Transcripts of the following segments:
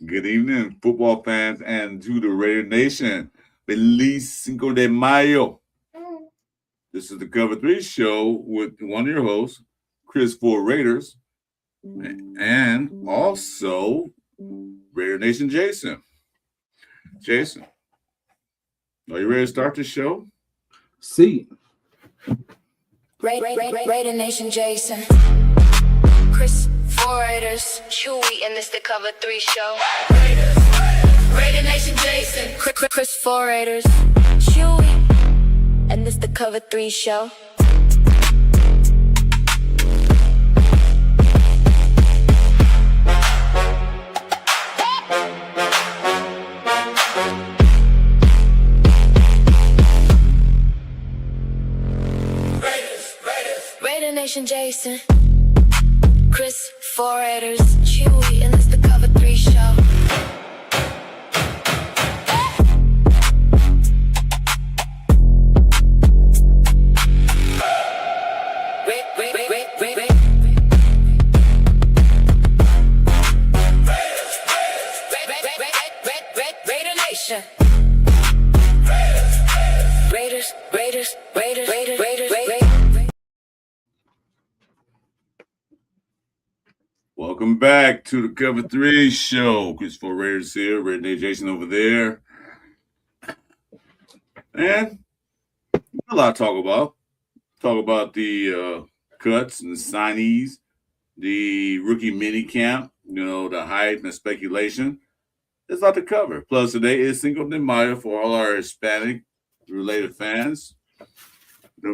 Good evening, football fans, and to the Raider Nation. Feliz Cinco de Mayo. This is the Cover 3 show with one of your hosts, Chris for Raiders, and also Raider Nation Jasin. Jason, are you ready to start the show? See. Raider Nation Jasin. Chris for Raiders. Chuy, and this the Cover 3 show. Raider Nation Jasin. Chris for Raiders. Chuy, and this the Cover 3 show. Raider Nation Jasin. Chris for Raiders. Chuy, and this the Cover 3 show. Raider Nation. Raiders. Welcome back to the Cover 3 show. Chris for Raiders here, Raider Nation Jason over there. And a lot to talk about. Talk about the cuts and the signees, the rookie mini camp, the hype and the speculation. There's a lot to cover. Plus, today is Cinco de Mayo for all our Hispanic-related fans. No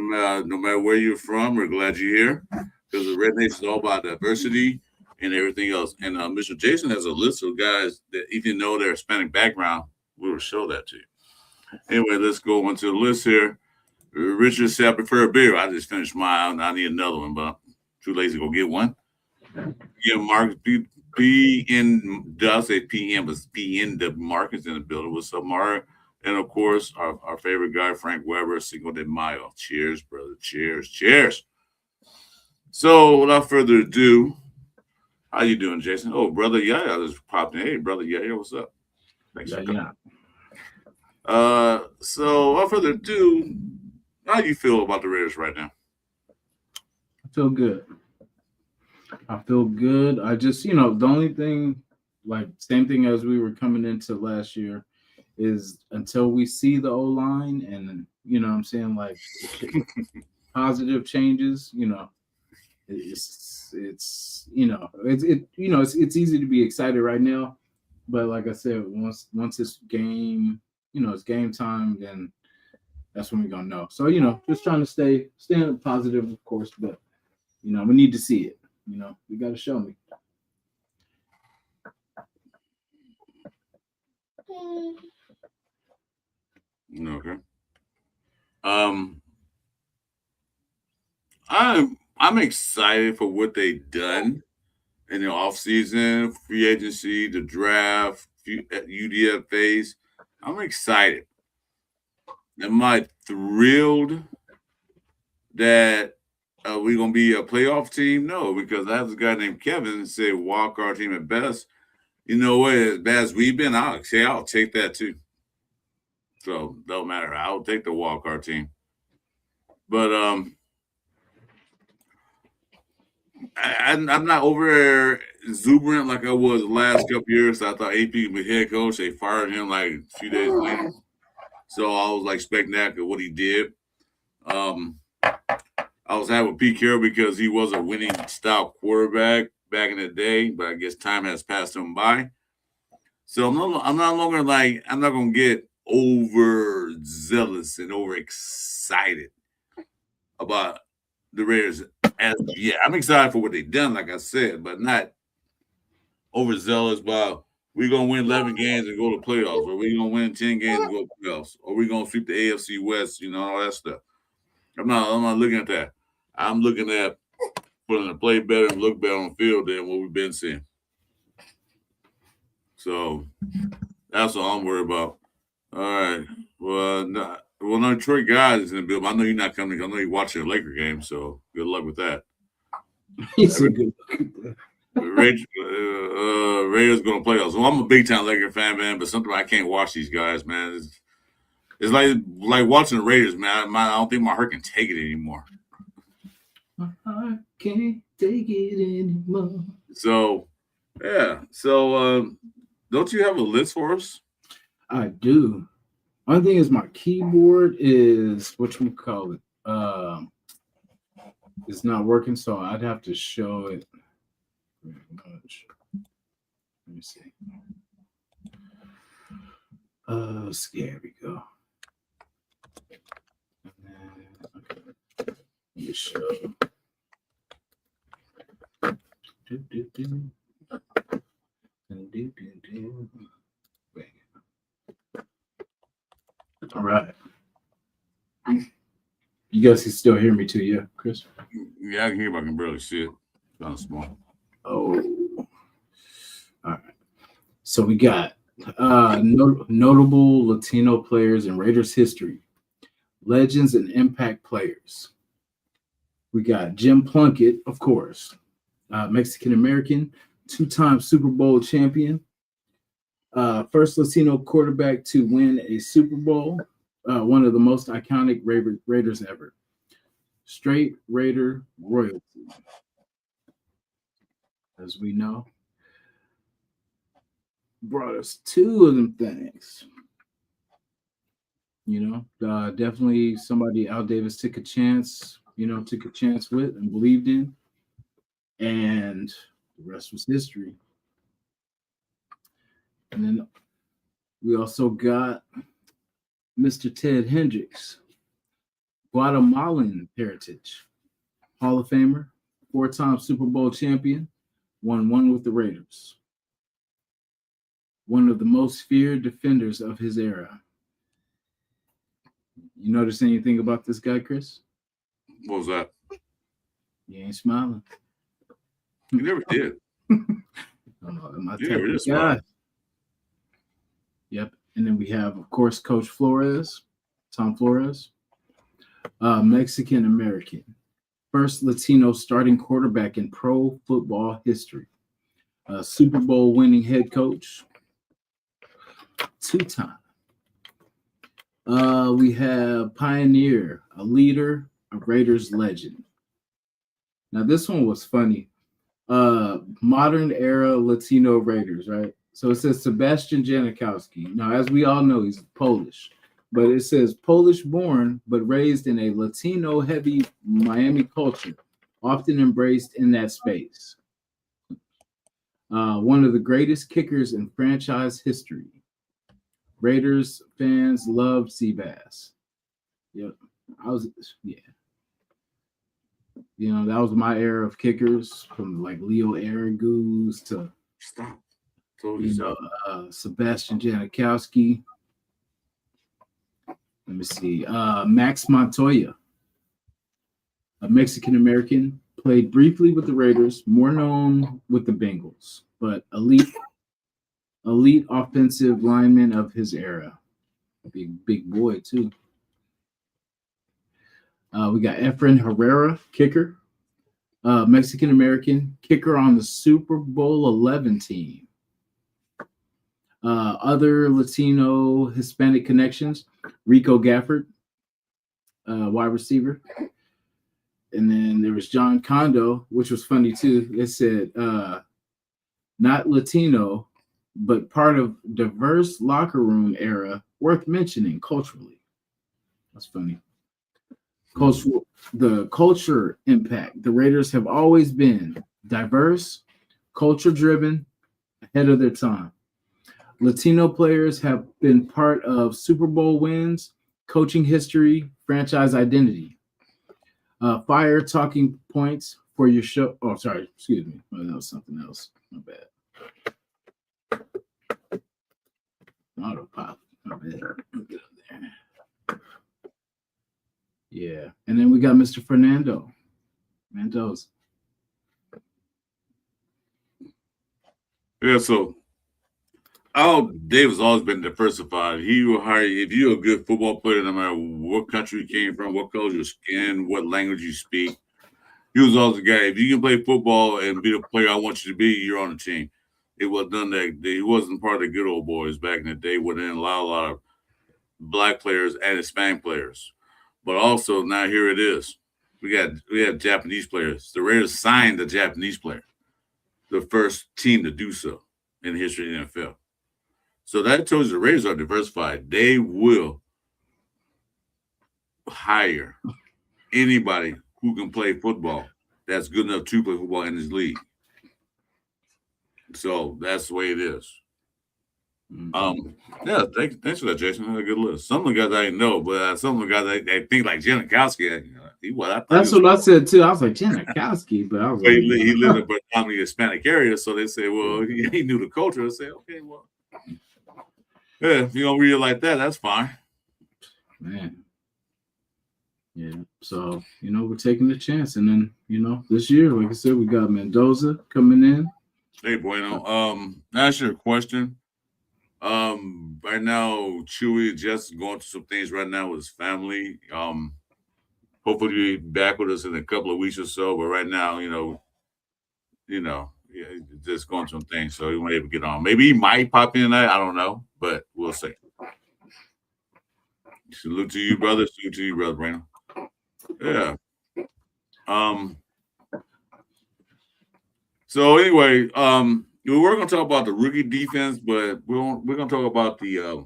matter where you're from, we're glad you're here because the Red Nation is all about diversity and everything else. And Mr. Jason has a list of guys that, if you know their Hispanic background, we will show that to you. Anyway, let's go on to the list here. Richard said, I prefer a beer. I just finished mine. I need another one, but I'm too lazy to go get one. Yeah, Mark, PN does say PM, but PN, the Marcus in the building. What's up, Mark? And, of course, our favorite guy, Frank Weber, Cinco de Mayo. Cheers, brother. Cheers. So, without further ado, how you doing, Jason? Oh, brother Yaya just popped in. Hey, brother Yaya, what's up? Thanks for coming. So, without further ado, how do you feel about the Raiders right now? I feel good. I just, the only thing, same thing as we were coming into last year, is until we see the O-line and, what I'm saying, positive changes, it's easy to be excited right now. But like I said, once it's game, it's game time, then that's when we're going to know. So, just trying to stay positive, of course, but, we need to see it. You got to show me. Okay. I'm excited for what they've done in the offseason, free agency, the draft, UDF phase. I'm excited. Am I thrilled that we're going to be a playoff team? No, because I have a guy named Kevin say walk our team at best. You know what? As bad as we've been, I'll take that too. So don't matter. I'll take the walk our team. But I'm not over exuberant like I was the last couple years. I thought AP was head coach. They fired him like a few days later. So I was expecting that because what he did. I was happy with Pete Carroll because he was a winning style quarterback back in the day, but I guess time has passed him by. So I'm not going to get overzealous and overexcited about the Raiders. I'm excited for what they've done, like I said, but not overzealous about we're going to win 11 games and go to playoffs, or we're going to win 10 games and go to playoffs, or we're going to sweep the AFC West, all that stuff. I'm not looking at that. I'm looking at putting to play better and look better on the field than what we've been seeing. So that's all I'm worried about. All right. Well, no Detroit guys in the building. I know you're not coming. I know you're watching a Laker game, so good luck with that. He's a good luck. Raiders going to play us. Well, I'm a big time Laker fan, man, but something I can't watch these guys, man. It's like watching the Raiders, man. I don't think my heart can take it anymore. My heart can't take it anymore. So, yeah. So, don't you have a list for us? I do. One thing is my keyboard is whatchamacallit. It's not working, so I'd have to show it. Let me see. There we go. Okay. Let me show. All right. You guys can still hear me too, yeah, Chris? Yeah, I can hear, but I can barely see it. Kind of small. Oh. All right. So we got notable Latino players in Raiders history, legends and impact players. We got Jim Plunkett, of course, Mexican-American, two-time Super Bowl champion, first Latino quarterback to win a Super Bowl, one of the most iconic Raiders ever. Straight Raider royalty, as we know. Brought us two of them things. You know, definitely somebody Al Davis took a chance with and believed in. And the rest was history. And then we also got Mr. Ted Hendricks, Guatemalan heritage, Hall of Famer, four-time Super Bowl champion, won one with the Raiders. One of the most feared defenders of his era. You notice anything about this guy, Chris? What was that? You ain't smiling. You never did. You never did smile. Yep. And then we have, of course, Coach Flores, Tom Flores, Mexican American, first Latino starting quarterback in pro football history, Super Bowl winning head coach, two-time. We have pioneer, a leader, a Raiders legend. Now this one was funny. Modern era Latino Raiders, right? So it says Sebastian Janikowski. Now, as we all know, he's Polish, but it says Polish born, but raised in a Latino heavy Miami culture, often embraced in that space. One of the greatest kickers in franchise history. Raiders fans loved Seabass. Yep. You know, that was my era of kickers, from like Leo Aragouz to Sebastian Janikowski. Let me see. Max Montoya, a Mexican American, played briefly with the Raiders, more known with the Bengals, but elite offensive lineman of his era. Big boy too. We got Efren Herrera, kicker, Mexican American, kicker on the Super Bowl 11 team. Other Latino Hispanic connections: Rico Gafford, wide receiver. And then there was John Kondo, which was funny too. It said, not Latino, but part of diverse locker room era, worth mentioning culturally. That's funny. The culture impact. The Raiders have always been diverse, culture-driven, ahead of their time. Latino players have been part of Super Bowl wins, coaching history, franchise identity. Fire talking points for your show. Oh, sorry. Excuse me. Oh, that was something else. My bad. Autopilot. My bad. Get up there. Yeah. And then we got Mr. Fernando Mendoza. Yeah, so Al Davis always been diversified. He will hire you if you're a good football player, no matter what country you came from, what color your skin, what language you speak. He was always the guy. If you can play football and be the player I want you to be, you're on the team. It was done that he wasn't part of the good old boys back in the day where they didn't allow a lot of black players and Hispanic players. But also now here it is. We have Japanese players. The Raiders signed a Japanese player, the first team to do so in the history of the NFL. So that tells you the Raiders are diversified. They will hire anybody who can play football that's good enough to play football in this league. So that's the way it is. Yeah, thanks for that, Jason. That's a good list. Some of the guys I didn't know, but some of the guys I think like Janikowski. That's what I said too. I was like Janikowski, but I was like, he lived in a predominantly Hispanic area, so they say, well, he knew the culture. I say, okay, well, yeah, if you don't read it like that, that's fine. Man. Yeah, so we're taking the chance, and then this year, like I said, we got Mendoza coming in. Hey, Bueno. Ask you a question. Right now, Chuy just going through some things right now with his family. Hopefully, he'll be back with us in a couple of weeks or so. But right now, just going through some things, so he won't able to get on. Maybe he might pop in tonight. I don't know, but we'll see. Salute to you, brother. Salute to you, brother Brandon. Yeah. So anyway, we were going to talk about the rookie defense, but we're going to talk about the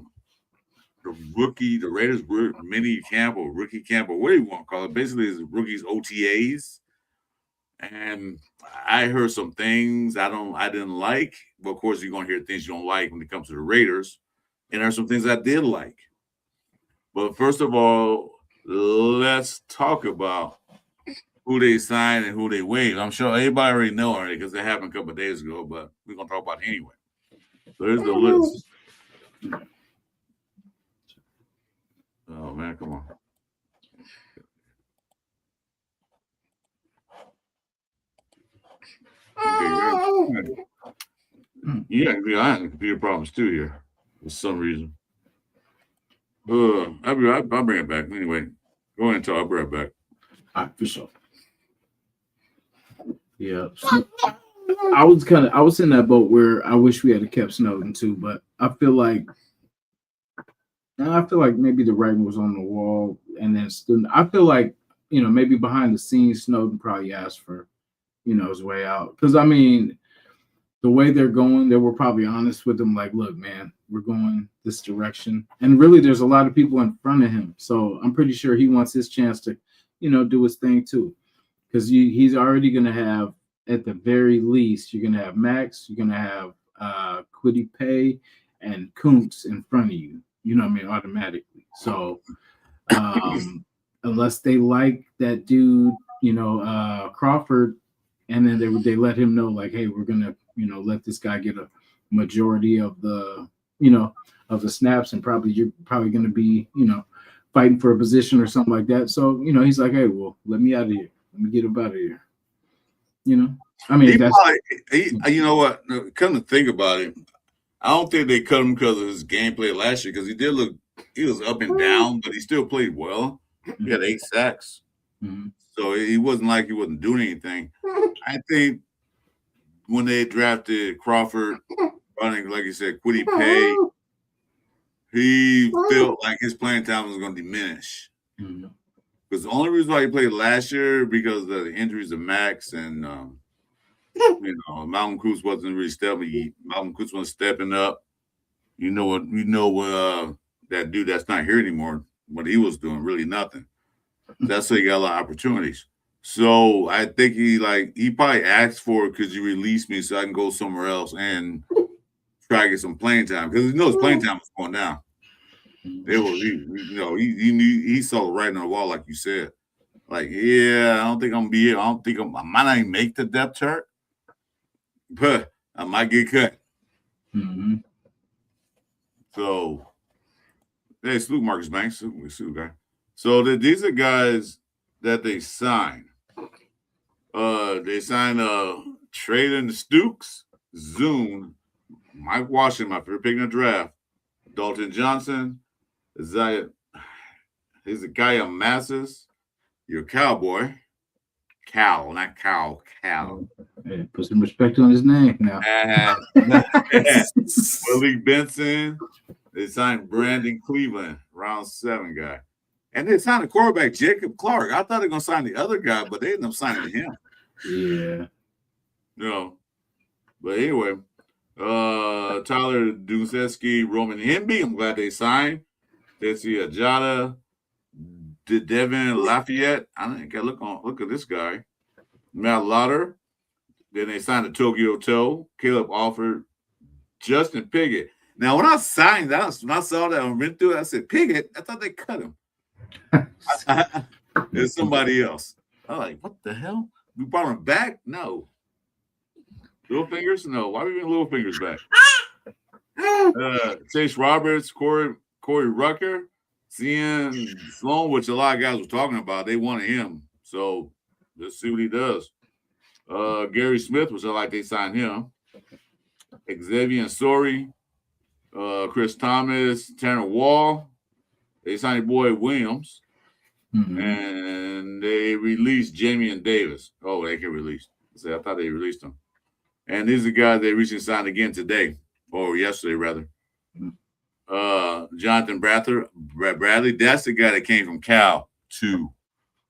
Raiders mini camp or rookie camp or what do you want to call it? Basically, it's rookies OTAs. And I heard some things I didn't like. But of course, you're going to hear things you don't like when it comes to the Raiders. And there's some things I did like. But first of all, let's talk about who they signed and who they waived. I'm sure everybody already know already because it happened a couple of days ago, but we're going to talk about it anyway. So here's the list. Oh, man, come on. Yeah, I have computer problems too here for some reason. I'll bring it back. Anyway, go ahead and talk. I'll bring it back. All right, for sure. Yeah. So I was in that boat where I wish we had kept Snowden too, but I feel like maybe the writing was on the wall, and then I feel like maybe behind the scenes Snowden probably asked for his way out, because I mean the way they're going, they were probably honest with him, like, look, man, we're going this direction, and really there's a lot of people in front of him, so I'm pretty sure he wants his chance to do his thing too, because he's already going to have, at the very least, you're going to have Max, you're going to have Kwity Paye and Kuntz in front of you. You know what I mean? Automatically. So unless they like that dude, Crawford, and then they let him know, like, hey, we're gonna, let this guy get a majority of the, of the snaps, and you're probably gonna be, fighting for a position or something like that. So, he's like, hey, well, let me out of here. Let me get him out of here. I mean, you know what? Come to think about it, I don't think they cut him because of his gameplay last year, because he was up and down, but he still played well. He had 8 sacks. Mm-hmm. So he wasn't like he wasn't doing anything. I think when they drafted Crawford, running, like you said, Kwity Paye, he felt like his playing time was going to diminish. Mm-hmm. Because the only reason why he played last year because of the injuries of Max and Malcolm Cruz wasn't really stepping. Malcolm Cruz wasn't stepping up. That dude that's not here anymore, what he was doing, really nothing. That's how he got a lot of opportunities. So I think he probably asked for it, could you release me so I can go somewhere else and try to get some playing time, because he knows playing time was going down. He saw the writing on the wall, like you said. Like, yeah, I don't think I'm gonna be here. I might not even make the depth chart, but I might get cut. Mm-hmm. So, hey, salute Marcus Banks. Salute guy. So these are guys that they signed. They signed Traden Stukes, Zune, Mike Washington, my favorite pick in the draft, Dalton Johnson, Hezekiah Massis, your Cowboy, Cal, not Cal. Hey, put some respect on his name now. Malik Benson. They signed Brandon Cleveland, round 7 guy. And they signed a quarterback, Jacob Clark. I thought they were going to sign the other guy, but they ended up signing him. Yeah. No. But anyway, Tyler Duseski, Roman Hemby, I'm glad they signed. Desi Ajada, Devin Lafayette. I didn't get look at this guy. Matt Lauder. Then they signed a Tokyo Toe. Caleb offered Justin Piggott. Now, when I signed that, when I saw that and went through it, I said, Piggott? I thought they cut him. It's somebody else. I'm like, what the hell? We brought him back? No. Little Fingers? No. Why are we bringing Little Fingers back? Chase Roberts, Corey Rucker, Cian Sloan, which a lot of guys were talking about. They wanted him. So let's see what he does. Gary Smith, which I like they signed him. Xavier Sori, Chris Thomas, Tanner Wall. They signed Boyd Williams. Mm-hmm. And they released Jamie and Davis. Oh, they get released. I thought they released them. And these are the guys they recently signed again today, or yesterday, rather. Jonathan Bradley, that's the guy that came from Cal to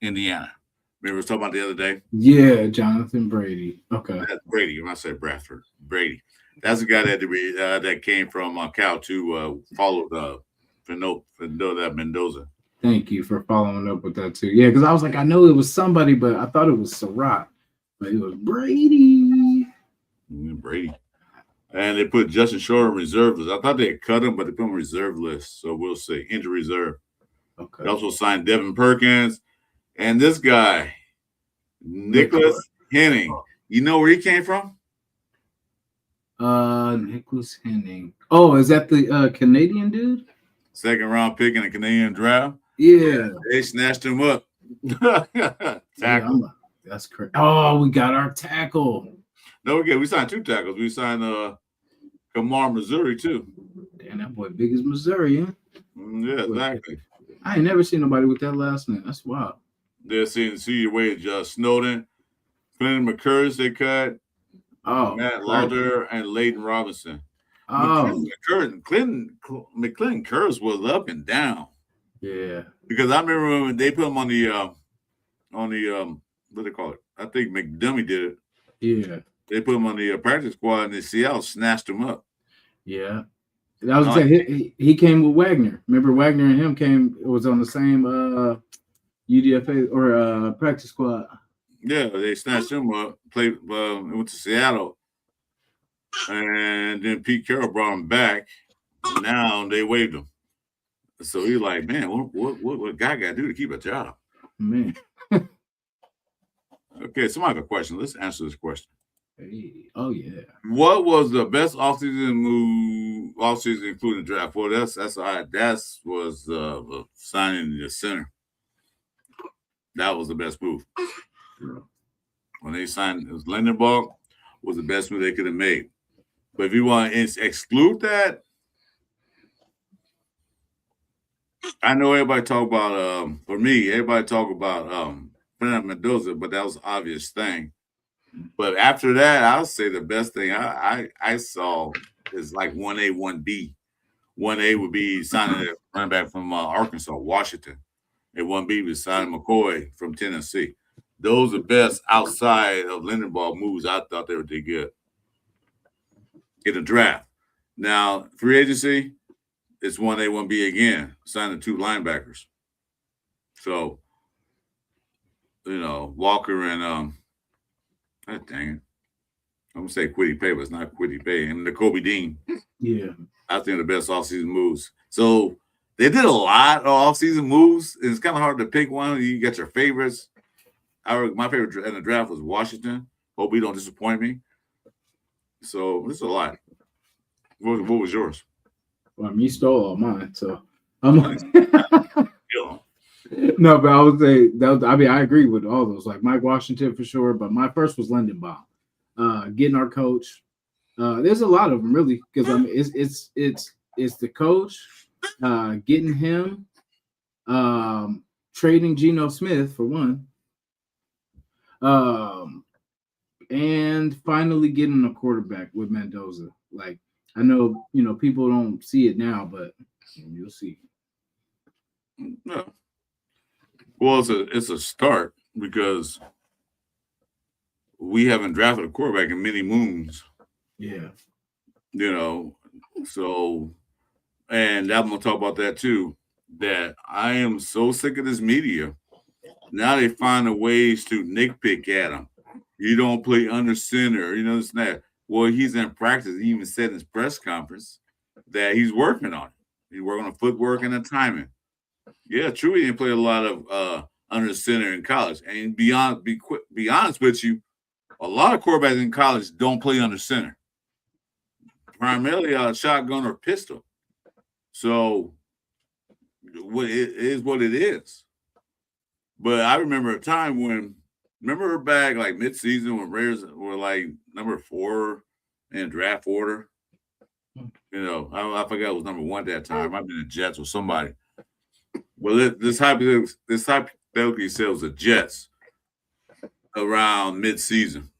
Indiana. Remember we were talking about the other day? Yeah, Jonathan Brady. Okay. That's Brady. When I said Bradford, Brady. That's the guy that came from Cal to follow Mendoza. Thank you for following up with that, too. Yeah, because I was like, I know it was somebody, but I thought it was Surratt. But it was Brady. Brady. And they put Justin Shore in reserve list. I thought they had cut him, but they put him on reserve list. So we'll see. Injury reserve. Okay. They also signed Devin Perkins. And this guy, Nicholas Henning. You know where he came from? Nicholas Henning. Oh, is that the Canadian dude? 2nd round pick in the Canadian draft. Yeah. They snatched him up. Tackle. Yeah, that's correct. Oh, we got our tackle. No, we signed 2 tackles. We signed Kamar, Missouri, too. Damn, that boy big as Missouri, huh? Yeah, exactly. I ain't never seen nobody with that last name. That's wild. They're seeing Cedar Wade, Snowden, Clinton McCurris, they cut. Oh, Matt Lauder and Layden Robinson. Oh, McClinton Curse was up and down. Yeah, because I remember when they put him on the what do they call it? I think McDummy did it. Yeah, they put him on the practice squad, and the Seattle snatched him up. Yeah, that was he came with Wagner. Remember, Wagner and him came. It was on the same UDFA or practice squad. Yeah, they snatched him up. Played, went to Seattle, and then Pete Carroll brought him back. Now they waived him. So he's like, man, what guy got to do to keep a job? Man. Okay, somebody have a question. Let's answer this question. Hey. Oh yeah. What was the best offseason move? Offseason including the draft. Well, that's all right. That was signing the center. That was the best move. When they signed, it was Lindenberg was the best move they could have made. But if you want to exclude that, I know everybody talk about for me, everybody talk about Fernando Mendoza, but that was an obvious thing. But after that, I'll say the best thing I saw is like 1A, 1B. 1A would be signing a running back from Arkansas, Washington. And 1B was signing McCoy from Tennessee. Those are best outside of Lindenberg moves. I thought they were pretty good in the draft. Now, free agency, it's 1A, 1B again, signing 2 linebackers. So, Walker and God dang it. I'm going to say Quiddy Pay, but it's not Quiddy Pay. And Nakobe Dean. Yeah. I think the best offseason moves. So they did a lot of offseason moves. It's kind of hard to pick one. You got your favorites. My favorite in the draft was Washington. Hope we don't disappoint me. So this is a lot. What was yours? Well, I mean, you stole all mine. So I'm No, but I would say I agree with all those. Like Mike Washington for sure, but my first was Lindenbaum. Getting our coach. There's a lot of them really, because I mean it's the coach, getting him, trading Geno Smith for one. And finally getting a quarterback with Mendoza. Like, I know, people don't see it now, but you'll see. No. Well, it's a start because we haven't drafted a quarterback in many moons. Yeah. So, and I'm gonna talk about that too. That I am so sick of this media. Now they find ways to nitpick at him. You don't play under center, this and that. Well, he's in practice. He even said in his press conference that he's working on it. He's working on footwork and the timing. Yeah, Chuy didn't play a lot of under center in college. And be honest with you, a lot of quarterbacks in college don't play under center. Primarily a shotgun or pistol. So what it is what it is. But I remember a time remember back like mid-season when Raiders were like number 4 in draft order. I forgot it was number 1 at that time. Might have been the Jets or somebody. Well, this hypothetically says the Jets around mid-season.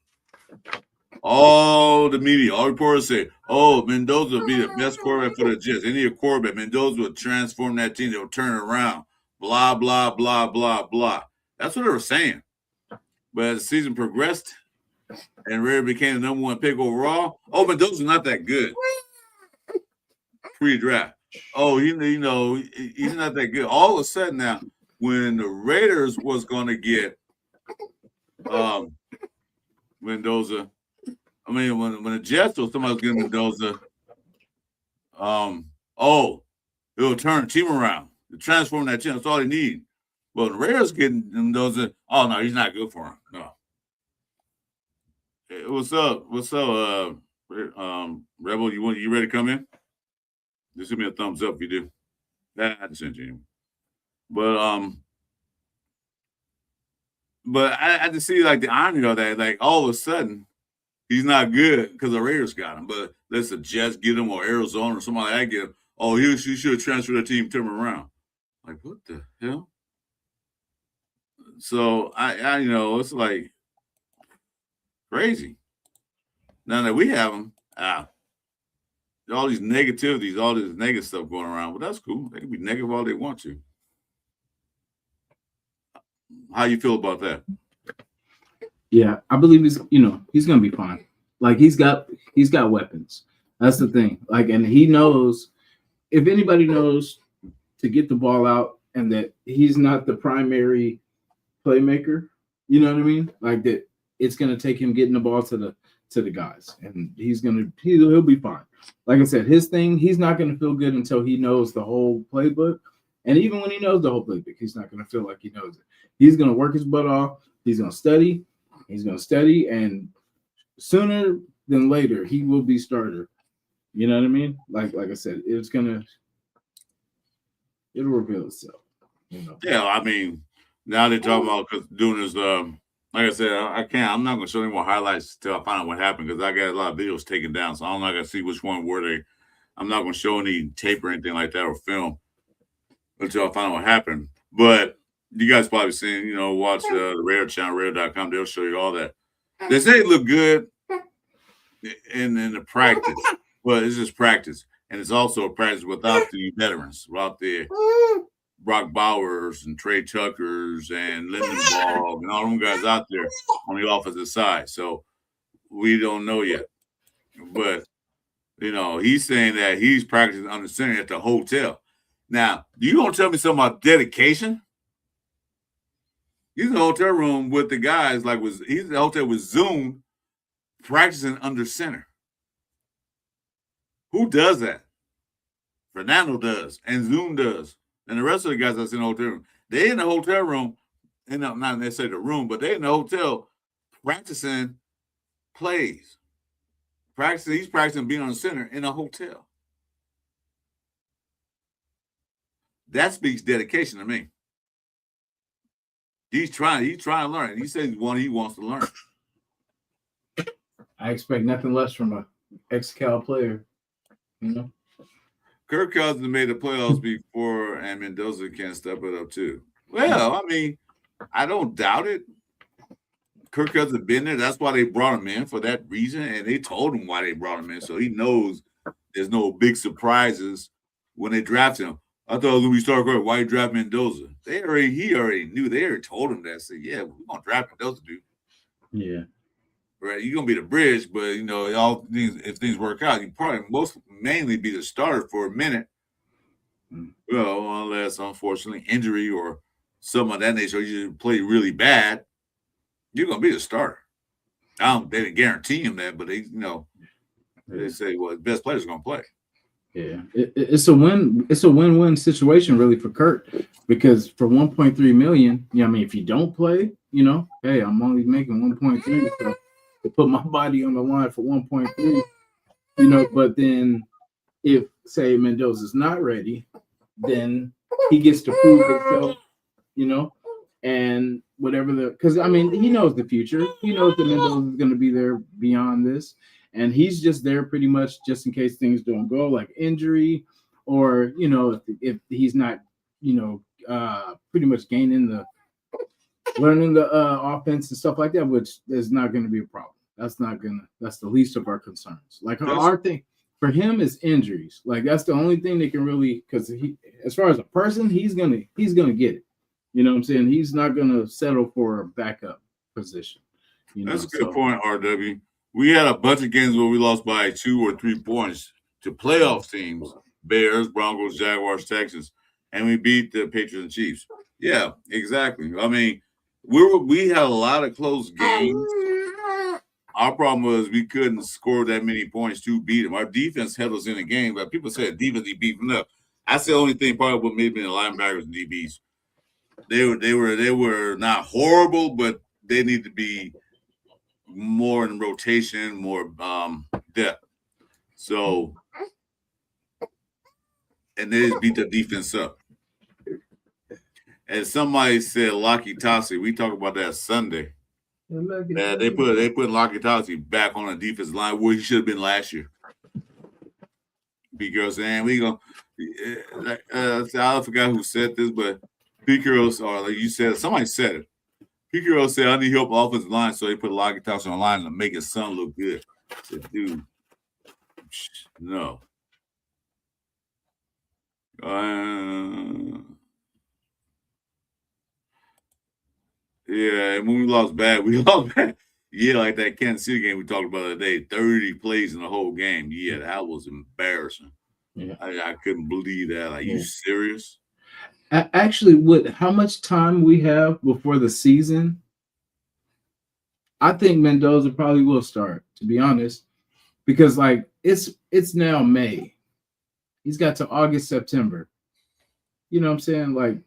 All the media, all reporters say, Mendoza will be the best quarterback for the Jets. They need a quarterback. Mendoza will transform that team. They'll turn it around. Blah, blah, blah, blah, blah. That's what they were saying. But as the season progressed and Raiders became the number 1 pick overall, Mendoza's not that good. Pre-draft. He's not that good. All of a sudden now, when the Raiders was going to get Mendoza, when the Jets or somebody was getting Mendoza, it'll turn the team around. To transform that team, that's all they need. Well, the Raiders getting Mendoza, no, he's not good for him. No. Hey, what's up? Rebel, you ready to come in? Just give me a thumbs up if you do. I just sent you. But I just see like the irony of that. Like all of a sudden, he's not good because the Raiders got him. But let's the Jets get him or Arizona or somebody like that get him. He should transfer the team, turn him around. Like what the hell? So I it's like crazy. Now that we have him, all these negativities, all this negative stuff going around. Well, that's cool. They can be negative all they want to. How you feel about that? Yeah, I believe he's gonna be fine. Like he's got weapons. That's the thing. Like, and he knows, if anybody knows to get the ball out and that he's not the primary playmaker, you know what I mean? Like that it's gonna take him getting the ball to the guys, and he'll be fine. Like I said, his thing, he's not gonna feel good until he knows the whole playbook. And even when he knows the whole playbook, he's not gonna feel like he knows it. He's gonna work his butt off. He's gonna study. And sooner than later, he will be starter. You know what I mean? Like I said, it'll reveal itself. Yeah, now they're talking about doing this. Like I said, I'm not gonna show any more highlights till I find out what happened because I got a lot of videos taken down, so I'm not gonna see which one were they. I'm not gonna show any tape or anything like that or film until I find out what happened. But you guys probably seen, watch the Raider channel, Raider.com. They'll show you all that. They say it look good in the practice, but it's just practice, and it's also a practice without the veterans, without the Brock Bowers and Trey Tuckers and Lindenbaugh and all them guys out there on the offensive side. So we don't know yet. But, he's saying that he's practicing under center at the hotel. Now, you going to tell me something about dedication? He's in the hotel room with the guys, he's in the hotel with Zoom practicing under center. Who does that? Fernando does, and Zoom does. And the rest of the guys that's in the hotel room, they in the hotel room, not necessarily the room, but they in the hotel practicing plays. He's practicing being on the center in a hotel. That speaks dedication to me. He's trying to learn. He says he wants to learn. I expect nothing less from an ex-Cal player. Kirk Cousins made the playoffs before, and Mendoza can step it up too. Well, I don't doubt it. Kirk Cousins been there. That's why they brought him in for that reason, and they told him why they brought him in, so he knows there's no big surprises when they draft him. I thought it was gonna be star quarterback. Why you draft Mendoza? He already knew. They already told him that. Said, yeah, we're gonna draft Mendoza, dude. Yeah. Right, you're gonna be the bridge, but all things if things work out, you probably mainly be the starter for a minute. Well, unless unfortunately injury or something of that nature, you play really bad, you're gonna be the starter. They didn't guarantee him that, but they say, well, the best player's gonna play. Yeah, it's a win. It's a win-win situation really for Kurt, because for 1.3 million, I mean, if you don't play, hey, I'm only making 1.3 to put my body on the line for 1.3, but then if say Mendoza's not ready, then he gets to prove himself, and whatever because I mean, he knows the future. He knows that Mendoza is going to be there beyond this. And he's just there pretty much just in case things don't go, like injury, or if he's not, pretty much learning the offense and stuff like that, which is not going to be a problem. That's the least of our concerns. Like our thing for him is injuries. Like that's the only thing they can really, because as far as a person, he's gonna get it. You know what I'm saying? He's not gonna settle for a backup position. That's a good point, RW. We had a bunch of games where we lost by 2 or 3 points to playoff teams: Bears, Broncos, Jaguars, Texans, and we beat the Patriots and Chiefs. Yeah, exactly. I mean, we had a lot of close games. Our problem was we couldn't score that many points to beat them. Our defense held us in the game, but people said defense beat them up. That's the only thing probably what made me the linebackers and DBs. They were not horrible, but they need to be more in rotation, more depth. So, and they just beat the defense up. And somebody said Laki Tassi. We talked about that Sunday. They put Laki Tassi back on the defense line where he should have been last year. Because we gonna I forgot who said this, but Pete Carroll, or like you said, somebody said it. Pete Carroll said, I need help offensive line, so they put Laki Tassi on the line to make his son look good. I said, dude, no. Yeah, and when we lost bad. Yeah, like that Kansas City game we talked about the other day, 30 plays in the whole game. Yeah, that was embarrassing. Yeah. I couldn't believe that. Like, you serious? Actually, how much time we have before the season? I think Mendoza probably will start, to be honest, because like it's now May. He's got to August, September. You know what I'm saying? Like,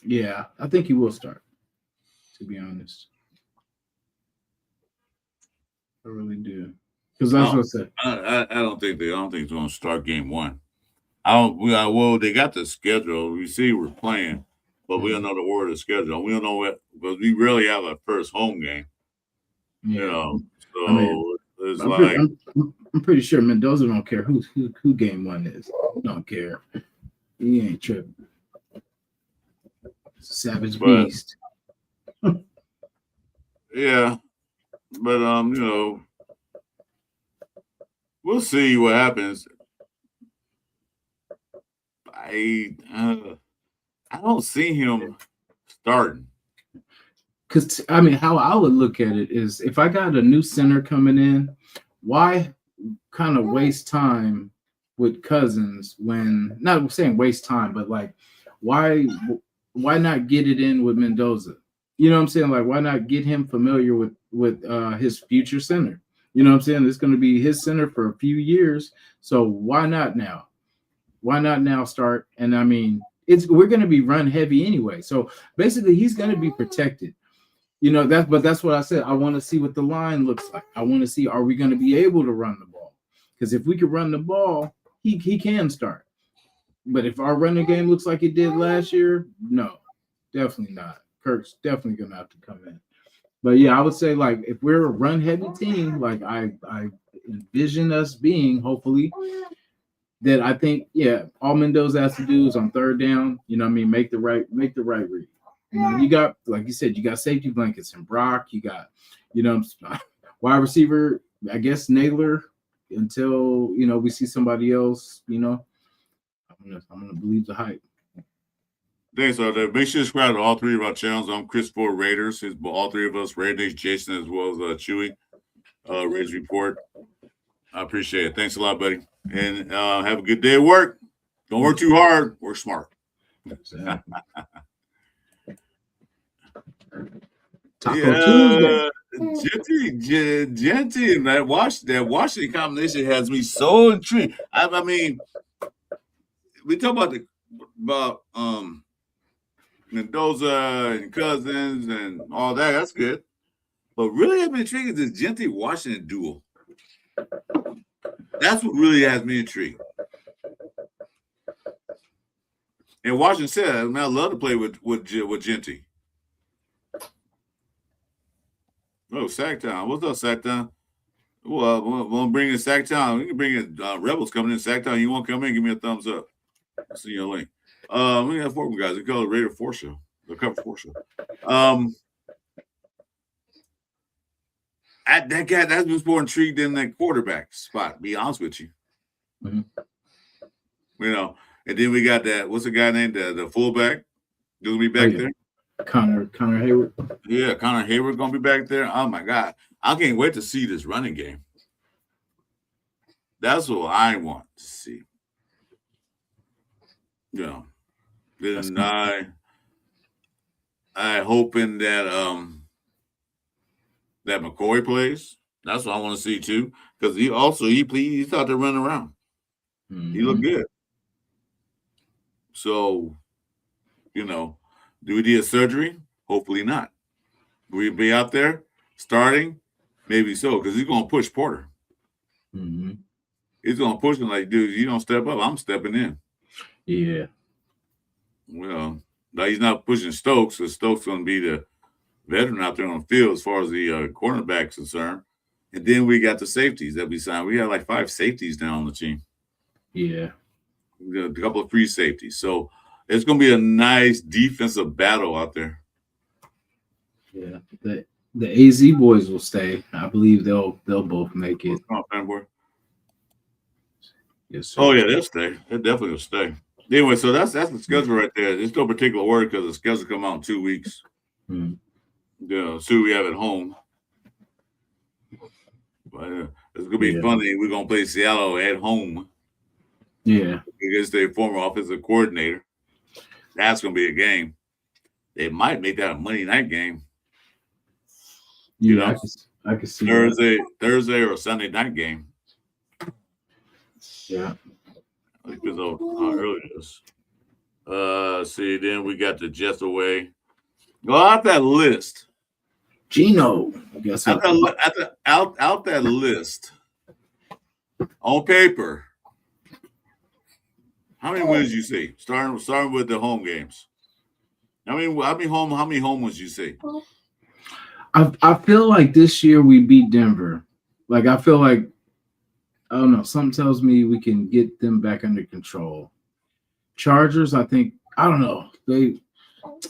yeah, I think he will start, to be honest. I really do. Because that's what I said. I don't think he's going to start game one. Well, they got the schedule. We see we're playing, but we don't know the order of the schedule. We don't know what, because we rarely have a first home game. Yeah. So I mean, it's I'm pretty sure Mendoza don't care who game one is. He don't care. He ain't tripping. Savage beast. Yeah, but we'll see what happens. I don't see him starting. Because, I mean, how I would look at it is if I got a new center coming in, why kind of waste time with Cousins when, not saying waste time, but like, why not get it in with Mendoza? You know what I'm saying? Like, why not get him familiar with his future center? You know what I'm saying? It's going to be his center for a few years. So why not now? Why not now start? And I mean, we're going to be run heavy anyway. So basically, he's going to be protected. That's what I said. I want to see what the line looks like. I want to see, are we going to be able to run the ball? Because if we could run the ball, he can start. But if our running game looks like it did last year, no, definitely not. Kirk's definitely going to have to come in. But yeah, I would say, like, if we're a run heavy team, like I envision us being, hopefully, that I think, yeah, all Mendoza has to do is on third down, make the right read. You got, like you said, you got safety blankets and Brock. You got, wide receiver, I guess Naylor, until we see somebody else. I'm gonna believe the hype. Thanks, Arthur. Make sure to subscribe to all three of our channels. I'm Chris for Raiders. All three of us, Raiders, Jason, as well as Chuy, Raiders Report. I appreciate it. Thanks a lot, buddy. And have a good day at work. Don't work too hard. Work smart. Taco Tuesday. Genty, and that Washington combination has me so intrigued. I mean, we talk about Mendoza and Cousins and all that. That's good. But really, I've been intrigued is this Genty Washington duel. That's what really has me intrigued. And Washington said, I love to play with Genty. Oh, Sacktown. What's up, Sacktown? Well, we'll bring in Sacktown. We can bring in Rebels coming in. Sacktown, you want to come in? Give me a thumbs up. I'll see your link. We have four guys. We call it Raider 4 show. The Cover 4 show. That guy, that's been more intrigued in the quarterback spot, to be honest with you. Mm-hmm. And then we got that, what's the guy named? The fullback. Going to be back there. Connor Hayward. Yeah, Connor Hayward going to be back there. Oh, my God. I can't wait to see this running game. That's what I want to see. Then I hoping that that McCoy plays. That's what I want to see too, because he's out there running around. Mm-hmm. He looked good. So, do we need a surgery? Hopefully not. Will he be out there starting? Maybe so, because he's going to push Porter. Mm-hmm. He's going to push him like, dude, you don't step up, I'm stepping in. Yeah. Well, now he's not pushing Stokes, because Stokes going to be the veteran out there on the field as far as the cornerback is concerned. And then we got the safeties that we signed. We got like 5 safeties now on the team. Yeah. We got a couple of free safeties. So it's going to be a nice defensive battle out there. Yeah. The AZ boys will stay. I believe they'll both make it. Yes, sir. Oh, yeah, they'll stay. They definitely will stay. Anyway, so that's the schedule right there. There's no particular word because the schedule come out in 2 weeks. So we have at home. But it's gonna be funny. We're gonna play Seattle at home. Yeah, against their former offensive coordinator. That's gonna be a game. They might make that a Monday night game. I can see Thursday or Sunday night game. Yeah, because of how early it is. See, then we got the Jets away. Go out that list. Gino. Out that list. On paper. How many wins you see? Starting with the home games. How many home wins you see? I feel like this year we beat Denver. Like I feel like I don't know. Something tells me we can get them back under control. Chargers, I think I don't know.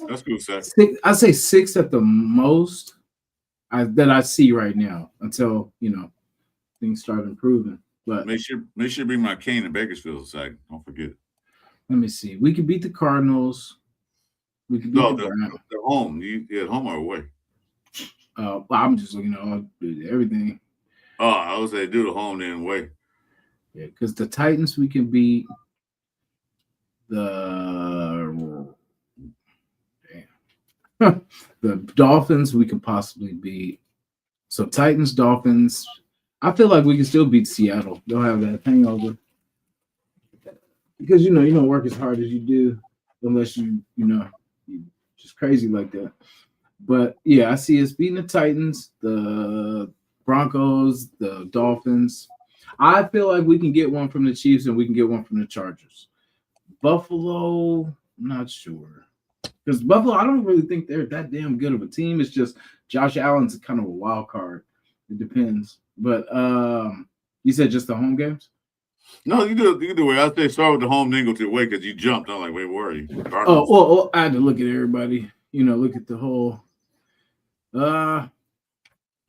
That's good, Seth. I'd say 6 at the most that I see right now until things start improving. But make sure bring my cane in Bakersfield aside. Don't forget. Let me see. We could beat the Cardinals. We could beat they're home. You at home or away? Well, I'm just everything. Oh, I would say do the home then away. Yeah, because the Titans we can beat. The Dolphins we can possibly beat. So Titans, Dolphins. I feel like we can still beat Seattle. They'll have that hangover. Because you don't work as hard as you do unless you're just crazy like that. But yeah, I see us beating the Titans, the Broncos, the Dolphins. I feel like we can get one from the Chiefs and we can get one from the Chargers. Buffalo, I'm not sure. Because Buffalo, I don't really think they're that damn good of a team. It's just Josh Allen's kind of a wild card. It depends. But you said just the home games? No, you do the way. I say start with the home, then go to the away because you jumped. I'm like, wait, where are you? Oh, well, I had to look at everybody. look at the whole.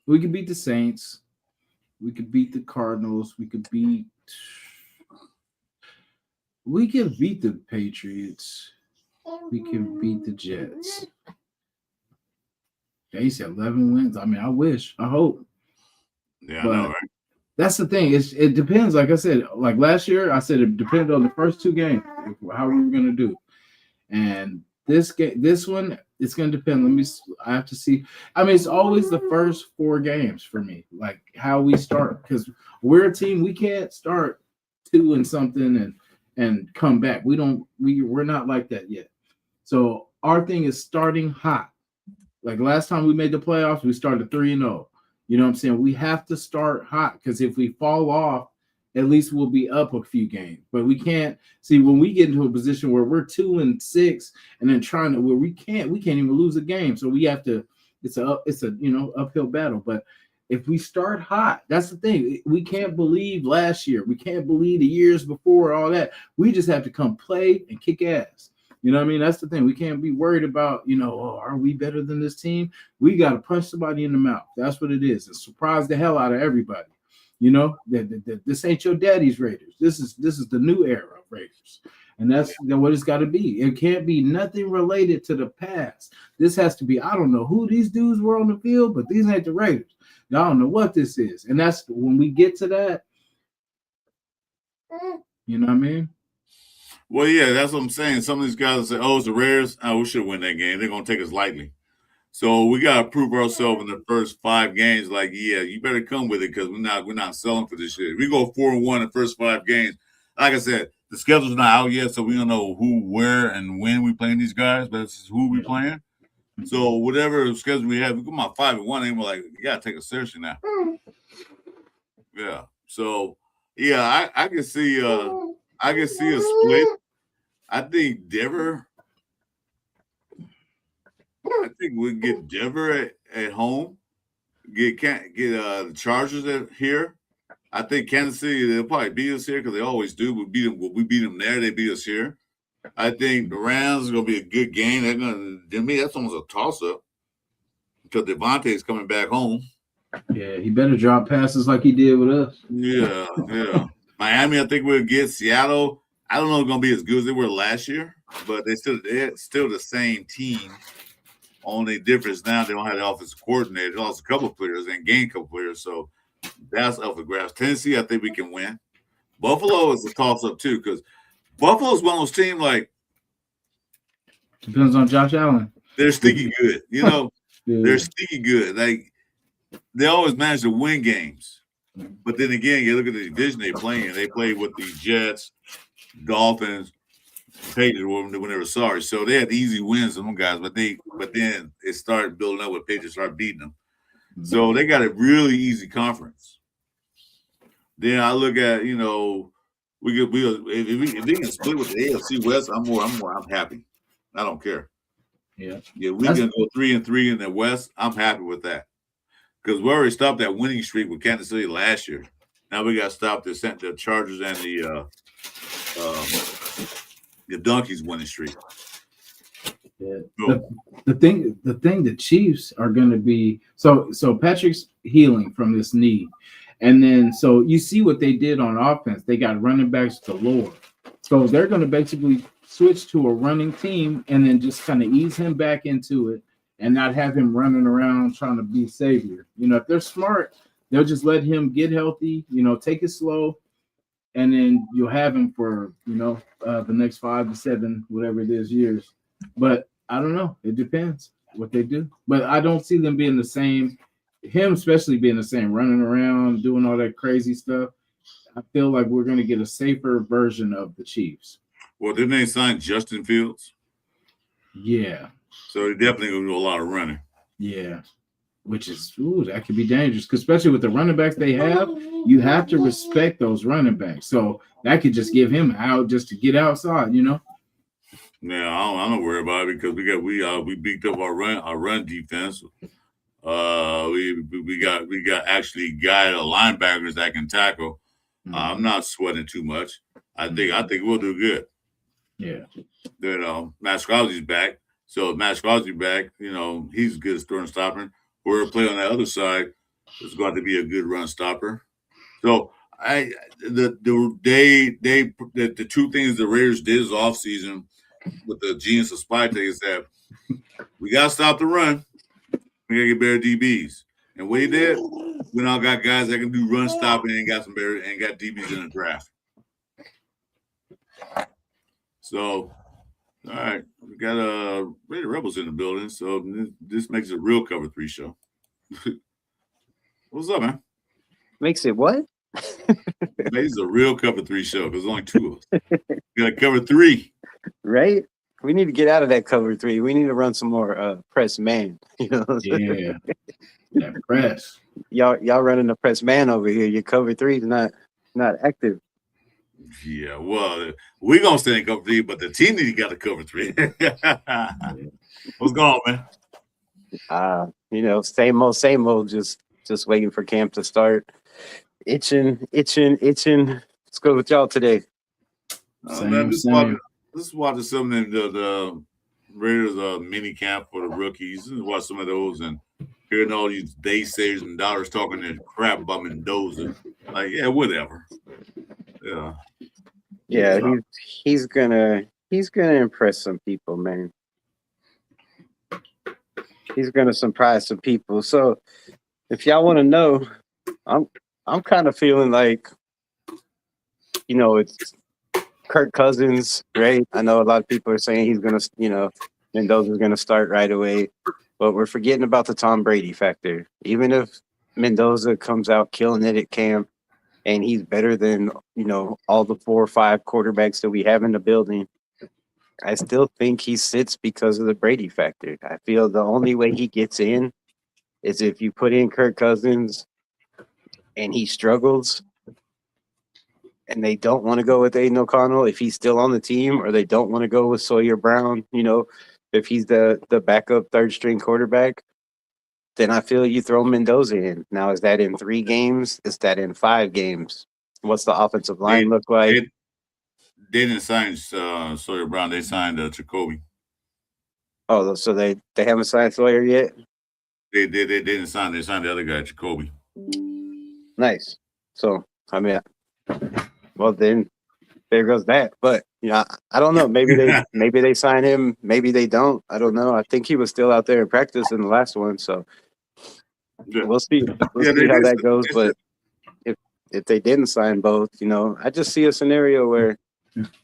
We could beat the Saints. We could beat the Cardinals. We could beat the Patriots. We can beat the Jets. They said 11 wins. I mean, I wish. I hope. Yeah, but I know, right? That's the thing. It depends. Like I said, like last year, I said it depended on the first 2 games, how we were going to do. And this one, it's going to depend. I have to see. I mean, it's always the first 4 games for me, like how we start, because we're a team. We can't start 2 and something and come back. We're not like that yet. So our thing is starting hot. Like last time we made the playoffs, we started 3-0. You know what I'm saying? We have to start hot, because if we fall off, at least we'll be up a few games. But we can't see when we get into a position where we're 2-6 and then where we can't even lose a game. So we have to. It's a uphill battle. But if we start hot, that's the thing. We can't believe last year. We can't believe the years before, all that. We just have to come play and kick ass. You know what I mean? That's the thing. We can't be worried about, are we better than this team? We got to punch somebody in the mouth. That's what it is. And surprise the hell out of everybody. That this ain't your daddy's Raiders. This is the new era of Raiders. And that's what it's got to be. It can't be nothing related to the past. This has to be, I don't know who these dudes were on the field, but these ain't the Raiders. I don't know what this is. And that's when we get to that, you know what I mean? Well, yeah, that's what I'm saying. Some of these guys will say, "Oh, it's the Raiders. We should win that game. They're gonna take us lightly." So we gotta prove ourselves in the first 5 games. Like, yeah, you better come with it, because we're not selling for this shit. If we go 4-1 in the first 5 games, like I said, the schedule's not out yet, so we don't know who, where, and when we playing these guys. But it's who we playing. So whatever schedule we have, we come out 5-1, and we're like, you gotta take it seriously now. Yeah. So yeah, I can see a split. I think Denver. I think we can get Denver at home. Get the Chargers here. I think Kansas City, they'll probably beat us here, because they always do. We beat them there. They beat us here. I think the Rams is gonna be a good game. To me, that's almost a toss up, because Devontae is coming back home. Yeah, he better drop passes like he did with us. Yeah. Miami, I think we'll get. Seattle, I don't know if it's gonna be as good as they were last year, but they're still the same team. Only difference now, they don't have the offensive coordinator. They lost a couple of players and gained a couple of players, so that's up for grabs. Tennessee, I think we can win. Buffalo is a toss-up too, because Buffalo's one of those teams, like, depends on Josh Allen. They're sneaky good, Yeah. They're sneaky good. Like, they always manage to win games. But then again, you look at the division they play in. They play with the Jets, Dolphins, Patriots when they were sorry. So they had easy wins on them guys, but then it started building up with Patriots start beating them. So they got a really easy conference. Then I look at, if they can split with the AFC West, I'm happy. I don't care. Yeah. Yeah, we can go 3-3 in the West. I'm happy with that. Because we already stopped that winning streak with Kansas City last year. Now we got to stop the Chargers and the Donkeys winning streak. Yeah. The thing, the Chiefs are going to be so Patrick's healing from this knee, and then so you see what they did on offense. They got running backs galore, so they're going to basically switch to a running team and then just kind of ease him back into it and not have him running around trying to be savior. If they're smart, they'll just let him get healthy. Take it slow. And then you'll have him for, the next 5 to 7, whatever it is, years. But I don't know. It depends what they do. But I don't see them being the same, him especially being the same, running around, doing all that crazy stuff. I feel like we're going to get a safer version of the Chiefs. Well, didn't they sign Justin Fields? Yeah. So they're definitely going to do a lot of running. Yeah. Which is, that could be dangerous, because especially with the running backs they have, you have to respect those running backs. So that could just give him out just to get outside, Yeah, I don't worry about it, because we beat up our run defense. We got actually guided linebackers that can tackle. Mm-hmm. I'm not sweating too much. I think we'll do good. Yeah. Matt Scrolly's back. So if Matt Crosby back, he's good at run stopping. Whoever play on that other side is going to be a good run stopper. So the two things the Raiders did this offseason with the genius of spy take is that we got to stop the run. We got to get better DBs. And what he did, we now got guys that can do run stopping and got DBs in the draft. So, all right, we got Raider Rebels in the building. So this makes it a real Cover 3 show. What's up, man? Makes it what? Makes it a real Cover 3 show because there's only two of us. We got to Cover 3. Right? We need to get out of that Cover 3. We need to run some more press man. Yeah. That press. Y'all running the press man over here. Your Cover 3 is not active. Yeah, well, we're going to stay in Cover 3, but the team need to got to Cover 3. What's going on, man? Same old, just waiting for camp to start. Itching. Let's go with y'all today. Man, this is watching some of the Raiders mini camp for the rookies. Just watch some of those and hearing all these naysayers and dollars talking their crap about Mendoza. Like, yeah, whatever. Yeah, he's gonna impress some people, man. He's gonna surprise some people. So if y'all want to know, I'm kind of feeling like, it's Kirk Cousins, right? I know a lot of people are saying he's gonna, Mendoza's gonna start right away, but we're forgetting about the Tom Brady factor. Even if Mendoza comes out killing it at camp, and he's better than, all the 4 or 5 quarterbacks that we have in the building, I still think he sits because of the Brady factor. I feel the only way he gets in is if you put in Kirk Cousins and he struggles and they don't want to go with Aiden O'Connell if he's still on the team, or they don't want to go with Sawyer Brown, if he's the backup third-string quarterback, then I feel you throw Mendoza in. Now, is that in 3 games? Is that in 5 games? What's the offensive line look like? They didn't sign Sawyer Brown. They signed Jacoby. Oh, so they haven't signed Sawyer yet? They didn't sign. They signed the other guy, Jacoby. Nice. So, well, then there goes that. But, I don't know. Maybe they sign him. Maybe they don't. I don't know. I think he was still out there in practice in the last one. So we'll see. We'll see how that goes. But if they didn't sign both, I just see a scenario where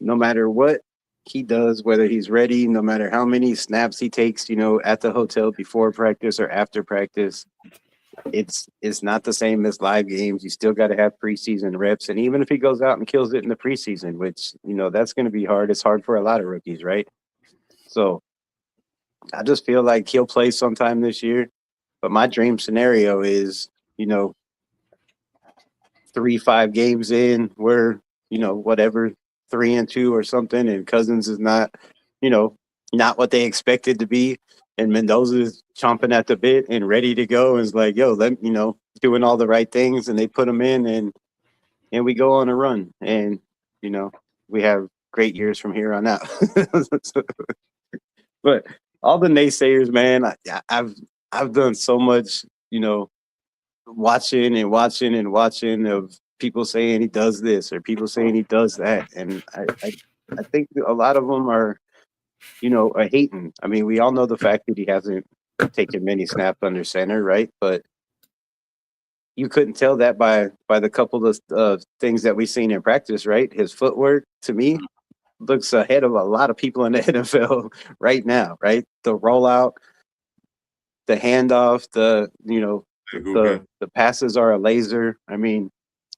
no matter what he does, whether he's ready, no matter how many snaps he takes, at the hotel before practice or after practice, it's not the same as live games. You still got to have preseason reps. And even if he goes out and kills it in the preseason, which, that's going to be hard. It's hard for a lot of rookies, right? So I just feel like he'll play sometime this year. But my dream scenario is, 3-5 games in, we're, whatever, 3-2 or something, and Cousins is not, not what they expected to be. And Mendoza is chomping at the bit and ready to go. And is like, yo, doing all the right things. And they put him in and we go on a run. And, we have great years from here on out. But all the naysayers, man, I've done so much, watching of people saying he does this or people saying he does that. And I think a lot of them are, are hating. I mean, we all know the fact that he hasn't taken many snaps under center, right? But you couldn't tell that by the couple of things that we've seen in practice, right? His footwork, to me, looks ahead of a lot of people in the NFL right now, right? The rollout, the handoff, the passes are a laser. I mean,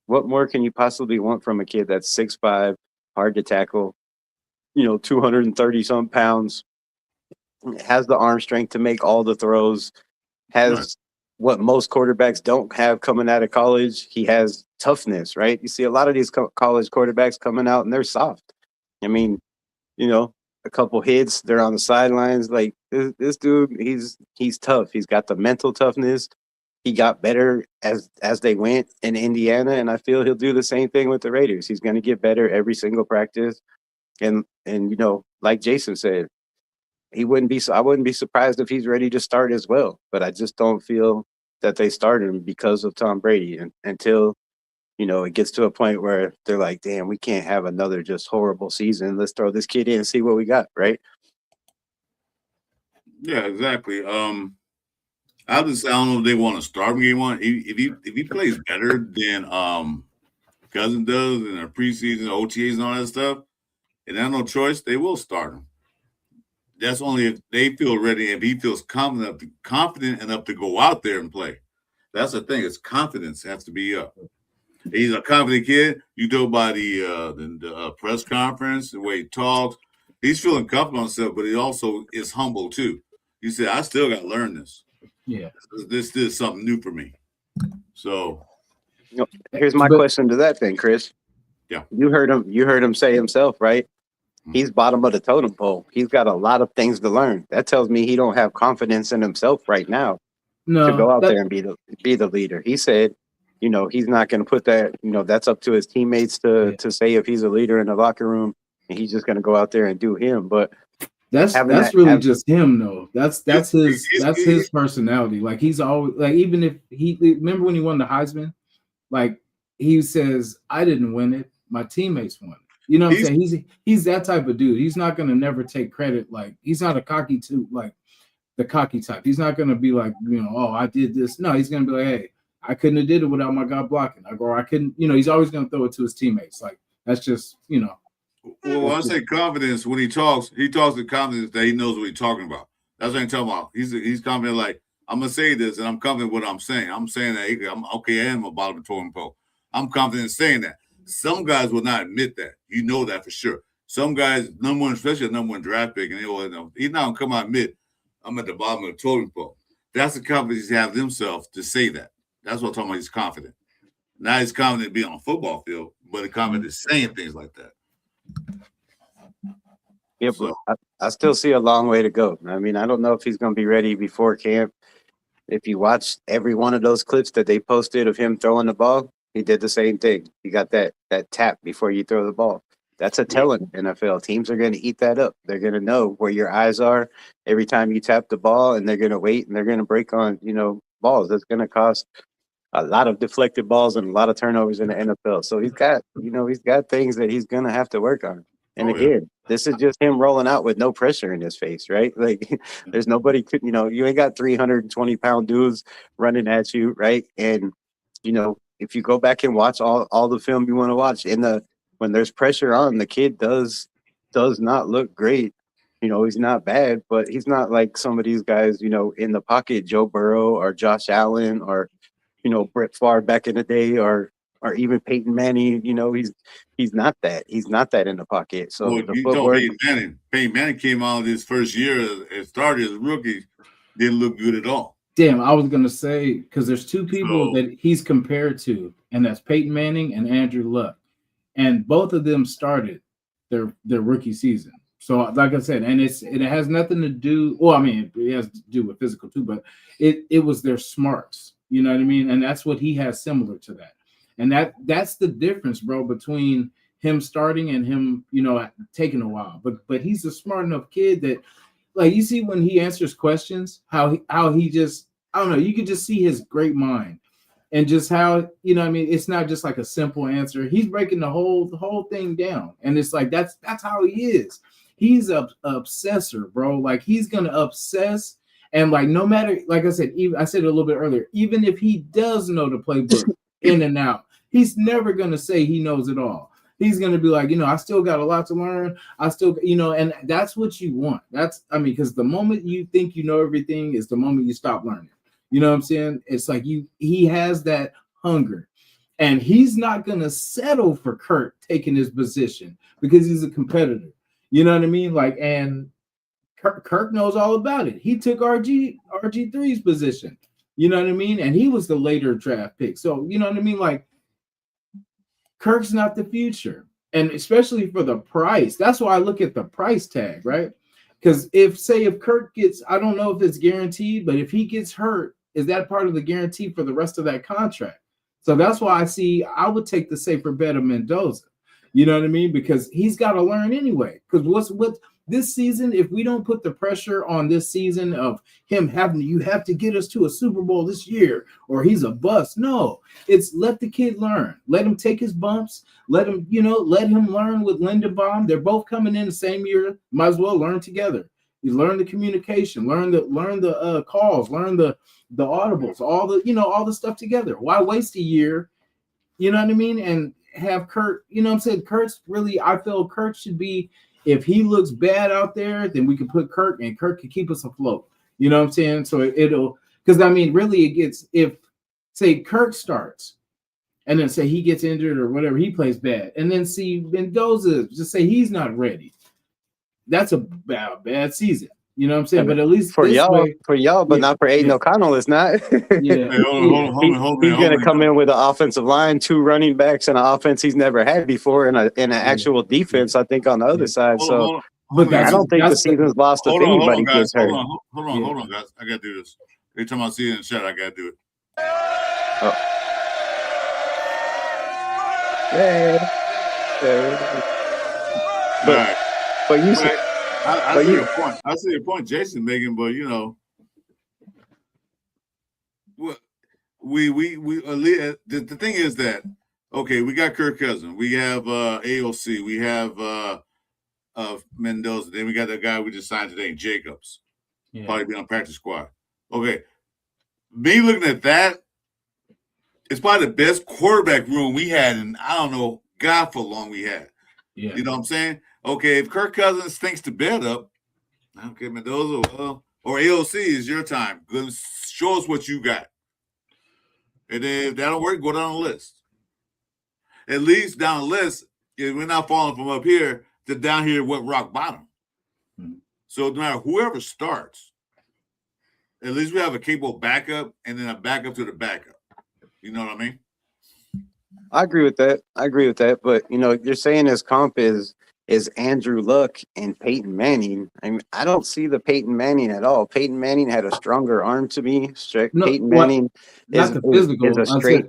what more can you possibly want from a kid that's 6'5", hard to tackle, 230-some pounds, has the arm strength to make all the throws, has what most quarterbacks don't have coming out of college. He has toughness, right? You see a lot of these college quarterbacks coming out and they're soft. I mean, a couple hits, they're on the sidelines. Like this dude, he's tough. He's got the mental toughness. He got better as they went in Indiana, and I feel he'll do the same thing with the Raiders. He's going to get better every single practice. And like Jason said, he wouldn't be. I wouldn't be surprised if he's ready to start as well. But I just don't feel that they start him because of Tom Brady, and until it gets to a point where they're like, damn, we can't have another just horrible season. Let's throw this kid in and see what we got, right? Yeah, exactly. I don't know if they want to start him game one. If he plays better than Cousin does in their preseason OTAs and all that stuff, and they have no choice, they will start him. That's only if they feel ready, if he feels confident enough to go out there and play. That's the thing. It's confidence has to be up. He's a confident kid. You go by the press conference, the way he talks. He's feeling confident on himself, but he also is humble too. He said, "I still got to learn this. Yeah, this is something new for me." So, here's my question to that then, Chris. Yeah, you heard him say himself, right? He's bottom of the totem pole. He's got a lot of things to learn. That tells me he don't have confidence in himself right now to go out there and be the leader. He said, he's not going to put that. That's up to his teammates to say if he's a leader in the locker room, and he's just going to go out there and do him. But that's really just him, though. That's his personality. Like, he's always like, even if remember when he won the Heisman, like he says, "I didn't win it. My teammates won it." You know what I'm saying? He's that type of dude. He's not going to never take credit. Like, he's not a cocky the cocky type. He's not going to be like, oh, I did this. No, he's going to be like, hey, I couldn't have did it without my guy blocking. Or I couldn't, he's always going to throw it to his teammates. Like, that's just, Well, when I say confidence, when he talks with confidence that he knows what he's talking about. That's what I'm talking about. He's confident, like, I'm going to say this, and I'm confident what I'm saying. I'm saying that I'm okay, I am a bottom of the totem pole. I'm confident in saying that. Some guys will not admit that. You know that for sure. Some guys, especially a number one draft pick, and he's not going to come out and admit, I'm at the bottom of the totem pole. That's the confidence he has himself to say that. That's what I'm talking about. He's confident. Not he's confident being on a football field, but he's confident saying things like that. Yeah, so, I still see a long way to go. I mean, I don't know if he's going to be ready before camp. If you watch every one of those clips that they posted of him throwing the ball, he did the same thing. You got that tap before you throw the ball. That's a telling NFL. Teams are going to eat that up. They're going to know where your eyes are every time you tap the ball, and they're going to wait, and they're going to break on, balls. That's going to cost a lot of deflected balls and a lot of turnovers in the NFL. So he's got things that he's going to have to work on. And again, this is just him rolling out with no pressure in his face, right? Like, there's nobody, you ain't got 320-pound dudes running at you, right? And, if you go back and watch all the film you want to watch, when there's pressure on, the kid does not look great. He's not bad, but he's not like some of these guys, in the pocket, Joe Burrow or Josh Allen or, Brett Favre back in the day or even Peyton Manning. He's not that. He's not that in the pocket. So the footwork. Peyton Manning came out his first year and started as a rookie, didn't look good at all. Damn, I was going to say, because there's two people that he's compared to, and that's Peyton Manning and Andrew Luck. And both of them started their rookie season. So, like I said, and it has nothing to do, well, I mean, it has to do with physical too, but it was their smarts. You know what I mean? And that's what he has similar to that. And that's the difference, bro, between him starting and him, taking a while. But he's a smart enough kid that, like, you see when he answers questions, how he just, I don't know, you could just see his great mind and just how, it's not just like a simple answer. He's breaking the whole thing down. And it's like, that's how he is. He's a obsessor, bro. Like, he's going to obsess. And like, no matter, like I said, even I said it a little bit earlier, even if he does know the playbook in and out, he's never going to say he knows it all. He's going to be like, I still got a lot to learn. I still, and that's what you want. Because the moment you think you know everything is the moment you stop learning. You know what I'm saying? It's like he has that hunger, and he's not going to settle for Kirk taking his position because he's a competitor. You know what I mean? Like, and Kirk knows all about it. He took RG3's position. You know what I mean? And he was the later draft pick. So, you know what I mean? Like, Kirk's not the future. And especially for the price. That's why I look at the price tag, right? Because if Kirk gets, I don't know if it's guaranteed, but if he gets hurt, is that part of the guarantee for the rest of that contract? So that's why I would take the safer bet of Mendoza. You know what I mean? Because he's got to learn anyway. Because this season, if we don't put the pressure on this season of him you have to get us to a Super Bowl this year, or he's a bust. No, it's let the kid learn. Let him take his bumps. Let him, let him learn with Lindenbaum. They're both coming in the same year. Might as well learn together. You learn the communication, learn the calls, learn the audibles, all the stuff together. Why waste a year? You know what I mean? And have Kurt, what I'm saying? Kurt's really, I feel Kurt should be, if he looks bad out there, then we can put Kurt, and Kurt can keep us afloat. You know what I'm saying? So because really it gets, if say Kurt starts and then say he gets injured or whatever, he plays bad, and then see Mendoza, just say he's not ready. That's a bad season. You know what I'm saying? But at least for y'all, but not for Aiden O'Connell. It's not. Yeah, Hey, hold he's going to come on. in with an offensive line, 2 running backs, and an offense he's never had before, and an actual defense. I think on the other side. But I don't think the season's lost if anybody gets hurt. Hold on, guys. I got to do this. Every time I see it in the chat, I got to do it. Oh. All right. But you said. I see your point. I see your point, Jason making, but the thing is that we got Kirk Cousins, we have AOC, we have Mendoza, then we got that guy we just signed today, Jacobs, probably be on practice squad. Okay, me looking at that, it's probably the best quarterback room we had, and I don't know, God, for long we had. Yeah, you know what I'm saying? Okay, if Kirk Cousins thinks the bed up, okay, Mendoza, or AOC is your time. Good, show us what you got. And then if that don't work, go down the list. At least down the list, if we're not falling from up here to down here what rock bottom. Mm-hmm. So no matter whoever starts, at least we have a capable backup and then a backup to the backup. You know what I mean? I agree with that. But you're saying his comp is Andrew Luck and Peyton Manning. I mean, I don't see the Peyton Manning at all. Peyton Manning had a stronger arm to me. Peyton Manning is a straight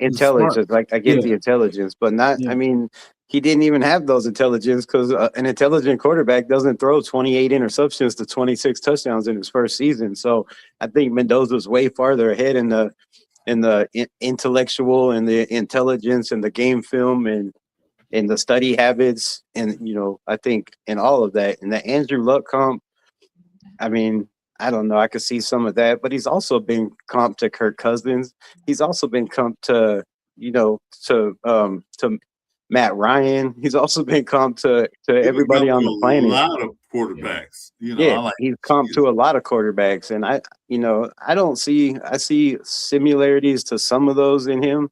intelligence. Like I get the intelligence, but not. Yeah. I mean, he didn't even have those intelligence because an intelligent quarterback doesn't throw 28 interceptions to 26 touchdowns in his first season. So I think Mendoza's way farther ahead in the intellectual and the intelligence and the game film and the study habits. And, I think in all of that, and the Andrew Luck comp, I mean, I don't know. I could see some of that, but he's also been comped to Kirk Cousins. He's also been comped to, to Matt Ryan. He's also been comped to everybody on the planet. A lot of quarterbacks. He's comped to a lot of quarterbacks, and I see similarities to some of those in him,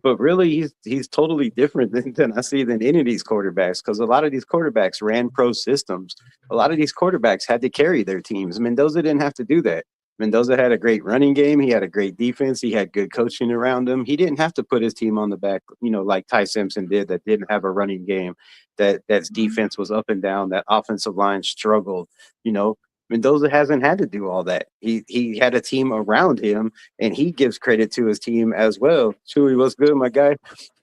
but really he's totally different than I see than any of these quarterbacks, because a lot of these quarterbacks ran pro systems. A lot of these quarterbacks had to carry their teams. Mendoza didn't have to do that. Mendoza had a great running game. He had a great defense. He had good coaching around him. He didn't have to put his team on the back, like Ty Simpson did, that didn't have a running game, that's defense was up and down, that offensive line struggled. Mendoza hasn't had to do all that. He had a team around him, and he gives credit to his team as well. Chuy, what's good, my guy?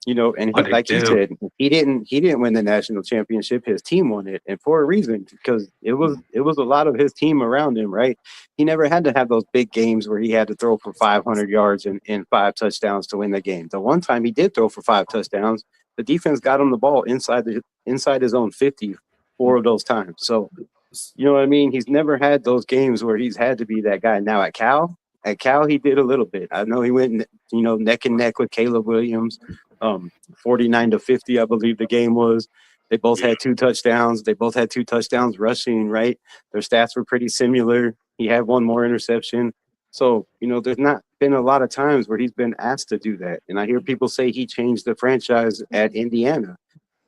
And like you said, he didn't win the national championship. His team won it, and for a reason, because it was a lot of his team around him, right? He never had to have those big games where he had to throw for 500 yards and 5 touchdowns to win the game. The one time he did throw for 5 touchdowns, the defense got him the ball inside his own 50 4 of those times. So, you know what I mean? He's never had those games where he's had to be that guy. Now at Cal, he did a little bit. I know he went, neck and neck with Caleb Williams, 49-50, I believe the game was. They both had 2 touchdowns. They both had 2 touchdowns rushing, right? Their stats were pretty similar. He had 1 more interception. So, there's not been a lot of times where he's been asked to do that. And I hear people say he changed the franchise at Indiana.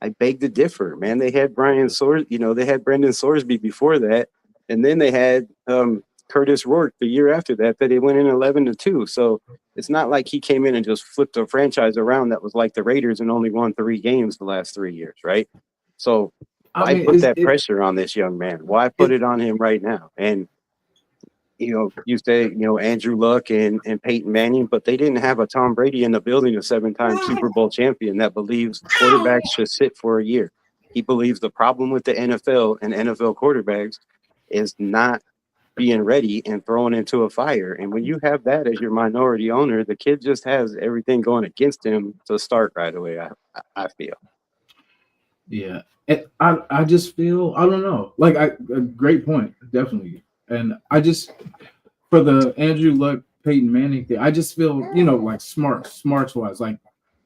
I beg to differ, man. They had they had Brendan Sorsby before that, and then they had Curtis Rourke the year after that they went in 11-2. So it's not like he came in and just flipped a franchise around that was like the Raiders and only won 3 games the last 3 years, right? So why put that pressure on this young man? Why put it on him right now? And you say, Andrew Luck and Peyton Manning, but they didn't have a Tom Brady in the building, a 7-time Super Bowl champion that believes quarterbacks should sit for a year. he believes the problem with the NFL and NFL quarterbacks is not being ready and thrown into a fire. And when you have that as your minority owner, the kid just has everything going against him to start right away. I feel. Yeah. And I just feel, I don't know. Like a great point, definitely. And I just, for the Andrew Luck, Peyton Manning thing, I just feel, like smarts wise, like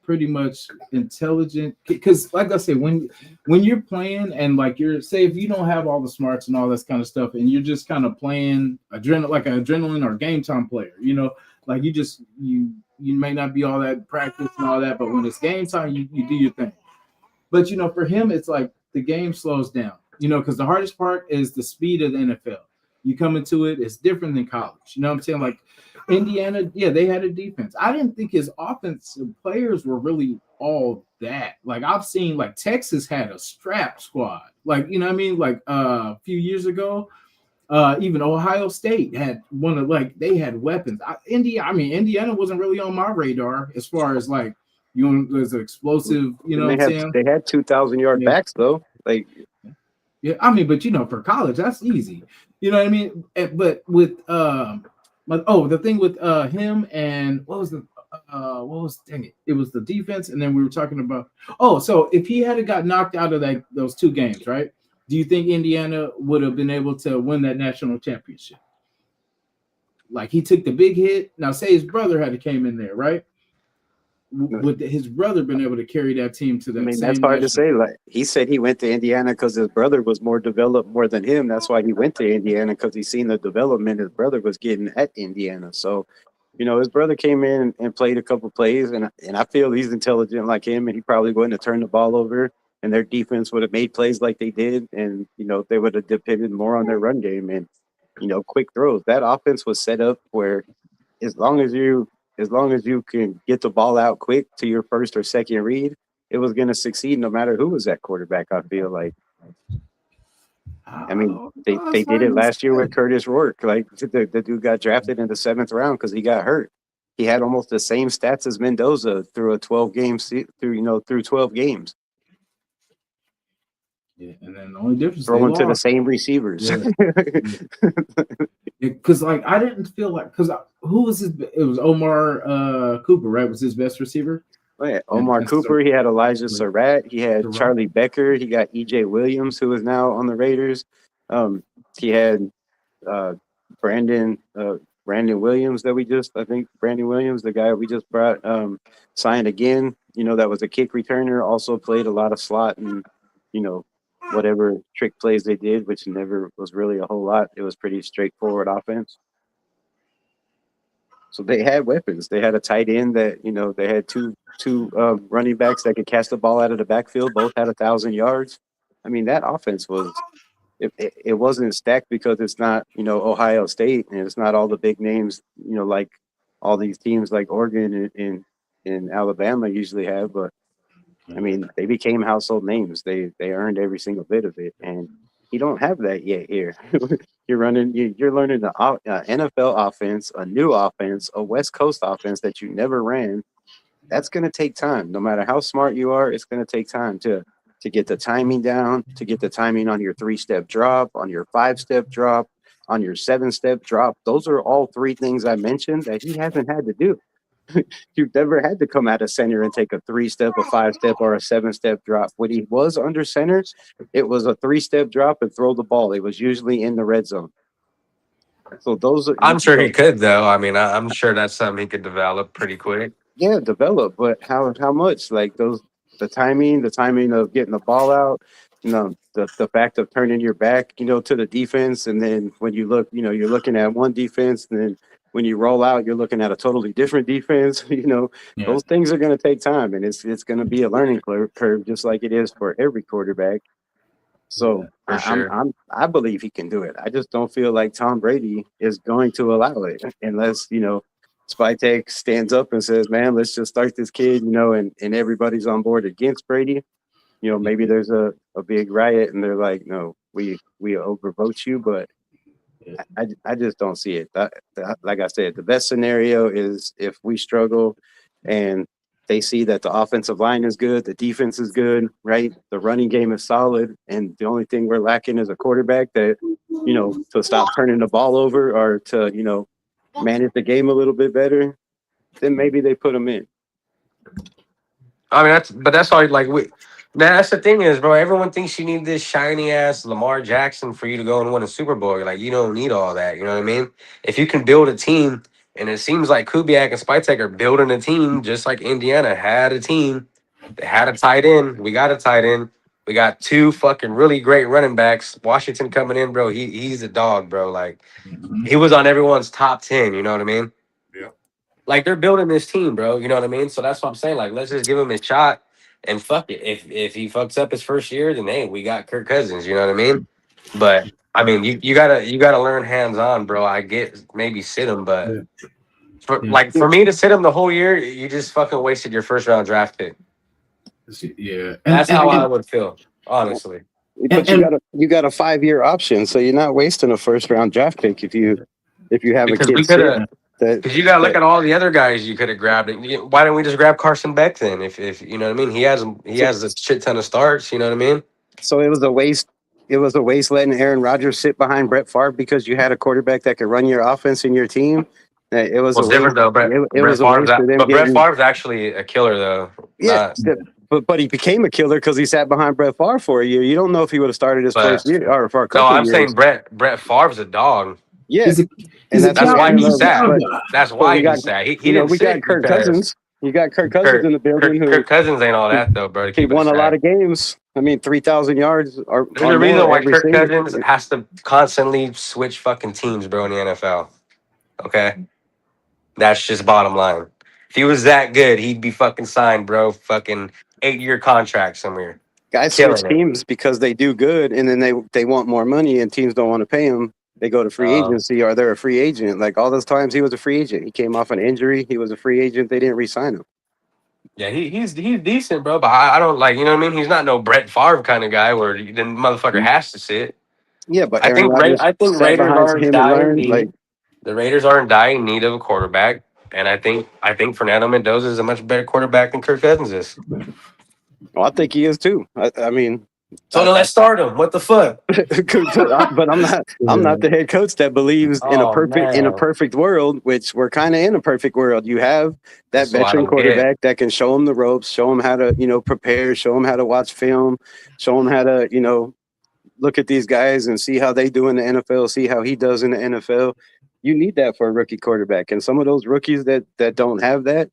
pretty much intelligent. Because like I said, when you're playing and like say if you don't have all the smarts and all this kind of stuff, and you're just kind of playing like an adrenaline or game time player, like you may not be all that practice and all that, but when it's game time, you do your thing. But for him, it's like the game slows down, because the hardest part is the speed of the NFL. You come into it, it's different than college. You know what I'm saying? Like Indiana, yeah, they had a defense. I didn't think his offensive players were really all that. Like I've seen, like Texas had a strap squad. Like, you know what I mean? Like a few years ago, even Ohio State had they had weapons. Indiana wasn't really on my radar as far as like, there's an explosive, what I'm saying? They had 2,000-yard backs though. Like, yeah, but for college, that's easy. You know what I mean? But with the thing with him and what was dang it? It was the defense, and then we were talking about so if he had got knocked out of those two games, right? Do you think Indiana would have been able to win that national championship? Like he took the big hit. Now say his brother had came in there, right? Would his brother been able to carry that team to that? That's hard to say. Like he said, he went to Indiana because his brother was more developed more than him. That's why he went to Indiana, because he seen the development his brother was getting at Indiana. So, his brother came in and played a couple plays, and I feel he's intelligent like him, and he probably wouldn't have turned the ball over, and their defense would have made plays like they did, and they would have depended more on their run game and quick throws. That offense was set up where as long as you can get the ball out quick to your first or second read, it was going to succeed no matter who was at quarterback, I feel like. They did it last year with Curtis Rourke. Like the dude got drafted in the 7th round because he got hurt. He had almost the same stats as Mendoza through 12 games. Yeah, and then the only difference throwing to the same receivers. Because I didn't feel like who was his? It was Omar Cooper, right? Was his best receiver? Oh, yeah. Omar Cooper. He had Elijah Surratt. He had Charlie Becker. He got EJ Williams, who is now on the Raiders. He had Brandon Williams Brandon Williams, the guy we just brought, signed again. That was a kick returner. Also played a lot of slot and whatever trick plays they did, which never was really a whole lot. It was pretty straightforward offense. So they had weapons. They had a tight end that, they had two running backs that could catch the ball out of the backfield. Both had 1,000 yards. That offense was, it wasn't stacked because it's not, Ohio State, and it's not all the big names, like all these teams like Oregon and Alabama usually have, but they became household names. They earned every single bit of it, and you don't have that yet here. You're learning the NFL offense, a new offense, a West Coast offense that you never ran. That's going to take time. No matter how smart you are, it's going to take time to get the timing down, to get the timing on your 3-step drop, on your 5-step drop, on your 7-step drop. Those are all 3 things I mentioned that he hasn't had to do. You've never had to come out of center and take a 3-step, a 5-step, or a 7-step drop. When he was under center, it was a 3-step drop and throw the ball. It was usually in the red zone. So those are. I'm sure he could, though. I'm sure that's something he could develop pretty quick. Yeah, develop, but how much? Like the timing of getting the ball out. The fact of turning your back, to the defense, and then when you look, you're looking at one defense, and then when you roll out, you're looking at a totally different defense. Those things are going to take time, and it's going to be a learning curve, just like it is for every quarterback. So I believe he can do it. I just don't feel like Tom Brady is going to allow it unless Spytek stands up and says, "Man, let's just start this kid," and everybody's on board against Brady. Maybe there's a big riot, and they're like, "No, we overvote you," but. I just don't see it. Like I said, the best scenario is if we struggle and They see that the offensive line is good, the defense is good, right? The running game is solid, and the only thing we're lacking is a quarterback that, to stop turning the ball over or to, manage the game a little bit better. Then maybe they put him in. I mean, that's all. Like that's the thing is, bro. Everyone thinks you need this shiny ass Lamar Jackson for you to go and win a Super Bowl. You're like, you don't need all that. You know what I mean? If you can build a team, and it seems like Kubiak and Spytek are building a team, just like Indiana had a team. They had a tight end. We got a tight end. We got two fucking really great running backs. Washington coming in, bro. He's a dog, bro. Like he was on everyone's top 10. You know what I mean? Yeah. Like they're building this team, bro. You know what I mean? So that's what I'm saying. Like, let's just give him a shot and fuck it. If he fucks up his first year, then hey, we got Kirk Cousins. You know what I mean? But I mean, you gotta learn hands on, bro. I get maybe sit him, but for me to sit him the whole year, you just fucking wasted your first round draft pick. Yeah, That's how I would feel, honestly. But you got a 5-year option, so you're not wasting a first round draft pick if you have Because a we kid. could have. Because you gotta look at all the other guys you could have grabbed. Why didn't we just grab Carson Beck then? If you know what I mean, he has a shit ton of starts. You know what I mean? So it was a waste. It was a waste letting Aaron Rodgers sit behind Brett Favre because you had a quarterback that could run your offense in your team. It was different though. Brett Favre's actually a killer though. Yeah, but he became a killer because he sat behind Brett Favre for a year. You don't know if he would have started his first year or for a couple. No, I'm saying Brett Favre's a dog. Yeah, that's why he sat. That's why he sat. He didn't. We got Kirk Cousins. You got Kirk Cousins in the building. Kirk Cousins ain't all that though, bro. He won a lot of games. I mean, 3,000 yards. There's a reason why Kirk Cousins has to constantly switch fucking teams, bro, in the NFL. Okay, that's just bottom line. If he was that good, he'd be fucking signed, bro. Fucking 8-year contract somewhere. Guys switch teams because they do good, and then they want more money, and teams don't want to pay them. They go to free agency, or they're a free agent. Like all those times, he was a free agent. He came off an injury. He was a free agent. They didn't re-sign him. Yeah, he's decent, bro. But I don't like, you know what I mean. He's not no Brett Favre kind of guy where the motherfucker has to sit. Yeah, but I think Raiders are in dying need. The Raiders are in dying need of a quarterback, and I think Fernando Mendoza is a much better quarterback than Kirk Cousins is. Well, I think he is too. I mean. So then let's start him. What the fuck? But I'm not the head coach that believes in a perfect world, which we're kind of in a perfect world. You have that veteran quarterback that can show him the ropes, show him how to, prepare, show him how to watch film, show him how to, look at these guys and see how they do in the NFL, see how he does in the NFL. You need that for a rookie quarterback, and some of those rookies that don't have that,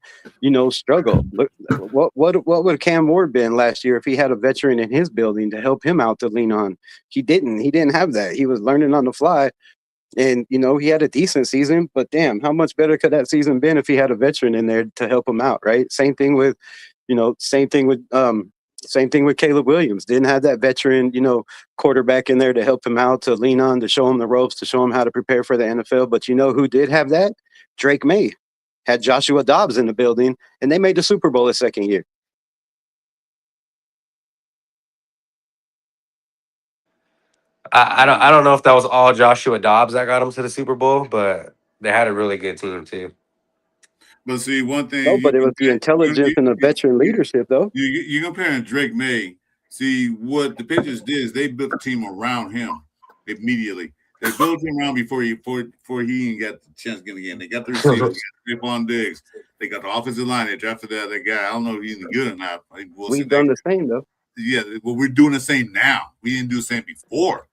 struggle. Look, what would Cam Ward been last year if he had a veteran in his building to help him out to lean on? He didn't have that. He was learning on the fly, and he had a decent season. But damn, how much better could that season been if he had a veteran in there to help him out? Right? Same thing with Caleb Williams. Didn't have that veteran, quarterback in there to help him out, to lean on, to show him the ropes, to show him how to prepare for the NFL. But who did have that? Drake May had Joshua Dobbs in the building, and they made the Super Bowl his second year. I don't know if that was all Joshua Dobbs that got him to the Super Bowl, but they had a really good team too. But see, one thing. No, but it was the intelligence and the veteran leadership, though. You're comparing Drake May. See, what the Patriots did is they built the team around him immediately. They built him around before he even got the chance to get again. They got the receivers, Stephon Diggs. They got the offensive line. They drafted that guy. I don't know if he's good or not. We've done the same, though. Yeah, well, we're doing the same now. We didn't do the same before.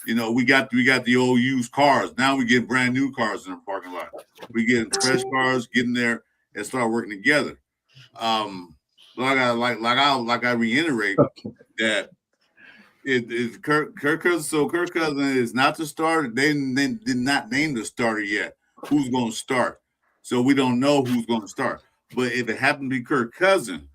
We got the old used cars. Now we get brand new cars in the parking lot. We get fresh cars, get in there and start working together. Like I reiterate that it Kirk Cousins. So Kirk Cousins is not the starter. They did not name the starter yet. Who's going to start? So we don't know who's going to start. But if it happened to be Kirk Cousins,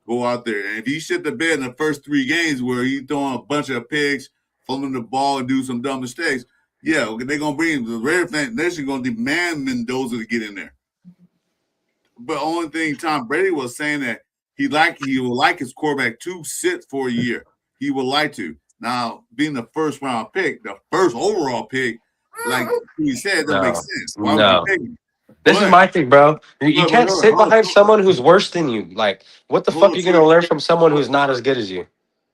go out there, and if he shit the bed in the first 3 games where he's throwing a bunch of picks, fumbling the ball, and do some dumb mistakes, yeah, they're gonna bring him. The Raiders Nation gonna demand Mendoza to get in there. But only thing Tom Brady was saying that he would like his quarterback to sit for a year. He would like to. Now, being the first round pick, the first overall pick, like he said, doesn't make sense. Why would you pick him? This is my thing, bro. You But can't sit behind someone who's worse than you. Like, what the fuck are you gonna learn from someone who's not as good as you?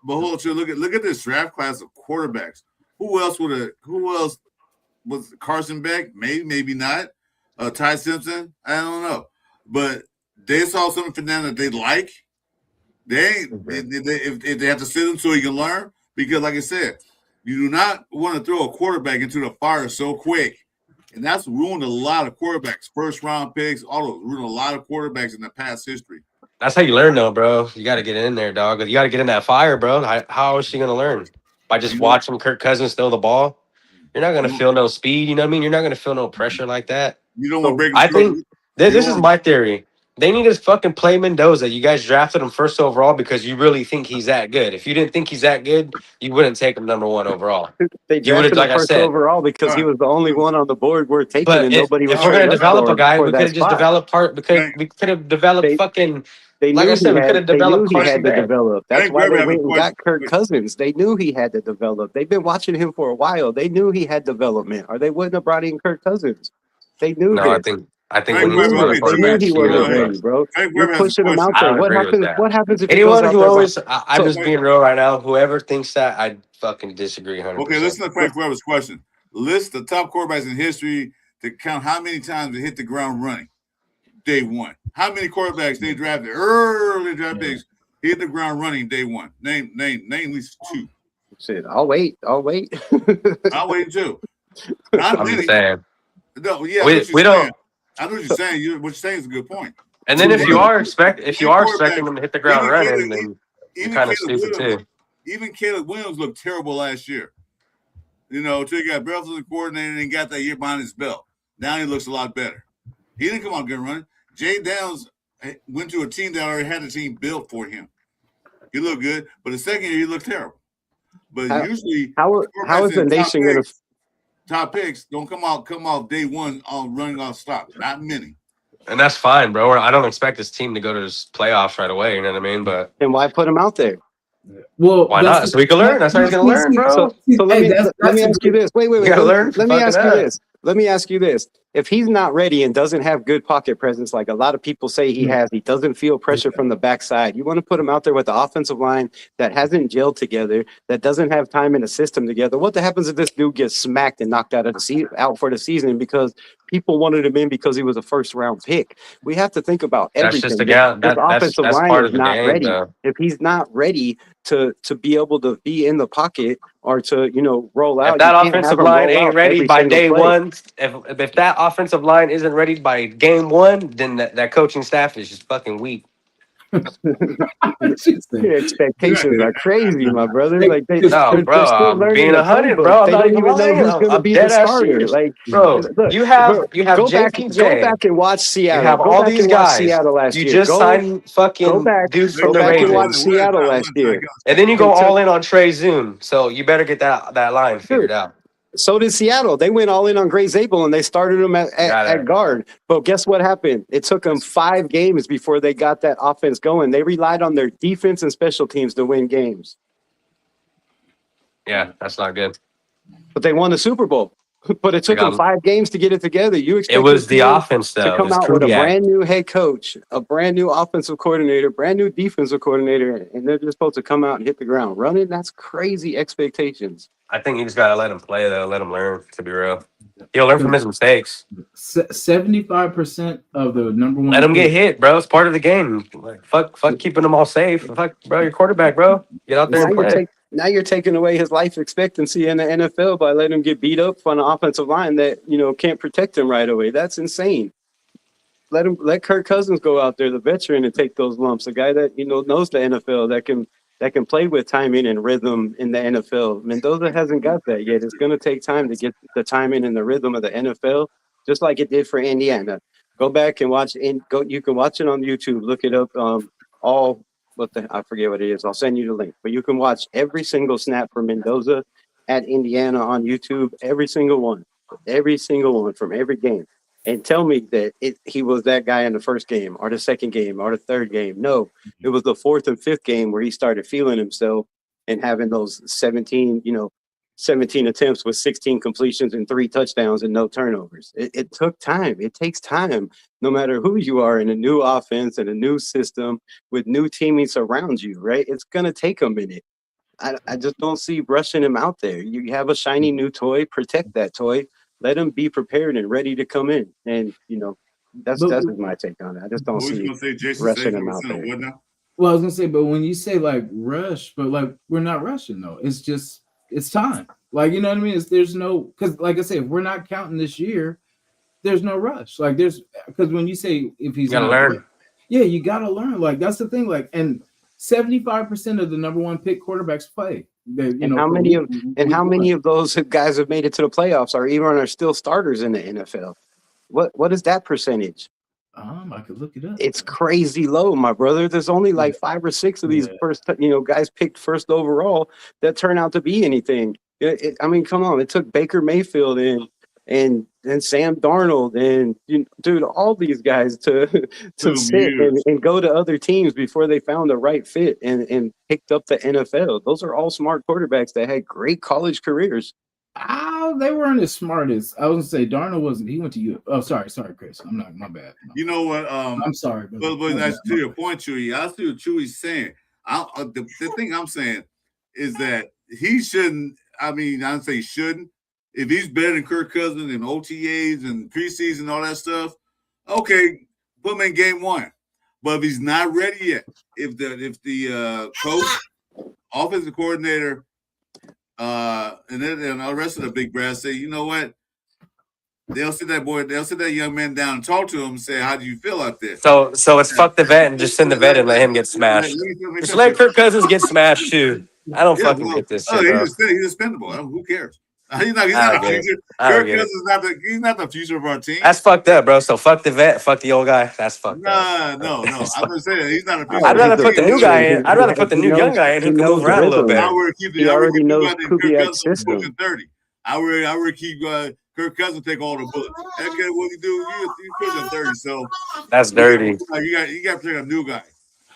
But hold on, look at this draft class of quarterbacks. Who else was Carson Beck? Maybe not. Ty Simpson? I don't know. But they saw something from them that they like. If they have to sit him so he can learn, because like I said, you do not want to throw a quarterback into the fire so quick. And that's ruined a lot of quarterbacks. First round picks, all those ruined a lot of quarterbacks in the past history. That's how you learn, though, bro. You got to get in there, dog. You got to get in that fire, bro. How is she gonna learn? By just watching Kirk Cousins throw the ball? You're not gonna feel no speed. You know what I mean? You're not gonna feel no pressure like that. You don't want to break. I think this is my theory. They need to fucking play Mendoza. You guys drafted him first overall because you really think he's that good. If you didn't think he's that good, you wouldn't take him number 1 overall. They drafted him first overall because he was the only one on the board worth taking, but and nobody was. If we're gonna develop a guy, we could have just developed we could have developed fucking. Like I said, we could have developed. They knew he had to develop. That's why they went and got Kirk Cousins. They knew he had to develop. They've been watching him for a while. They knew he had development, or they wouldn't have brought in Kirk Cousins. They knew. No, this. I think they knew he wasn't ready, bro. You're pushing him out there. What happens if anyone who always? I'm just being real right now. Whoever thinks that, I fucking disagree 100%. Okay, listen to Frank Weber's question. List the top quarterbacks in history to count how many times they hit the ground running. Day one. How many quarterbacks they drafted early draft picks hit the ground running day one? Name at least 2. Shit, I'll wait. I'll wait too. I'm just saying. No, yeah, we don't. I know what you're saying. What you're saying is a good point. And then if you are expecting them to hit the ground running, then you're kind of stupid too. Even Caleb Williams looked terrible last year. Until he got Belfast as a coordinator and got that year behind his belt. Now he looks a lot better. He didn't come out good running. Jay Downs went to a team that already had a team built for him. He looked good, but the second year he looked terrible. But usually, how is the nation going to? Top picks don't come off day one on running off stops. Not many. And that's fine, bro. I don't expect this team to go to this playoffs right away. You know what I mean? But then why put him out there? Well, why not? So we can learn. That's how he's going to learn, bro. So let me ask you this. Wait. Let me ask you this. Let me ask you this. If he's not ready and doesn't have good pocket presence, like a lot of people say he has, he doesn't feel pressure from the backside. You want to put him out there with the offensive line that hasn't gelled together, that doesn't have time in the system together. What happens if this dude gets smacked and knocked out for the season because people wanted him in because he was a first-round pick? We have to think about everything. That's just the offensive line is not ready. If he's not ready to be able to be in the pocket or to roll out, if that offensive line ain't ready by day one, if that offensive line isn't ready by game one, then that coaching staff is just fucking weak. Your expectations are crazy, my brother. Like I'm being 100, bro. I'm not even know who's going to be the starter. Like, bro, you have go back and watch Seattle. You have all these guys. Seattle last year. You just signed fucking dudes from the Raiders. And watch Seattle last year, and then you go all in on Trey Zoom. So you better get that line figured out. So did Seattle. They went all in on Gray Zabel, and they started him at guard. But guess what happened? It took them 5 games before they got that offense going. They relied on their defense and special teams to win games. Yeah, that's not good. But they won the Super Bowl. But it took them 5 games to get it together. You expect it was the offense, though. To come out with a brand new head coach, a brand new offensive coordinator, brand new defensive coordinator, and they're just supposed to come out and hit the ground running. That's crazy expectations. I think you just gotta let him play, though. Let him learn. To be real, he'll learn from his mistakes. 75% of the number one. Let him get hit, bro. It's part of the game. Like, fuck keeping them all safe. Fuck, bro, your quarterback, bro. Get out there and play. Now you're taking away his life expectancy in the NFL by letting him get beat up on an offensive line that can't protect him right away. That's insane. Let Kirk Cousins go out there, the veteran, and take those lumps. A guy that knows the NFL, that can play with timing and rhythm in the NFL. Mendoza hasn't got that yet. It's going to take time to get the timing and the rhythm of the NFL, just like it did for Indiana. Go back and watch. You can watch it on YouTube. Look it up. I forget what it is. I'll send you the link. But you can watch every single snap for Mendoza at Indiana on YouTube. Every single one from every game. And tell me that he was that guy in the first game or the second game or the third game. No, it was the fourth and fifth game where he started feeling himself and having those 17, 17 attempts with 16 completions and 3 touchdowns and no turnovers. It took time. It takes time, no matter who you are in a new offense and a new system with new teammates around you, right? It's going to take a minute. I just don't see rushing him out there. You have a shiny new toy, protect that toy, let him be prepared and ready to come in. And, that's my take on it. I just don't see rushing him out there. Well, I was gonna say, but when you say like rush, but like we're not rushing though. It's time. Like, you know what I mean? There's no, because like I said, if we're not counting this year, there's no rush. Like because when you say if he's gotta learn. Yeah, you gotta learn. Like that's the thing. Like, and 75% of the number 1 pick quarterbacks play. How many of those guys have made it to the playoffs or even are still starters in the NFL? What is that percentage? I could look it up. It's crazy low, my brother. There's only like 5 or 6 of these first, guys picked first overall that turn out to be anything. I mean, come on. It took Baker Mayfield and Sam Darnold and dude, all these guys to sit and go to other teams before they found the right fit and picked up the NFL. Those are all smart quarterbacks that had great college careers. They weren't as smart as I was gonna say. Darnold wasn't. He went to you. Oh, sorry, Chris. I'm not. My bad. You know what? I'm sorry, but that's to your point, Chuy. I see what Chuy's saying. The thing I'm saying is that he shouldn't. I mean, I don't say he shouldn't. If he's better than Kirk Cousins and OTAs and preseason and all that stuff, okay, put him in game 1. But if he's not ready yet, if the coach, offensive coordinator, and the rest of the big brass say, you know what? They'll sit that young man down and talk to him and say, how do you feel out there? So it's fuck the vet and just send the vet and let him get smashed. Just let Kirk Cousins get smashed too. I don't fucking get this shit, bro. He's expendable. Who cares? He's not the future. Kirk Cousins he's not the future of our team. That's fucked up, bro. So fuck the vet, fuck the old guy. That's fucked up. No. I'm just saying he's not a future. I'd rather put the new guy in. I'd rather put the new young guy in who can move around a little bit. He already knows Kubiak's system. 30. I would keep Kirk Cousins take all the bullets. Okay, what you do? You push him 30. So that's dirty. You got to pick a new guy.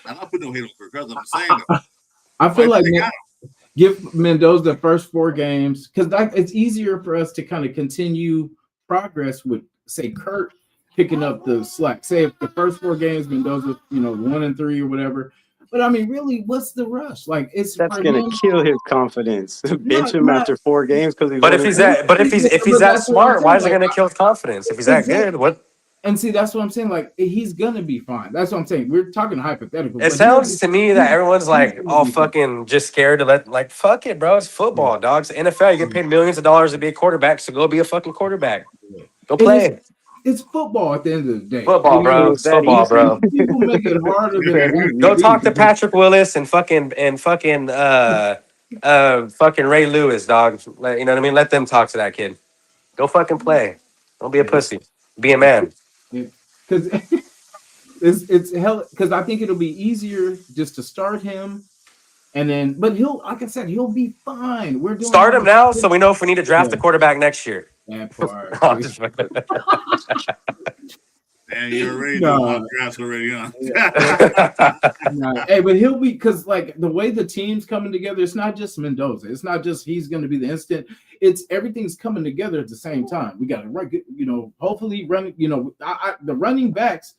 I'm not putting no hate on Kirk Cousins. I'm saying that. I feel like give Mendoza the first 4 games because it's easier for us to kind of continue progress with, say, Kurt picking up the slack. Say if the first 4 games Mendoza, 1 and 3 or whatever. But I mean, really, what's the rush? Like, that's gonna kill his confidence. Bench him after 4 games because he's. But if he's that smart, why is it gonna kill his confidence? If he's that good, what? And see, that's what I'm saying. Like, he's gonna be fine. That's what I'm saying. We're talking hypothetical. It sounds to me that everyone's like all fucking just scared to fuck it, bro. It's football, dogs. NFL, you get paid millions of dollars to be a quarterback, so go be a fucking quarterback. Go play. It's football at the end of the day. Football, bro. It's football, bro. People make it harder than go talk to Patrick Willis and fucking Ray Lewis, dog. You know what I mean? Let them talk to that kid. Go fucking play. Don't be a pussy. Be a man. Because it's hell. Because I think it'll be easier just to start him, and then. But like I said, he'll be fine. We're doing start him now, so we know if we need to draft the quarterback next year. That part. And you're already doing drafts already, huh? Hey, but he'll be because like the way the team's coming together, it's not just Mendoza. It's not just he's going to be the instant. It's everything's coming together at the same time. We got to run, hopefully run. The running backs.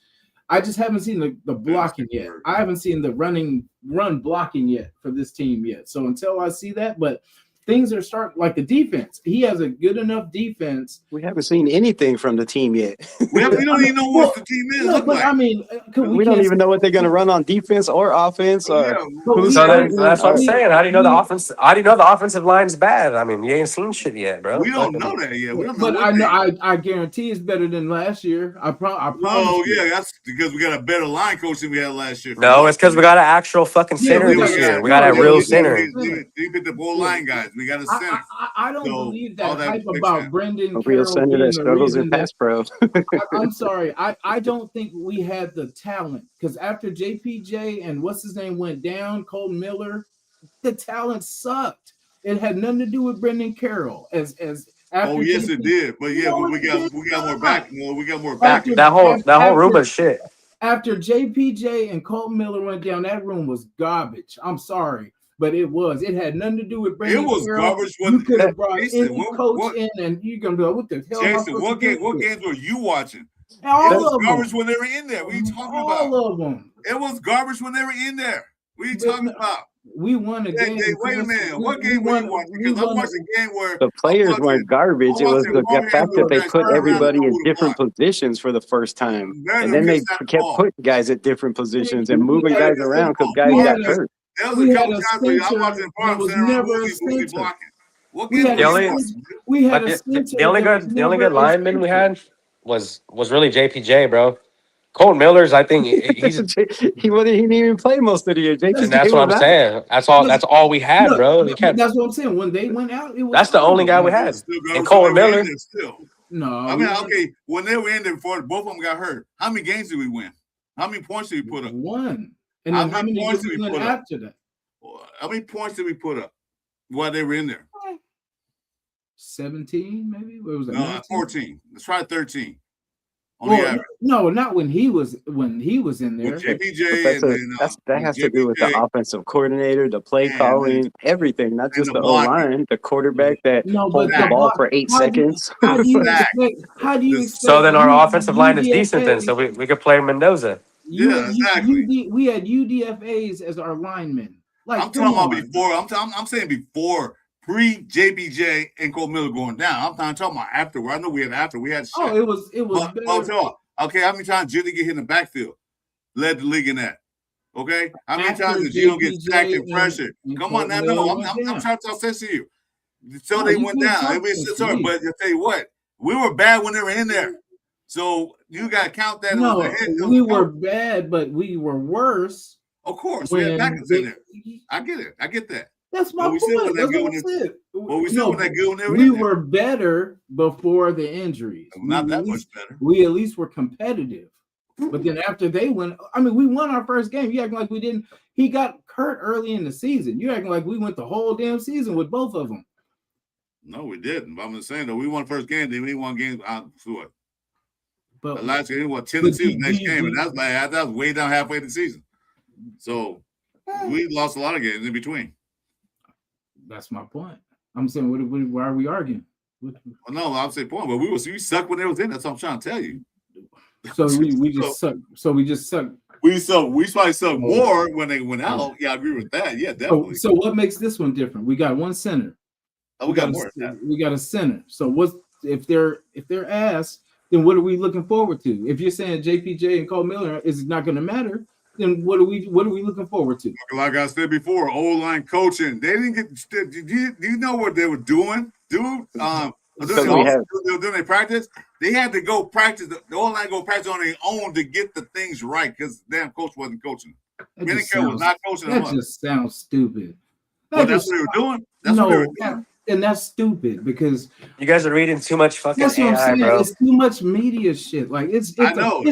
I just haven't seen the blocking yet. I haven't seen the run blocking yet for this team yet. So until I see that, but. Things are starting like the defense. He has a good enough defense. We haven't seen anything from the team yet. We don't even know what the team is. No, but I mean, we don't even know what they're going to run on defense or offense. Or that's what I'm saying. How do you know the offense? How do you know the offensive line's bad? I mean, you ain't seen shit yet, bro. We don't know that yet. But I know. I guarantee it's better than last year. I promise. Oh yeah, that's because we got a better line coach than we had last year. No, it's because we got an actual fucking center this year. We got a real center. They picked the whole line guys. We got a center. I don't believe that hype about Brendan. A real center that struggles in pass pro. I'm sorry. I don't think we had the talent because after JPJ and what's his name went down, Colton Miller, the talent sucked. It had nothing to do with Brendan Carroll. Yes, it did. But yeah, we got more back. We got more back. That whole room was shit. After JPJ and Colton Miller went down, that room was garbage. I'm sorry. but it had nothing to do with It Brandon was Carroll. garbage You when could have brought Jason, any coach in, and you're gonna be like, "What the hell?" am I Jason, supposed what to do what with games were you watching? all It was of garbage them. when they were in there. What are you talking about? All of them. It was garbage when they were in there. What are you talking about? We won a game. Wait a minute. What game were you watching? Because I watched a game where The players weren't garbage. It was the fact that they put everybody in different positions for the first time, and then they kept putting guys at different positions and moving guys around because guys got hurt. There was a couple times where I center watched in front that was sitting around never a booty center. blocking. What We game had were a you only- watching? We had But a center. the only that was good never a lineman we center. had was really JPJ, bro. Cole Miller's, I think he's, and he didn't even play most of the year. JPJ that's what I'm was out. saying. That's all we had, bro. We kept, That's what I'm saying. When they went out, it was that's the only guy we had. Still And garbage Cole when they were Miller. in there still. No, I mean, okay, when they were in there before both of them got hurt, how many games did we win? How many points did we put up? one. And How then how many many points did did we we win put up? after that? How many points did we put up while they were in there? 17, maybe? What was that? No, 19? 14. Let's try 13. On the Well, average. no, not when he was in there. With JPJ That has to do with the offensive coordinator, the play calling, everything, not just the O-line, the quarterback that No, holds but the ball for 8 seconds. How do you expect? So then our offensive line is decent then, so we could play Mendoza. Yeah, exactly. We had UDFAs as our linemen. Like, I'm talking about before. I'm saying before pre-JPJ and Cole Miller going down. I'm not talking about afterward. I know we had after. We had shit. Oh, it was better. Okay, how many times Jimmy get hit in the backfield? Led the league in that. Okay? How many times did Gino get sacked and pressured? Come on now. No, I'm trying to talk sense to you. So they went down. But I tell you what, we were bad when they were in there. So you got to count that. No, we were bad, but we were worse. Of course, we had backers in there. I get it. I get that. That's my point. That's what I said. Well, we still that good when they were we were better before the injuries. Not that much better. We at least were competitive. But then after they went, I mean, we won our first game. You acting like we didn't. He got hurt early in the season. You acting like we went the whole damn season with both of them. No, we didn't. But I'm just saying, though, we won the first game. Then we won games out through it. But the last game, we won 10-2 the next game. And that was way down halfway the season. So we lost a lot of games in between. That's my point. I'm saying, why are we arguing? Well, no, I'm saying point, but we sucked when they was in. That's what I'm trying to tell you. So we just suck. So we just suck. We probably suck more when they went out. Yeah, I agree with that. Yeah, definitely. So what makes this one different? We got one center. We got more. We got a center. So what's if they're ass? Then what are we looking forward to? If you're saying JPJ and Cole Miller is not going to matter, then what are we looking forward to? Like I said before, O-line coaching. They didn't get. Do you know what they were doing, dude? Doing their practice. They had to go practice. The O-line go practice on their own to get the things right because the damn coach wasn't coaching. Minicare was not coaching them. That just sounds stupid. That's what they were doing. That's what they were doing. And that's stupid because you guys are reading too much fucking that's what AI, I'm saying. bro. It's too much media shit. Like it's football.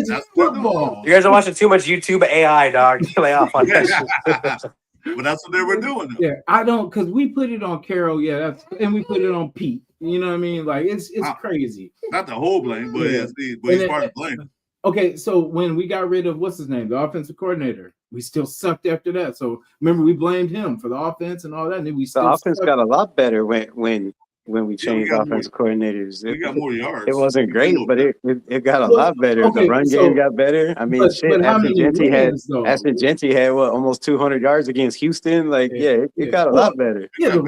You guys are watching too much YouTube AI, dog. Lay off on that shit. But that's what they were doing. Though. Yeah, I don't because we put it on Carroll. Yeah, and we put it on Pete. You know what I mean? Like it's crazy. Not the whole blame, but he's part of the blame. Okay, so when we got rid of what's his name, the offensive coordinator, we still sucked after that. So remember, we blamed him for the offense and all that. And then the offense got a lot better when we changed offensive coordinators. We got more yards. It wasn't great, but it got a lot better. Okay, the run game got better. I mean, Ashton Genty had almost 200 yards against Houston. Like, it got a lot better. Yeah, the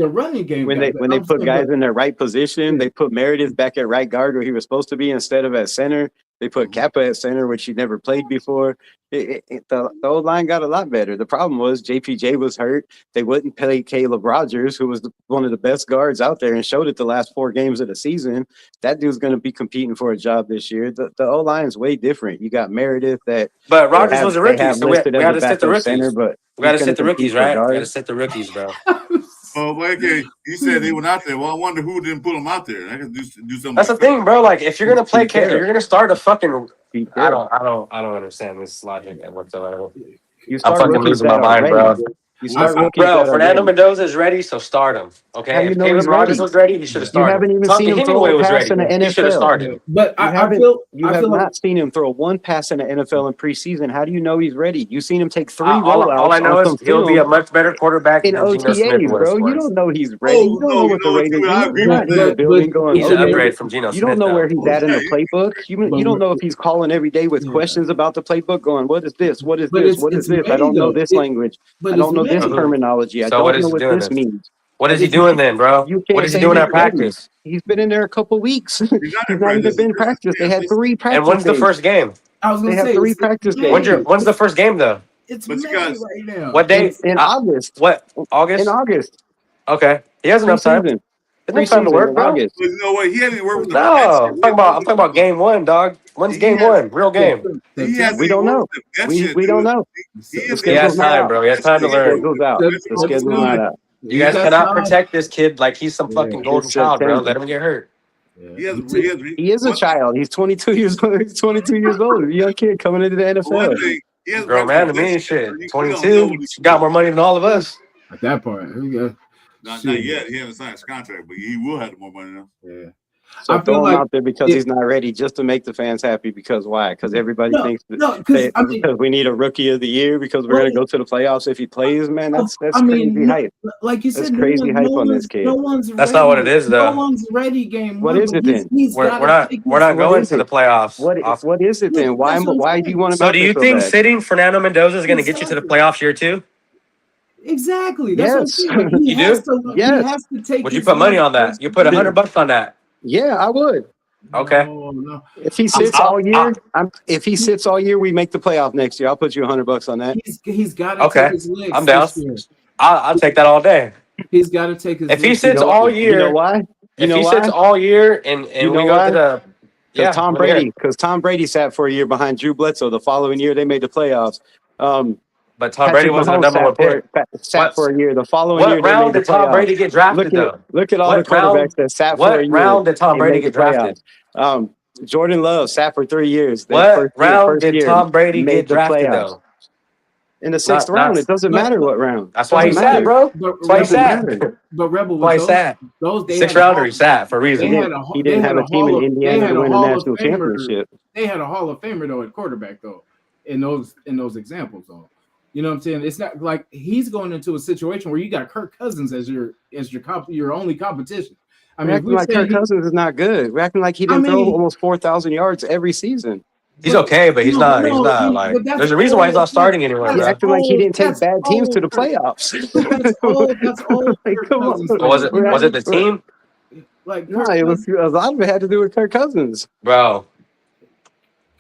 running game. When they put guys in their right position, they put Meredith back at right guard where he was supposed to be instead of at center. They put Kappa at center, which he never played before. The old line got a lot better. The problem was JPJ was hurt. They wouldn't play Caleb Rogers, who was one of the best guards out there and showed it the last 4 games of the season. That dude's going to be competing for a job this year. The O line is way different. You got Meredith but Rogers was a rookie, so we got to sit the rookies. Center, but we got to sit the rookies, right? We got to sit the rookies, bro. Oh, okay. You said they went out there. Well, I wonder who didn't put them out there. I could do something. That's the thing, bro. Like, if you're gonna play, you're gonna start a fucking. I don't understand this logic whatsoever. I'm fucking losing my mind, bro. You What's start up, rookies Bro, that are Fernando ready. Mendoza is ready, so start him. How Okay, do you if know he's Caleb Rogers ready? was ready, he should have You started. haven't even Tommy seen him throw Hemingway a was pass ready. in the He should have NFL. started. But You I haven't. feel You I have feel like not seen him throw one pass in the NFL in preseason. How do you know he's ready? You've seen him take 3 All I rollouts on know is some he'll be a film much better quarterback in than Geno Smith OTAs, bro. You was. don't know he's ready. You Oh don't no, know you what the know what, Raiders. Chewy, I agree You're with not in the that. building going, He's oh an yeah. upgrade from Geno You Smith, don't know where though. he's at in the Yeah, playbook. You don't know if he's calling every day with yeah. questions about the playbook, going, what is this? What is But this? What is it's this? I May don't know though. this language. But I it's don't know this May. Uh-huh. terminology. I So what don't is know he what doing this then? means. What Like is he it's doing then, bro? You What can't is he say doing he's at ready. practice? He's been in there a couple weeks. he's not He's in not even practice. been practiced. They had Listen, 3 And practice when's the days. first game? I was They gonna have say 3 it's practice When's days May. when's the first game though? It's but you May guys, right now. What And date? in August. What? In August? August. Okay, he has enough time. Preseason. Enough time to Preseason work, in bro. August. but you know what? He hasn't worked with the vets. No, I'm talking about game one, dog. When's He game has, one? Real game. he September. We hasn't don't worked know. with the vets yet, We don't dude. know. He The is He has schedule's not time, out. bro. He has time to The learn. schedule's out. The schedule's not out. You guys got cannot time. protect this kid like he's some fucking Yeah. golden It's child, bro. September. Let him get hurt. He has. He is a child. He's 22 years old. He's 22 years old. A young kid coming into the One NFL. thing, he hasn't Grown worked man with to the me, vets yet. shit. We don't know 22. what he's Got more money than all of us. At that part, Not yet. He hasn't signed his contract, but he will have more money now. Yeah. So I feel throw him like out there because it- he's not ready, just to make the fans happy. Because why? Because everybody thinks no, because we need a rookie of the year because we're gonna go to the playoffs if he plays. Man, that's crazy hype. like you That's said, crazy hype on this kid. No one's That's ready. not what it is, though. No one's ready. Game What one. is but it then? We're not going to the playoffs. What is it then? Why do you want him So out do there you so think bad? sitting Fernando Mendoza is going to get you to the playoffs year 2? Exactly. That's what I'm Yes. saying. Like, You do? He has to take. Would you his put money on that? first You put game. $100 on that. Yeah, I would. Okay. No. If he sits all year, if he sits all year, we make the playoff next year. I'll put you $100 on that. He's got to Okay. take his legs. I'm down. this year. I'll take that all day. He's got to take his. If he legs. sits all year, You know why? if he sits all year and You we know go why? to the Because Tom let me hear it. Brady sat for a year behind Drew Bledsoe. The following year, they made the playoffs. But Tom Brady wasn't the number one pick. Sat for a year. The following year, What they round made the did Tom playoffs. Brady get drafted though? Look at all the What quarterbacks round- that sat for a What year. round did Tom and Brady made get the playoffs. drafted? Jordan Love sat for 3 years. What round did year, Tom Brady made get the drafted playoffs. though? In the 6th Not- round, it doesn't but- matter what round. That's why he Doesn't sat, matter. bro. But That's why he Doesn't sat. matter. But Rebel, That's why he with sat. those they Sixth had a rounder, Hall- he sat for a reason. He didn't have a team in Indiana to win a national championship. They had a Hall of Famer though at quarterback though. In those examples though. You know what I'm saying? It's not like he's going into a situation where you got Kirk Cousins as your only competition. I We're mean, acting like Kirk Cousins is not good. We're acting like he didn't throw almost 4,000 yards every season. He's okay, but he's not like. There's a reason why he's not starting anywhere, You're bro. acting like he didn't take bad teams to the playoffs. That's old. Like, come on. Was it the team, Like No, it was a lot of it had to do with Kirk Cousins. bro?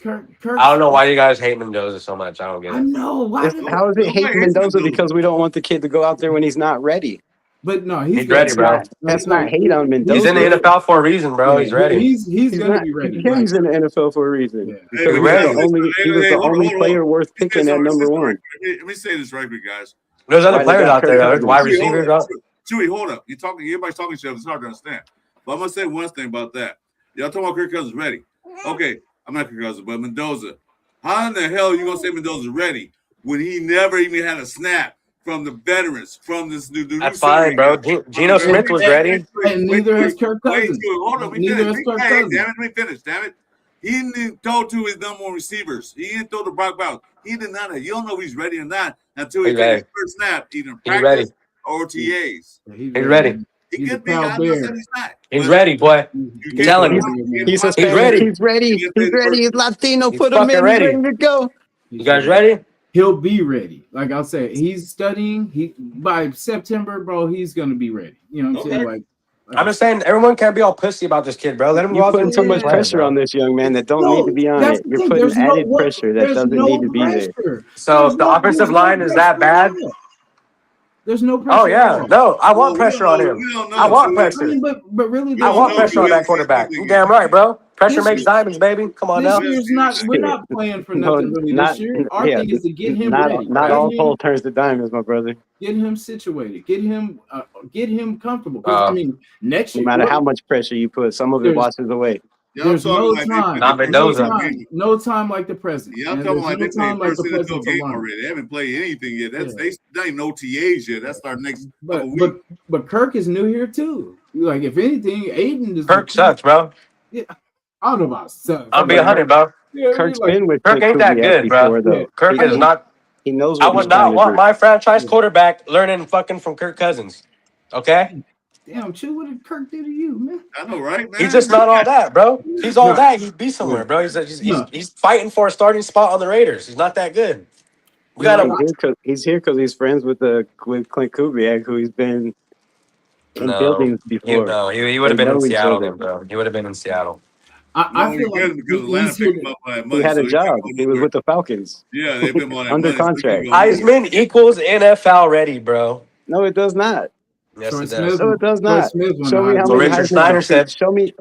Kirk, I don't know why you guys hate Mendoza so much. I don't get I it. know why. How is it hate Mendoza because we don't want the kid to go out there when he's not ready? But no, He's ready, bro. That's not hate on Mendoza. He's in the NFL for a reason, bro. He's ready. He's gonna be ready. Yeah, he's in the NFL for a reason. Yeah. Because he was the only player worth picking at number one. Let me say this right quick, guys. There's other Why they players got out Kirk there. Cousins? There's wide receivers. Chewy, hold up. Everybody's talking to each other. It's hard to understand. But I'm gonna say one thing about that. Y'all talking about Kirk Cousins ready? Okay, I'm not Kirk Cousins, but Mendoza. How in the hell are you gonna say Mendoza's ready when he never even had a snap from the veterans from this new? That's fine, bro. Geno Smith was ready. And neither has Kirk Cousins. Hold on, Neither has Kirk Cousins. Damn it, let me finish. Damn it. He didn't throw to his number one receivers. He didn't throw to Brock Bowers. He did not. You don't know if he's ready or not until he takes his first snap, either in practice or OTAs. He's ready. He He's could a be. proud I'm bear. not saying he's not. He's But ready, boy. you telling can't- you. He's He's ready. He's ready. He's ready. He's Latino. He's Put him in. fucking ready. He's ready to go. You guys ready? He'll be ready. Like I'll say, he's studying. By September, bro, he's gonna be ready. You know what I'm saying? Like I'm just saying, everyone can't be all pussy about this kid, bro. Let him go You're out there putting and so much play, pressure bro. on this young man that don't need to be on that's it. the You're thing. putting There's added pressure that there's doesn't no need to be there. pressure. So if the offensive line is that bad, there's no pressure. oh yeah, no, I want pressure on him. I want I pressure. mean, but really, I want pressure on that quarterback. You damn right, bro. Pressure This makes year- diamonds, baby. Come on now. This year's not. We're not playing for nothing really this year. Our thing is to get him ready. Not all coal turns to diamonds, my brother. Get him situated. Get him comfortable. 'Cause, I mean, next No year, matter how much pressure you put, some of it There's- washes away. Yeah, I'm There's talking no like time. Not Mendoza. No time like the present. Yeah, I'm And talking there's like no they played time like first the NFL present to game learn. already. They haven't played anything yet. That's Yeah. they ain't no TAs yet. That start next couple But weeks. but Kirk is new here too. Like if anything, Aiden is Kirk sucks, bro. Yeah, I don't know about sucks. I'll be 100, bro. Yeah, I mean, Kirk's like, been with Kirk ain't that Kubiak good, bro. before, though. Kirk I is mean- not. He knows I what he's would trying not to want do. my franchise quarterback learning fucking from Kirk Cousins. Okay? damn, Chuy, what did Kirk do to you, man? I know, right, man? He's just not all that, bro. He's all No. that. He'd be somewhere, bro. He's fighting for a starting spot on the Raiders. He's not that good. We got to. He's here because he's friends with Clint Kubiak, who he's been in buildings before. He would have They been in know each Seattle, other. then, bro. He would have been in Seattle. I feel like because Atlanta picked him up by that money. He had so a job. been He was with the Falcons. Yeah, they've been on that Under money, so he contract. can go anywhere. Heisman equals NFL ready, bro. No, it does not. Yes, Troy it does. Smith- No, it does Troy not. Smith won Show the me how Heisman. So many Richard Heisman Snyder trophies- said.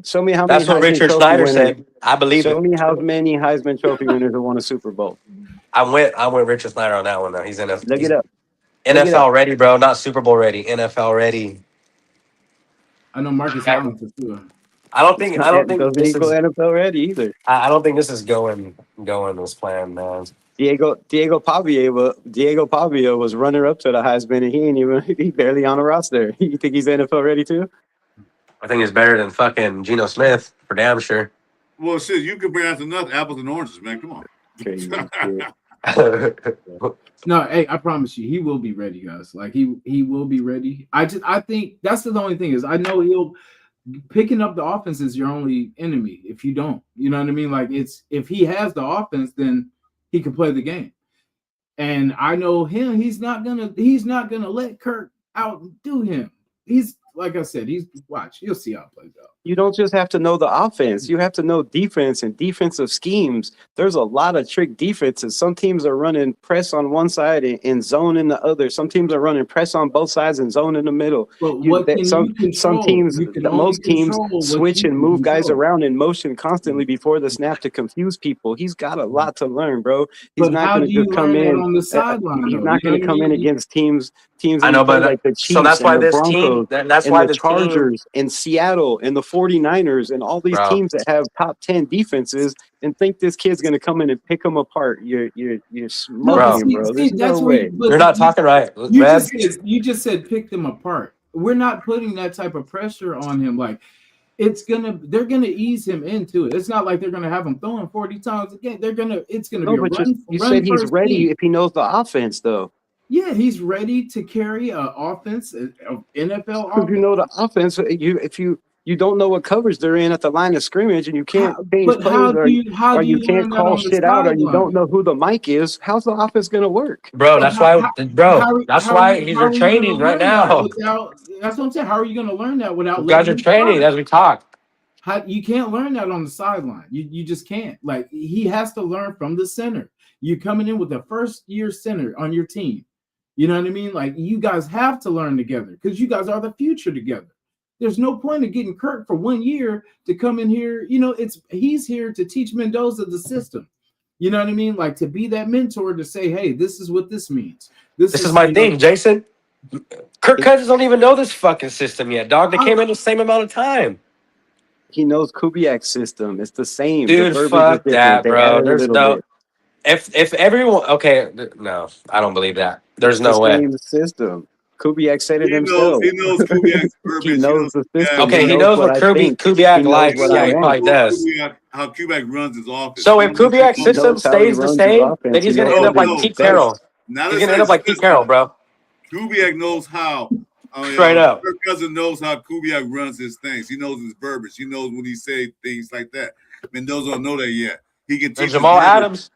Show me how many. That's what Heisman Richard Trophy Snyder winners- said. I believe Show it. me how many Heisman Trophy winners have won a Super Bowl. I went Richard Snyder on that one though. He's Look it up. he's Look it NFL up. ready, bro. Not Super Bowl ready. NFL ready. I know Marcus Allen for sure. I don't think Doesn't this equal is. NFL ready either. I don't think this is going as planned, man. Diego Pavia was runner up to the Heisman, and he barely on a roster. You think he's NFL ready too? I think it's better than fucking Geno Smith for damn sure. Well, shit, you compare that to nothing, apples and oranges, man. Come on. Crazy. No, hey, I promise you, he will be ready, guys. Like he will be ready. I think that's the only thing is I know he'll picking up the offense is your only enemy if you don't. You know what I mean? Like it's if he has the offense, then he can play the game. And I know him, he's not gonna let Kirk outdo him. He's like I said, you'll see how it plays out. You don't just have to know the offense. You have to know defense and defensive schemes. There's a lot of trick defenses. Some teams are running press on one side and zone in the other. Some teams are running press on both sides and zone in the middle. But Some teams, most teams switch and move guys around in motion constantly before the snap to confuse people. He's got a lot to learn, bro. He's not going to just come in on the sideline. He's not going to come in against teams I know, but like the Chiefs, so that's why and the this Broncos, team. That's and why the Chargers and Seattle and the 49ers and all these Bro. teams that have top 10 defenses and think this kid's going to come in and pick them apart. You're smoking him, bro. There's no way. You're not talking right, You just said pick them apart. We're not putting that type of pressure on him. Like they're gonna ease him into it. It's not like they're gonna have him throwing 40 times again. It's gonna be a run. You said he's ready team. if he knows the offense, though. Yeah, he's ready to carry an offense, an NFL offense. If you know the offense, if you don't know what coverage they're in at the line of scrimmage, and you can't change plays, or you can't call shit out, or you don't know who the mic is, how's the offense gonna work? Bro, that's why he's in training right now. That's what I'm saying. How are you going to learn that without? You guys are training as we talk. You can't learn that on the sideline. You just can't. Like he has to learn from the center. You're coming in with a first-year center on your team. You know what I mean? Like you guys have to learn together because you guys are the future together. There's no point in getting Kirk for 1 year to come in here. You know, he's here to teach Mendoza the system. You know what I mean? Like to be that mentor to say, hey, this is what this means. This is my thing, Jason. Kirk Cousins don't even know this fucking system yet, dog. They came in the same amount of time. He knows Kubiak's system. It's the same. Dude, fuck that, bro. There's no. If everyone, okay, no, I don't believe that. There's no way. Same system. Kubiak said it himself. He knows Kubiak's verbiage. He knows the system. Okay, he knows what Kubiak likes. Yeah, he probably does. How Kubiak runs his offense. So if Kubiak's system stays the same, then he's gonna end up like Pete Carroll. He's gonna end up like Pete Carroll, bro. Kubiak knows how. Straight up. Kirk Cousins knows how Kubiak runs his things. He knows his verbiage. He knows when he say things like that. Mendoza don't know that yet. He can teach. And Jamal Adams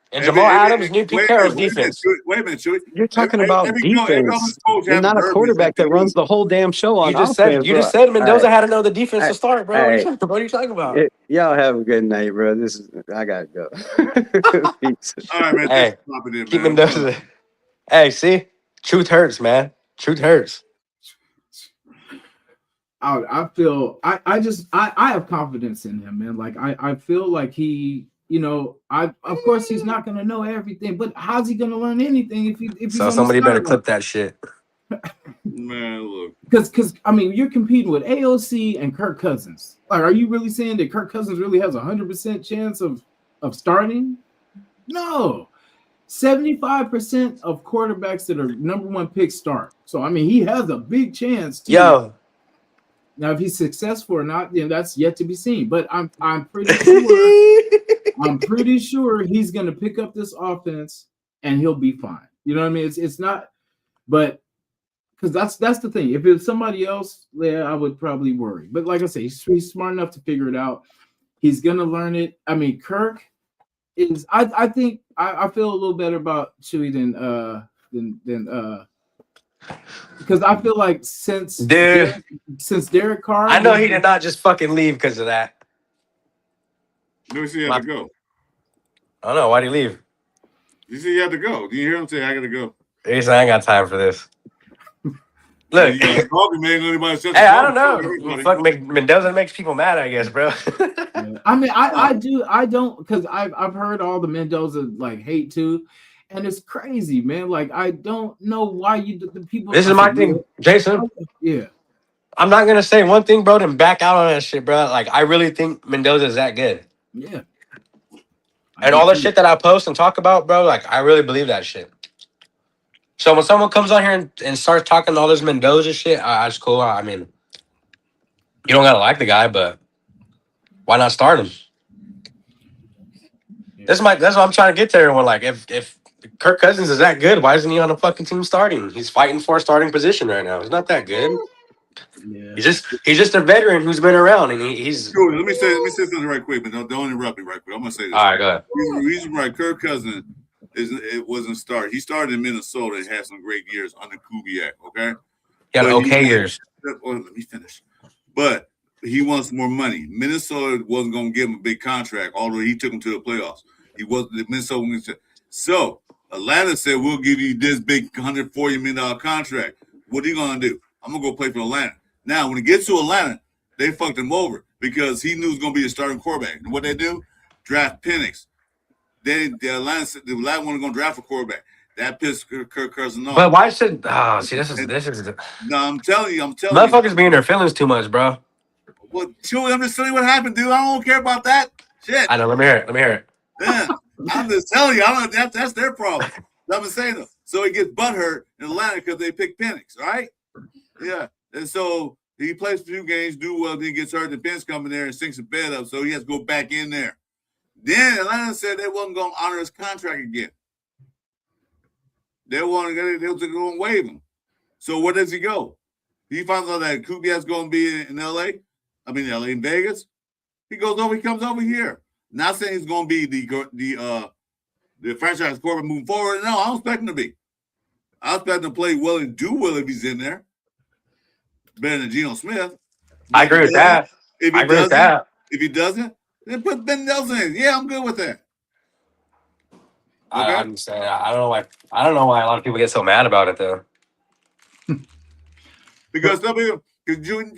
knew Pete Carroll's defense. Wait a minute, Chuy. You're talking about defense. You're not a quarterback that runs the whole damn show on offense. You just said Mendoza had to know the defense to start, bro. What are you talking about? Y'all have a good night, bro. I gotta go. All right, man. Hey, keep Mendoza. Hey, see, truth hurts, man. Truth hurts. I feel I have confidence in him, man. Like I feel like he, you know, of course he's not gonna know everything, but how's he gonna learn anything if he's So somebody better clip that shit. Man, look. Because I mean, you're competing with AOC and Kirk Cousins. Like, are you really saying that Kirk Cousins really has 100% chance of starting? No. 75% of quarterbacks that are number one picks start. So I mean, he has a big chance to. Yo. Now, if he's successful or not, then that's yet to be seen. But I'm pretty sure I'm pretty sure he's going to pick up this offense and he'll be fine. You know what I mean? It's not, but because that's the thing. If it's somebody else, yeah, I would probably worry. But like I say, he's smart enough to figure it out. He's going to learn it. I mean, Kirk is. I think I feel a little better about Chuy than because I feel like since Derek Carr, I know he did not just fucking leave because of that. Let me see you have to go. I don't know. Why'd he leave? You see you have to go. Do you hear him say, I got to go? He said, I ain't got time for this. Look. You talking, man. Anybody says Hey, I don't know. Fuck, Mendoza makes people mad, I guess, bro. Yeah. I mean, I don't, because I've heard all the Mendoza like hate too. And it's crazy, man. Like, I don't know why the people. This is my thing, Jason. Yeah. I'm not going to say one thing, bro, and back out on that shit, bro. Like, I really think Mendoza is that good. Yeah. And all the shit that I post and talk about, bro, like, I really believe that shit. So when someone comes on here and starts talking all this Mendoza shit, that's cool. I mean, you don't got to like the guy, but why not start him? Yeah. That's what I'm trying to get to everyone. Like, if Kirk Cousins is that good, why isn't he on the fucking team starting? He's fighting for a starting position right now. He's not that good. Yeah. He's just a veteran who's been around, and he's. Sure, let me say something right quick, but don't interrupt me right quick. I'm gonna say this. All right, go ahead. The reason why Kirk Cousins wasn't started. He started in Minnesota and had some great years under Kubiak. Okay. He had okay years. Well, let me finish. But he wants more money. Minnesota wasn't going to give him a big contract, although he took him to the playoffs. He wasn't. Minnesota. So Atlanta said, "We'll give you this big $140 million contract." What are you going to do? I'm going to go play for Atlanta. Now, when he gets to Atlanta, they fucked him over because he knew he was going to be the starting quarterback. And what they do? Draft Penix. The Atlanta wasn't going to draft a quarterback. That pissed Kirk Cousins off. But why should? Oh, see, this is. No, I'm telling you. Motherfuckers be in their feelings too much, bro. Well, Chuy, I'm just telling you what happened, dude. I don't care about that shit. I know. Let me hear it. Yeah, I'm just telling you. I don't. That's their problem. I'm saying them. So he gets butthurt in Atlanta because they picked Penix, right? Yeah, and so he plays a few games, do well, then he gets hurt. The Penix come in there and sinks the bed up, so he has to go back in there. Then Atlanta said they wasn't going to honor his contract again. They were going to waive him. So where does he go? He finds out that Kubiak's going to be in L.A. I mean, L.A. in Vegas. He goes over. He comes over here. Not saying he's going to be the franchise quarterback moving forward. No, I don't expect him to be. I expect him to play well and do well if he's in there. Better than Geno Smith. I agree with that. If he doesn't, then put Ben Nelson in. Yeah, I'm good with that. Okay. I'm saying I don't know why a lot of people get so mad about it though. Because Julie,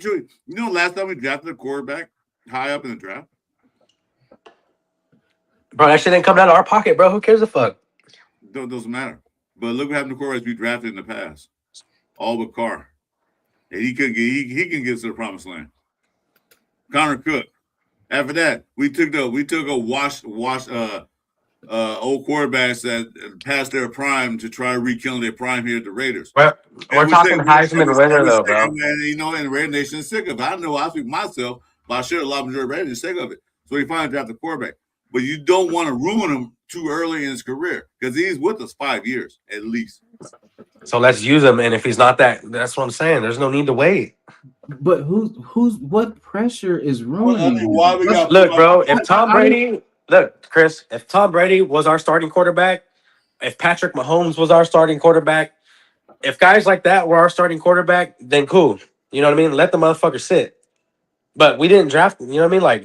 last time we drafted a quarterback high up in the draft. Bro, that shit didn't come out of our pocket, bro. Who cares a fuck? Doesn't matter. But look what happened to quarterbacks we drafted in the past. All but Carr. And he can get us to the promised land. Connor Cook. After that, we took a old quarterbacks that passed their prime to try to rekindle their prime here at the Raiders. Well, we're talking Heisman winner though, bro. And the Raider Nation is sick of it. I know I speak myself, but I sure a lot of majority of Raiders is sick of it. So he finally drafted the quarterback. But you don't want to ruin him too early in his career because he's with us 5 years at least. So let's use him. And if he's not that's what I'm saying. There's no need to wait. But what pressure is ruining? Look, bro, if Tom Brady, Chris, if Tom Brady was our starting quarterback, if Patrick Mahomes was our starting quarterback, if guys like that were our starting quarterback, then cool. You know what I mean? Let the motherfucker sit. But we didn't draft him. You know what I mean? Like,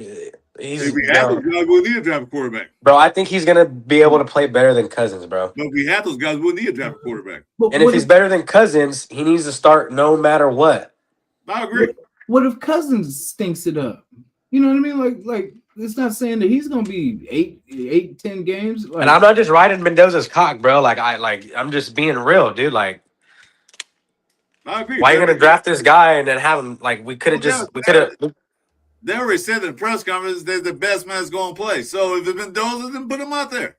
if we have those guys, we'll need to draft a quarterback. Bro, I think he's going to be able to play better than Cousins, bro. But if we have those guys, we'll need to draft a quarterback. And if he's better than Cousins, he needs to start no matter what. I agree. What if Cousins stinks it up? You know what I mean? Like it's not saying that he's gonna be 10 games. And I'm not just riding Mendoza's cock, bro. I'm just being real, dude. Like, I agree. Why are you gonna draft this guy and then have him like we could have They already said in the press conference they're the best man that's going to play. So if it's Mendoza, then put him out there.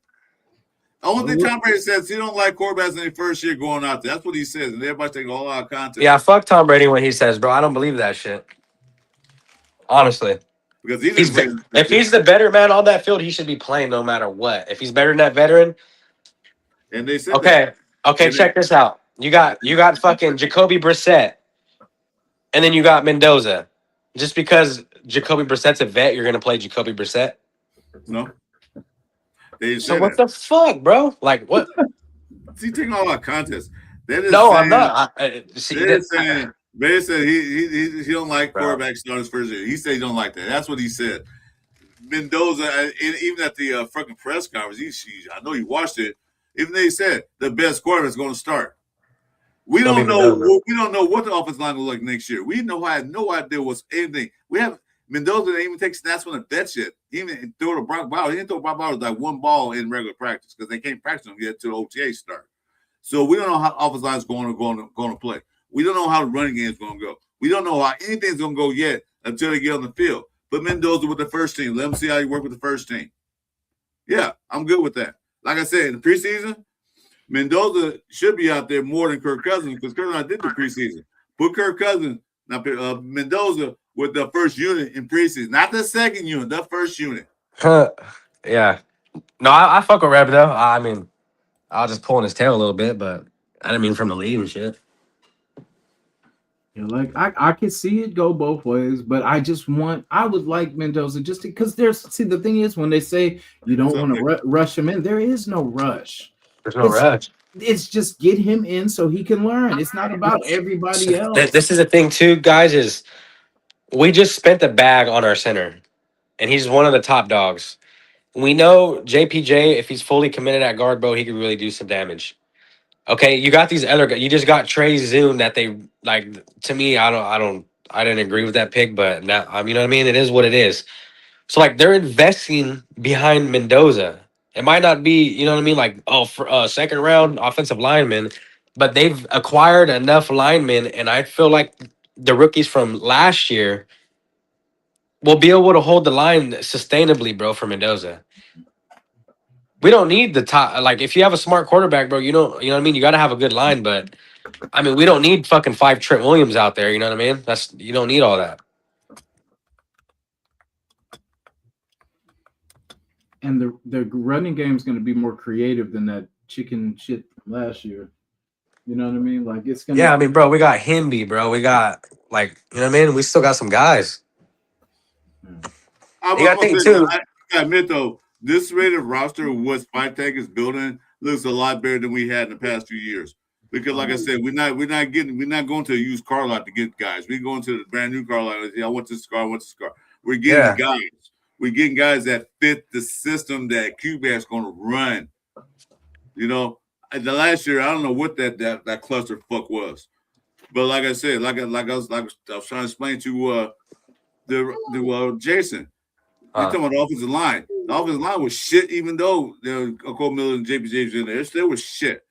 The only thing Tom Brady says he don't like quarterbacks in their first year going out there. That's what he says, and everybody's taking all out of context. Yeah, fuck Tom Brady when he says, bro. I don't believe that shit. Honestly. Because if he's the better man on that field, he should be playing no matter what. If he's better than that veteran. And they said okay, check this out. You got fucking Jacoby Brissett, and then you got Mendoza. Just because Jacoby Brissett's a vet, you're gonna play Jacoby Brissett? No. So what the fuck, bro? Like what? See, taking all our contests. I'm not. They're saying he don't like quarterback starters first year. He said he don't like that. That's what he said. Mendoza, even at the fucking press conference, I know you watched it. Even they said the best quarterback is going to start. We don't know what the offensive line will look like next year. We have no idea what's anything. We have Mendoza didn't even take snaps from the bench yet. He didn't throw to Brock Bowers. He didn't throw Brock Bowers like one ball in regular practice because they can't practice him yet till the OTA start. So we don't know how offensive line is going to play. We don't know how the running game is going to go. We don't know how anything's going to go yet until they get on the field. But Mendoza with the first team. Let him see how you work with the first team. Yeah, I'm good with that. Like I said, in the preseason, Mendoza should be out there more than Kirk Cousins because Kirk Cousins did the preseason. Put Kirk Cousins, Mendoza with the first unit in preseason. Not the second unit, the first unit. Yeah. No, I fuck with Reb, though. I mean, I was just pulling his tail a little bit, but I didn't mean from the lead and shit. Yeah, like I could see it go both ways, but I would like Mendoza just because the thing is when they say you don't want to rush him in, there is no rush. There's no rush. It's just get him in so he can learn. It's not about everybody else. This is the thing too, guys, is we just spent the bag on our center, and he's one of the top dogs. We know JPJ, if he's fully committed at guard, bro, he could really do some damage. Okay, you got these other guys. You just got Trey Zoom that they like. To me, I didn't agree with that pick, but now you know what I mean. It is what it is. So like they're investing behind Mendoza. It might not be, you know what I mean, like for a second round offensive lineman, but they've acquired enough linemen, and I feel like the rookies from last year will be able to hold the line sustainably, bro, for Mendoza. We don't need the top. Like, if you have a smart quarterback, bro, you know what I mean? You got to have a good line, but, I mean, we don't need fucking 5 Trent Williams out there, you know what I mean? You don't need all that. And the running game is going to be more creative than that chicken shit from last year. You know what I mean? Like, it's going to... Yeah, I mean, bro, we got Himby, bro. We got, like, you know what I mean? We still got some guys. I admit, though, this rated roster, what Spike Tech is building, looks a lot better than we had in the past few years. Because, like I said, we're not going to a used car lot to get guys. We're going to the brand new car lot. I want this car. We're getting guys. We're getting guys that fit the system that Q-Back's going to run. You know, the last year, I don't know what that cluster fuck was, but like I said, I was trying to explain to Jason. You're talking about the offensive line. The offensive line was shit, even though Cole Miller and JPJ was in there. It still was shit.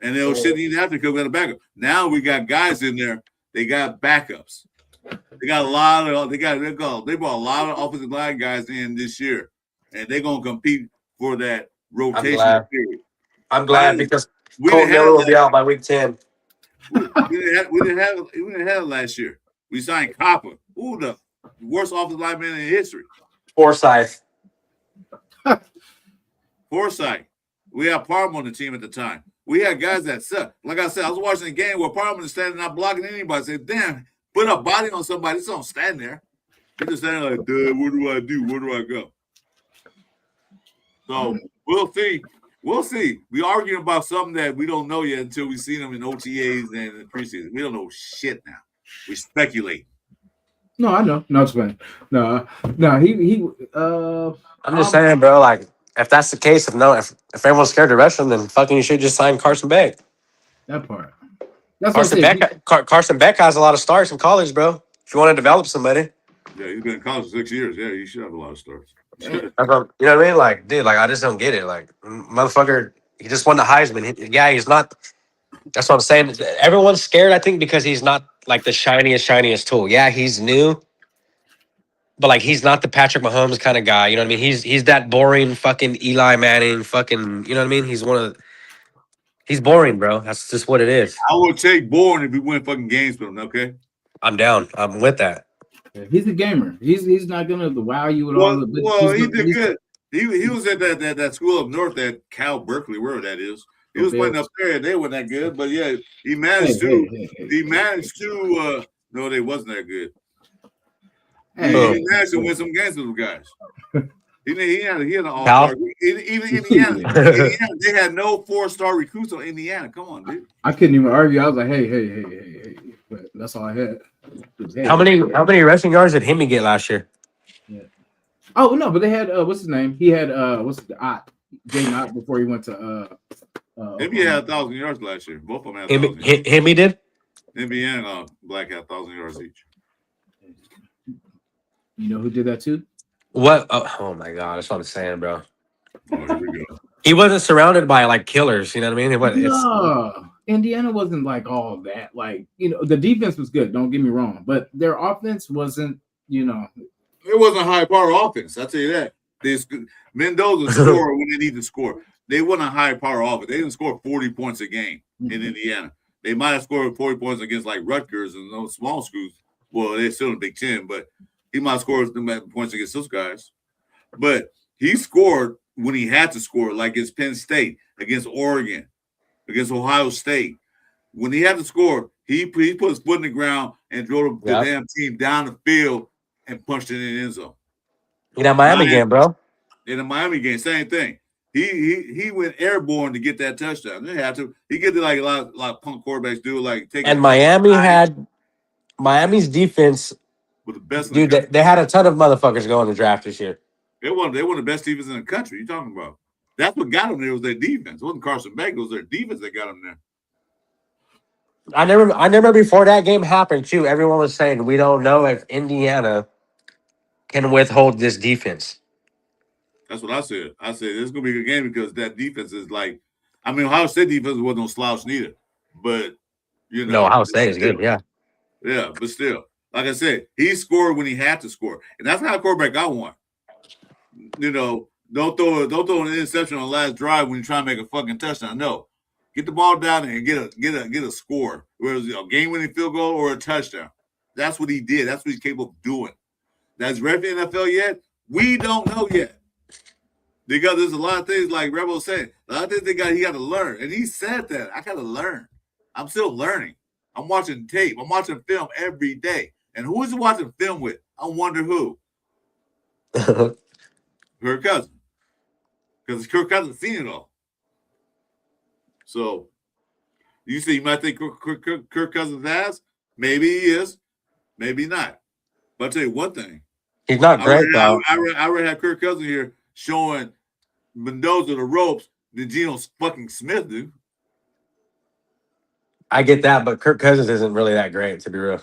And they were shit even after because we got a backup. Now we got guys in there. They got backups. They got a lot of they brought a lot of offensive line guys in this year, and they're gonna compete for that rotation period. I'm glad because Cole Miller will be out by week 10. We didn't have it last year. We signed Copper. Ooh, the worst offensive lineman in history. Forsyth. We had Parham on the team at the time. We had guys that suck. Like I said, I was watching a game where Parham is standing not blocking anybody. I said, damn, put a body on somebody. Just don't stand there. You're just standing like, dude, what do I do? Where do I go? So we'll see. We'll see. We're arguing about something that we don't know yet until we see them in OTAs and in the preseason. We don't know shit now. We speculate. No, I know. No, it's fine. No, he. I'm just saying, bro. Like, if that's the case, if everyone's scared to rush him, then fucking you should just sign Carson Beck. That part. Carson Beck has a lot of starts in college, bro. If you want to develop somebody. Yeah, he's been in college 6 years. Yeah, you should have a lot of starts. You know what I mean? Like, dude, like I just don't get it. Like, motherfucker, he just won the Heisman. He's not That's what I'm saying. Everyone's scared, I think, because he's not like the shiniest tool. Yeah, he's new, but like he's not the Patrick Mahomes kind of guy. You know what I mean? He's that boring fucking Eli Manning fucking. You know what I mean? He's boring, bro. That's just what it is. I would take Bourne if we win fucking games with him. Okay. I'm down. I'm with that. He's a gamer. He's not gonna wow you with all Well, the. But well, he did good. He was at that school up north, that Cal Berkeley, wherever that is. He was playing up there, and they weren't that good. But yeah, he managed to. No, they wasn't that good. He managed to win some games with those guys. He had an all-star. Even Indiana, they had no 4-star recruits on Indiana. Come on, dude. I couldn't even argue. I was like, hey. But that's all I had. How many rushing yards did Hemi get last year? Yeah. Oh no, but they had what's his name? He had Jay Knott before he went to Hemi had 1,000 yards last year. Both of them had 1,000 yards. Hemi did? Hemi and Black had 1,000 yards each. You know who did that too? What? Oh my god, that's what I'm saying, bro. Oh, here we go. He wasn't surrounded by like killers. You know what I mean? No, Indiana wasn't like all that. Like, the defense was good. Don't get me wrong, but their offense wasn't. It wasn't a high-power offense. I'll tell you that. Mendoza scored when they need to score. They wasn't a high-power offense. They didn't score 40 points a game in Indiana. They might have scored 40 points against like Rutgers and those small schools. Well, they're still in the Big Ten, but he might have scored points against those guys. But he scored when he had to score, like against Penn State, against Oregon, against Ohio State. When he had to score, he put his foot in the ground and drove the damn team down the field and punched it in the end zone. In that Miami game, bro. In the Miami game, same thing. He went airborne to get that touchdown. They had to. He get it like a lot of punk quarterbacks do, like take. And Miami's defense with the best. Dude, they had a ton of motherfuckers going to draft this year. They won the best defense in the country. You talking about? That's what got them there was their defense. It wasn't Carson Beck. It was their defense that got them there. I never before that game happened too. Everyone was saying we don't know if Indiana can withhold this defense. That's what I said. I said it's gonna be a good game because that defense is like, I mean, Ohio State defense wasn't no slouch neither, but no, Ohio State is good, yeah, but still, like I said, he scored when he had to score, and that's not a quarterback I want. Don't throw an interception on the last drive when you try to make a fucking touchdown. No, get the ball down there and get a score, whether it's a game-winning field goal or a touchdown. That's what he did. That's what he's capable of doing. That's ready for the NFL yet? We don't know yet. Because there's a lot of things like Rebel said. A lot of things he got to learn. And he said that. I got to learn. I'm still learning. I'm watching tape. I'm watching film every day. And who is he watching film with? I wonder who. Kirk Cousins. Because Kirk Cousins seen it all. So, you say you might think Kirk Cousins has? Maybe he is. Maybe not. But I'll tell you one thing. He's not great, though. I already have Kirk Cousins here showing Mendoza the ropes than Geno fucking Smith do. I get that, but Kirk Cousins isn't really that great, to be real.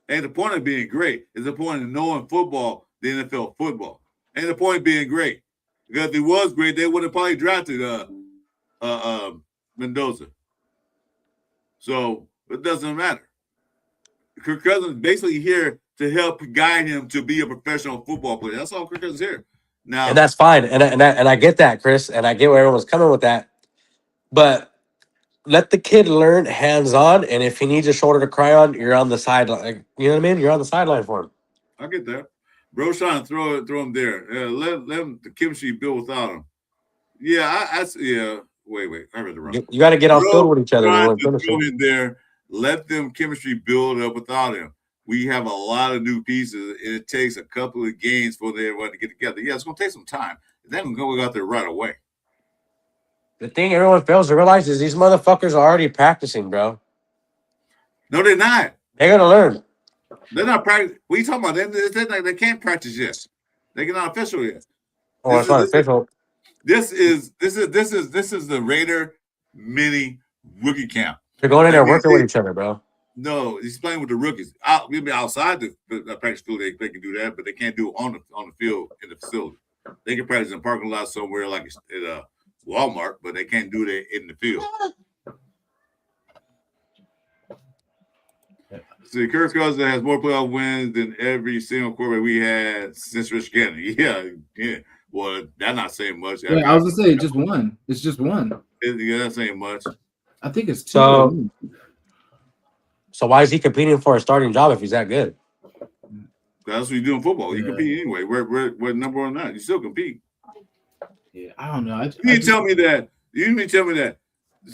And the point of being great is the point of knowing football, the NFL football. And the point of being great. Because if he was great, they would have probably drafted Mendoza. So it doesn't matter. Kirk Cousins is basically here to help guide him to be a professional football player. That's all Kirk Cousins is here. Now, and that's fine. And I get that, Chris, and I get where everyone's coming with that. But let the kid learn hands-on, and if he needs a shoulder to cry on, you're on the sideline. You know what I mean? You're on the sideline for him. I get that. Bro's trying to throw him there. Let him the chemistry build without him. Yeah, Wait. I read it wrong. You got to get off field with each other. Throw him there. Let them chemistry build up without him. We have a lot of new pieces, and it takes a couple of games for everyone to get together. Yeah, it's going to take some time. They're going to go out there right away. The thing everyone fails to realize is these motherfuckers are already practicing, bro. No, they're not. They're going to learn. They're not practicing. What are you talking about? They can't practice yet. They're not official yet. Oh, it's not official. This is the Raider mini rookie camp. They're going in there working with each other, bro. No, he's playing with the rookies. Maybe outside the practice field, they can do that, but they can't do it on the field in the facility. They can practice in a parking lot somewhere like at Walmart, but they can't do that in the field. See, Kirk Cousins has more playoff wins than every single quarterback we had since Rich Gannon. Yeah. Well, that's not saying much. Yeah, I was gonna say just one. It's just one. Yeah, that's saying much. I think it's 2. So why is he competing for a starting job if he's that good? That's what you do in football. You Yeah. compete anyway. We're number one now. You still compete. Yeah, I don't know. You mean to tell me that?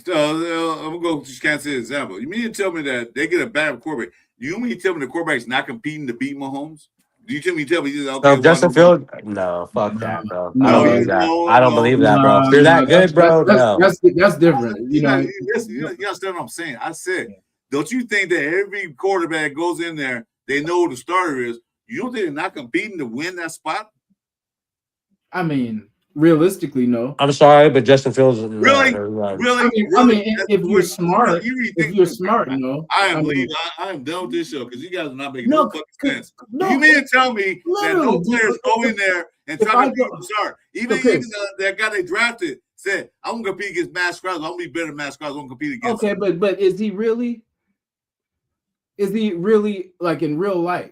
I'm gonna go to Kansas City example. You mean to tell me that they get a bad quarterback? You mean to tell me the quarterback's not competing to beat Mahomes? Do you tell me he's okay? So Justin Fields? No, fuck that, bro. No, I don't believe that. I don't believe that, bro. If No, you're that good, bro, no. That's different. You know, You understand what I'm saying? I said, don't you think that every quarterback goes in there, they know who the starter is? You don't think they're not competing to win that spot? I mean, realistically, no. I'm sorry, but Justin Fields. Really? I mean, if you're smart, no. I am done with this show because you guys are not making No, no fucking sense. no, You mean to tell me that no literally, players go in there and if try I to go- start? Even that guy they drafted said, "I'm gonna compete against Matt Crosby. I'm gonna be better than Matt Crosby. I'm gonna compete against." Okay, him. but is he really? Is he really like in real life?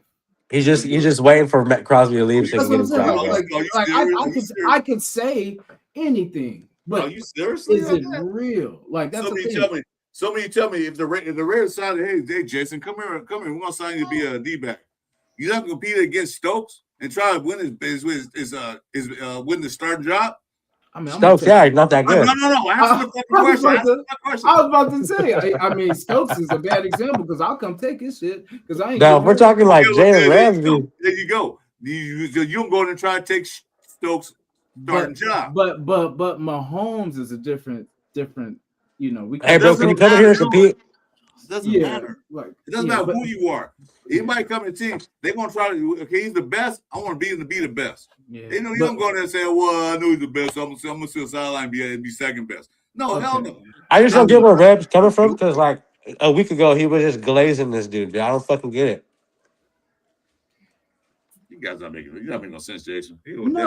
He's just waiting for Matt Crosby to leave so he That's can what get I'm his saying. job. Are back. you serious? I could say anything, but Are you seriously? is it real? Like that's the thing. Somebody tell me if the Raiders decided, hey, Jason, come here, we're gonna sign you to be a D-back. You're not gonna compete against Stokes and try to win win the starting job. I mean, Stokes, yeah, he's not that good. No. Answer the fucking question. I was about to say. I mean, Stokes is a bad example because I'll come take his shit because I ain't. No, if we're talking like Jalen Ramsey. There you go. You don't go in and try to take Stokes' starting job. But Mahomes is a different. You know, we. Hey, bro, can you come in here and compete? It doesn't matter. Like, It doesn't matter who you are. Anybody coming to the team, they're gonna try to. Okay, he's the best. I want to be him to be the best. Yeah, They know you don't go in there and say, "Well, I know he's the best. So I'm gonna sit sideline and be second best." No, Okay. hell no. I just don't get where Reb's coming from because, like, a week ago, he was just glazing this dude. I don't fucking get it. You guys not making no sense, Jason. You're No,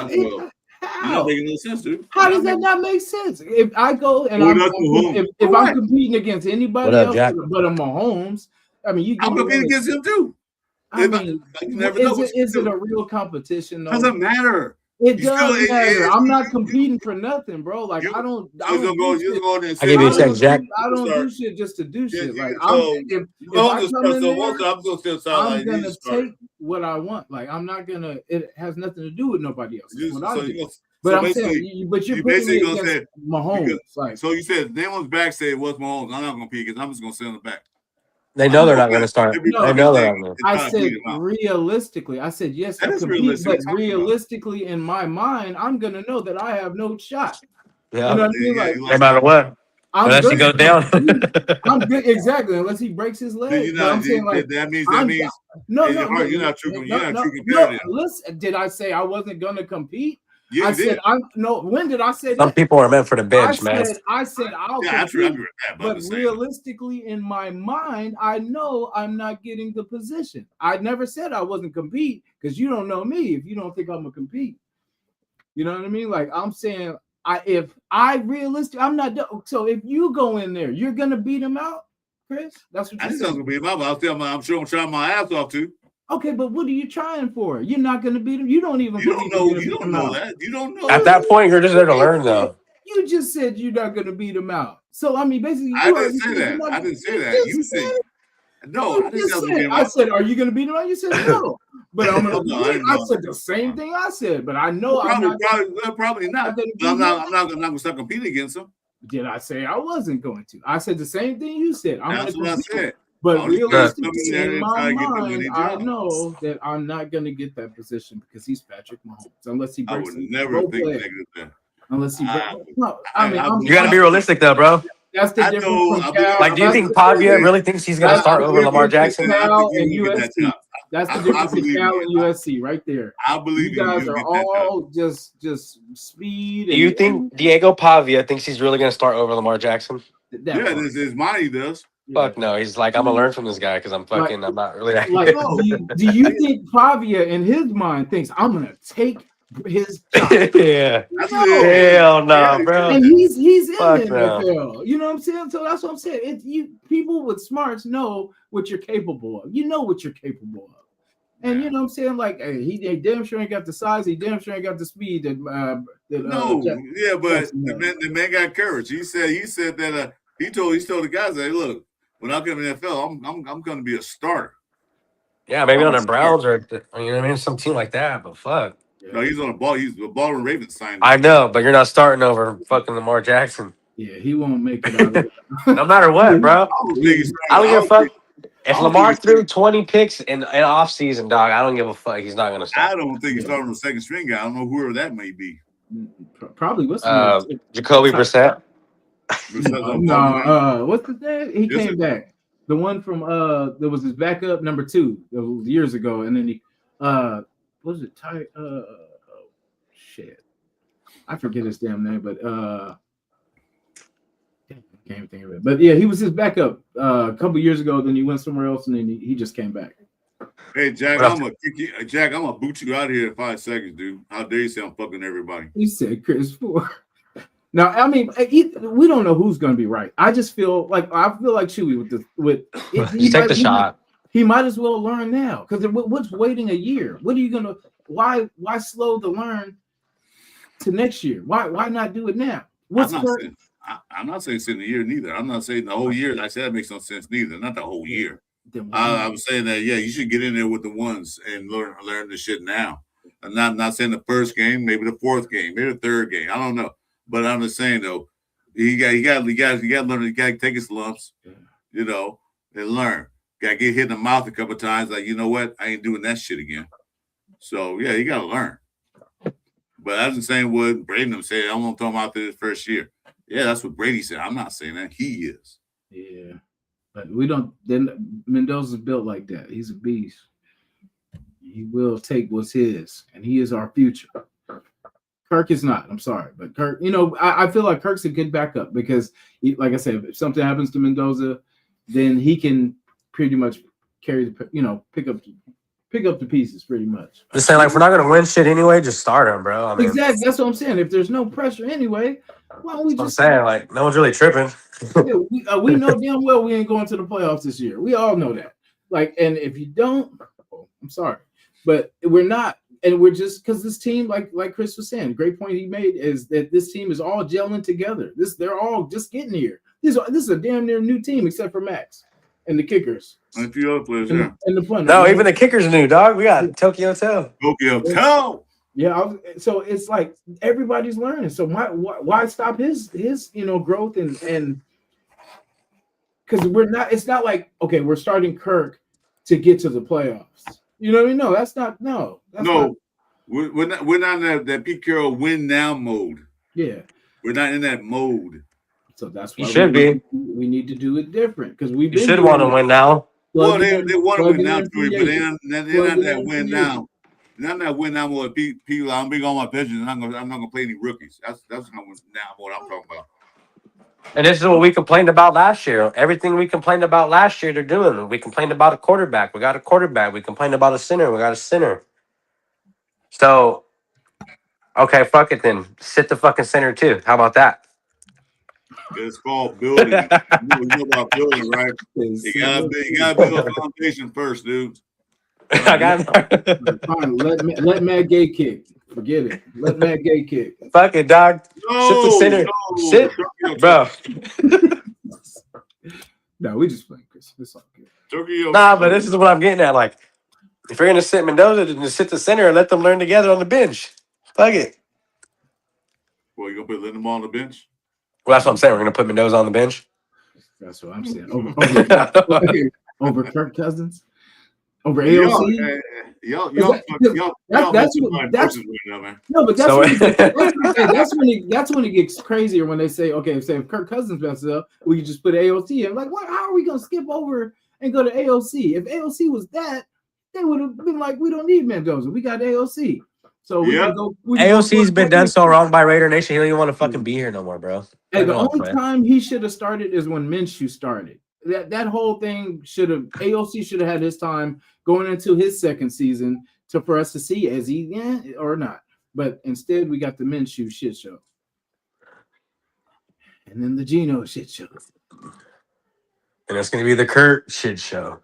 not making no sense, dude. How does that not make sense? If I go and if I'm competing against anybody What up, else Jack? but a Mahomes, I mean, I'm competing against him too. I mean, You never know. is it a real competition? Though? Doesn't matter. It You does still- matter. I'm not competing for nothing, bro. Like You- I don't. I was gonna go in there and I give you a say, second, Jack. I don't do shit just to do shit. Yeah, Like so- if Well, I just come in so there, I'm gonna sit I'm sideline. gonna take what I want. Like I'm not gonna. It has nothing to do with nobody else. It's what I do. But I'm saying, but you're putting me against Mahomes. Like So you said Damon's back said what's Mahomes. I'm not gonna compete because I'm just gonna sit on the back. They know they're not going to start. They know they're not going to. I said realistically. I said yes, That I is compete, realistic. but realistically, in my mind, I'm gonna know that I have no shot. Yeah. You know what I mean? Like No matter what. I'm Unless he gonna goes down. compete. I'm good, exactly. Unless he breaks his leg. You But I'm saying like that means no, you're not true no, competitive. listen, did I say I wasn't gonna compete? You I did. said when did I say Some that? people are meant for the bench, man. I said I'll Yeah, compete. I agree with that. But, But realistically, in my mind, I know I'm not getting the position. I never said I wasn't compete because you don't know me if you don't think I'm gonna compete. You know what I mean? Like I'm saying, I'm not. So if you go in there, you're gonna beat him out, Chris. That's what I you're just gonna saying. be I'm sure I'm trying my ass off too. Okay, but what are you trying for? You're not gonna beat him. You don't even. You don't know. You don't know that. You don't know. At that point, you're just there to learn, though. You just said you're not gonna beat him out. So I mean, basically, I didn't say that. I didn't say that. You said. No, I said, are you going to beat him out? You said no. But I'm going to. I said the same thing I said, but I know probably not. I'm not going to start competing against him. Did I say I wasn't going to? I said the same thing you said. That's what I said. But realistically, in in my mind, I know that I'm not going to get that position because he's Patrick Mahomes. Unless he breaks. I would never think negative there. Unless he breaks. You got to be realistic, though, bro. That's the difference from Cal. Like, do you think Pavia really thinks he's going to start over Lamar Jackson? Cal and USC. That's the difference in Cal and USC right there. I believe you guys are all just speed. Do you think Diego Pavia thinks he's really going to start over Lamar Jackson? Yeah, his mind he does. Fuck no. He's like, I'm going to learn from this guy because I'm not really that good. Do you think Pavia in his mind thinks I'm going to take his job. Yeah. That's No. it. Hell no, Yeah. bro. And he's in Fuck the no. NFL. You know what I'm saying? So that's what I'm saying. People with smarts know what you're capable of. You know what you're capable of. And you know what I'm saying? Like, hey, he damn sure ain't got the size. He damn sure ain't got the speed that No, yeah, but Jackson the man got courage. He said that he told the guys, hey, look, when I come in the NFL, I'm going to be a starter. Yeah, maybe I'm on a the Browns or you know what I mean, some team like that. But fuck, No, he's on a ball. He's a Baltimore Ravens signed him. I know, but you're not starting over fucking Lamar Jackson. Yeah, he won't make it out of it. No matter what, bro. I don't think he's I don't give a fuck. If don't Lamar think he's- threw 20 picks in off season, dog, I don't give a fuck. He's not gonna I start. don't think he's starting on the second string guy. I don't know whoever that may be. Probably what's Jacoby Brissett. no, what's his name? He Yes, came back. The one from there was his backup number 2. That was years ago, and then he what was it? Shit, I forget his damn name, but can't think of it. But yeah, he was his backup a couple years ago. Then he went somewhere else, and then he just came back. Hey Jack, I'm gonna boot you out of here in 5 seconds, dude. How dare you say I'm fucking everybody? He said Chris Ford. Now, I mean, we don't know who's going to be right. I just feel like Chuy You take the shot. He might as well learn now because what's waiting a year? What are you gonna? Why slow the learn to next year? Why not do it now? I'm not saying sit in the year neither. I'm not saying the whole year. I said that makes no sense neither. Not the whole year. I was saying that you should get in there with the ones and learn the shit now. I'm not saying the first game, maybe the fourth game, maybe the third game. I don't know, but I'm just saying though, you got to learn. You got to take his lumps, you know, and learn. Got to get hit in the mouth a couple of times. Like, you know what? I ain't doing that shit again. So yeah, you got to learn. But I wasn't saying what Brady said. I'm gonna throw him out there his first year. Yeah, that's what Brady said. I'm not saying that. He is. Yeah. But we don't. Then Mendoza's built like that. He's a beast. He will take what's his, and he is our future. Kirk is not. I'm sorry, but Kirk. You know, I feel like Kirk's a good backup because, like I said, if something happens to Mendoza, then he can pretty much carry the. You know, pick up the pieces pretty much. Just saying, like, if we're not gonna win shit anyway, just start him, bro. I mean, exactly. That's what I'm saying. If there's no pressure anyway, why don't we just? I'm saying, like, no one's really tripping. Yeah, we know damn well we ain't going to the playoffs this year. We all know that. Like, and if you don't, I'm sorry, but we're not, and we're just because this team, like Chris was saying, great point he made is that this team is all gelling together. They're all just getting here. This is a damn near new team except for Max and the kickers. And a few other players, And the punter. No, even the kicker's new, dog. We got Tokyo Toe. Tokyo Toe. Yeah, so it's like everybody's learning. So why stop his growth and because it's not like, okay, we're starting Kirk to get to the playoffs. You know what I mean? No, that's not. We're not in that Pete Carroll win now mode. Yeah, we're not in that mode. So that's why we need to do it different because we should want to win now. Well, they want to win now, Chuy, but they're not that win now. Not that win now more people. I'm big on my veterans. I'm not gonna play any rookies. That's not what I'm talking about. And this is what we complained about last year. Everything we complained about last year, they're doing. We complained about a quarterback. We got a quarterback. We complained about a center. We got a center. So, okay, fuck it then. Sit the fucking center too. How about that? It's called building. You know about building, right? You gotta build a foundation first, dude. I got fine. Let Matt Gay kick. Forget it. Let Matt Gay kick. Fuck it, dog. Sit the center. Sit, bro. No, we just playing, Chris. It's all good. Nah, but this is what I'm getting at. Like, if you're gonna sit Mendoza, then just sit the center and let them learn together on the bench. Fuck it. Well, you gonna put Lindemann on the bench? Well, that's what I'm saying. We're gonna put Mendoza on the bench. That's what I'm saying. Over Kirk Cousins. Over AOC. That's when it gets crazier when they say, okay, if Kirk Cousins messes up, we can just put AOC in. Like, what? How are we gonna skip over and go to AOC? If AOC was that, they would have been like, we don't need Mendoza. We got AOC. So AOC's been done so wrong by Raider Nation. He don't even want to fucking be here no more, bro. Hey, the only time he should have started is when Minshew started. That whole thing AOC should have had his time going into his second season for us to see is he or not. But instead, we got the Minshew shit show. And then the Geno shit show. And it's going to be the Kurt shit show.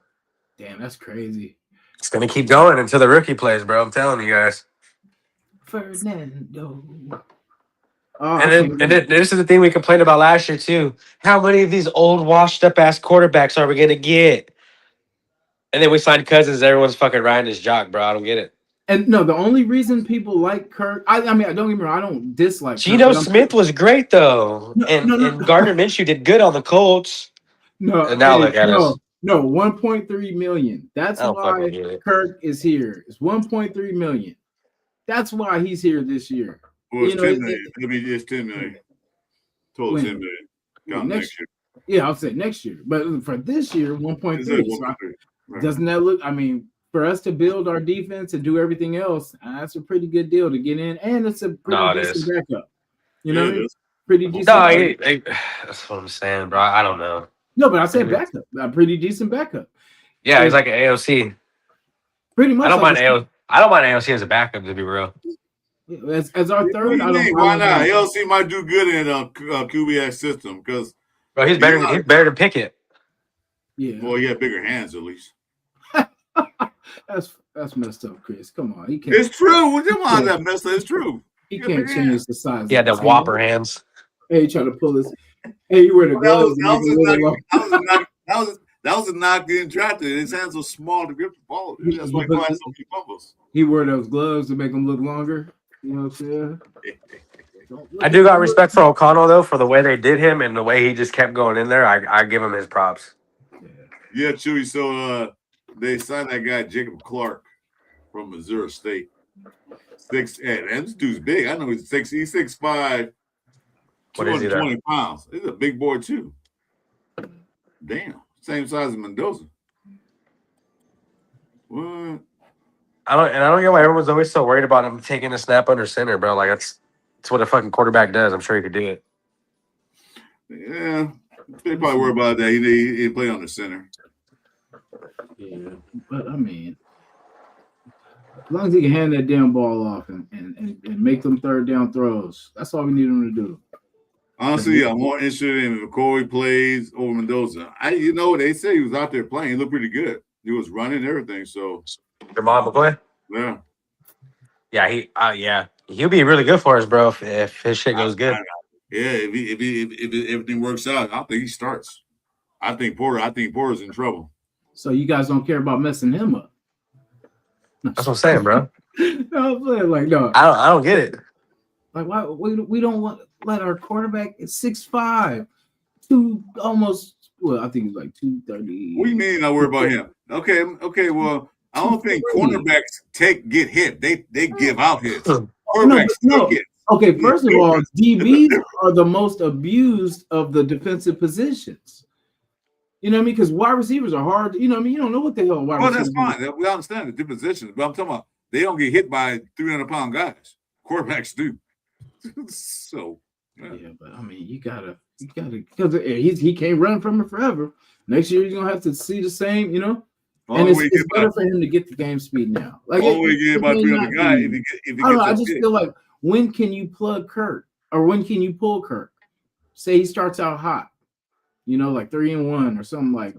Damn, that's crazy. It's going to keep going until the rookie plays, bro. I'm telling you guys. Fernando. And then this is the thing we complained about last year, too. How many of these old, washed-up-ass quarterbacks are we going to get? And then we signed Cousins. Everyone's fucking riding his jock, bro. I don't get it. And no, the only reason people like Kirk, I mean, I don't get me wrong, I don't dislike Geno Kirk, Smith was great, though. And Gardner Minshew did good on the Colts. No, and now look at us. No, 1.3 million. That's why Kirk is here. It's 1.3 million. That's why he's here this year. Well, it's 10 million. It's 10 million. Total 10 million. Next year. Yeah, I'll say next year. But for this year, 1.3. So doesn't that look? I mean, for us to build our defense and do everything else, that's a pretty good deal to get in, and it's a pretty decent backup. You know, what I mean? Pretty decent. No, that's what I'm saying, bro. I don't know. No, but I say backup, a pretty decent backup. Yeah, he's like an AOC. Pretty much. I don't mind AOC as a backup, to be real. As our third, why not? AOC might do good in a QBX system because he's better. He's better than Pickett. Yeah. Well, he had bigger hands at least. That's messed up, Chris. Come on, he can't. It's true. That messed up. It's true. He can't change the size. He had the whopper hands. Hey, he tried to pull his. Hey, you wear the gloves. That was a knock getting drafted. His hands were small to grip the ball. That's why he has so many fumbles. He wore those gloves to make him look longer. You know what I'm saying? I do got respect for O'Connell though, for the way they did him and the way he just kept going in there. I give him his props. Yeah, Chuy. So they signed that guy Jacob Clark from Missouri State. 6'8", and this dude's big. I know he's 6'5", 220 pounds. He's a big boy too. Damn, same size as Mendoza. What? I don't get why everyone's always so worried about him taking a snap under center, bro. Like that's what a fucking quarterback does. I'm sure he could do it. Yeah, they probably worry about that. He didn't play on the center. Yeah, but I mean, as long as he can hand that damn ball off and make them third down throws, that's all we need him to do. Honestly, I'm more interested in if Corey plays over Mendoza. They say he was out there playing. He looked pretty good. He was running and everything. So, Jamal McCoy? Yeah. He'll be really good for us, bro. If his shit goes good. If everything works out, I think he starts. I think Porter's in trouble. So you guys don't care about messing him up. That's what I'm saying, bro. No. I don't get it. Like why we don't let our quarterback is 6'5", I think it's like 230. What do you mean I worry about him? Okay, well, I don't think cornerbacks get hit. They give out hits. Quarterbacks still get. Okay, first of all, DBs are the most abused of the defensive positions. You know what I mean? Because wide receivers are hard. You know what I mean? You don't know what the hell wide receivers. Well, that's fine. We understand the different positions, but I'm talking about they don't get hit by 300-pound guys. Quarterbacks do. So yeah, but I mean, you gotta because he can't run from it forever. Next year, you're gonna have to see the same, And it's better for him to get the game speed now. Like, get by 300 guys. I just feel like when can you plug Kirk or when can you pull Kirk? Say he starts out hot, like 3-1 or something like,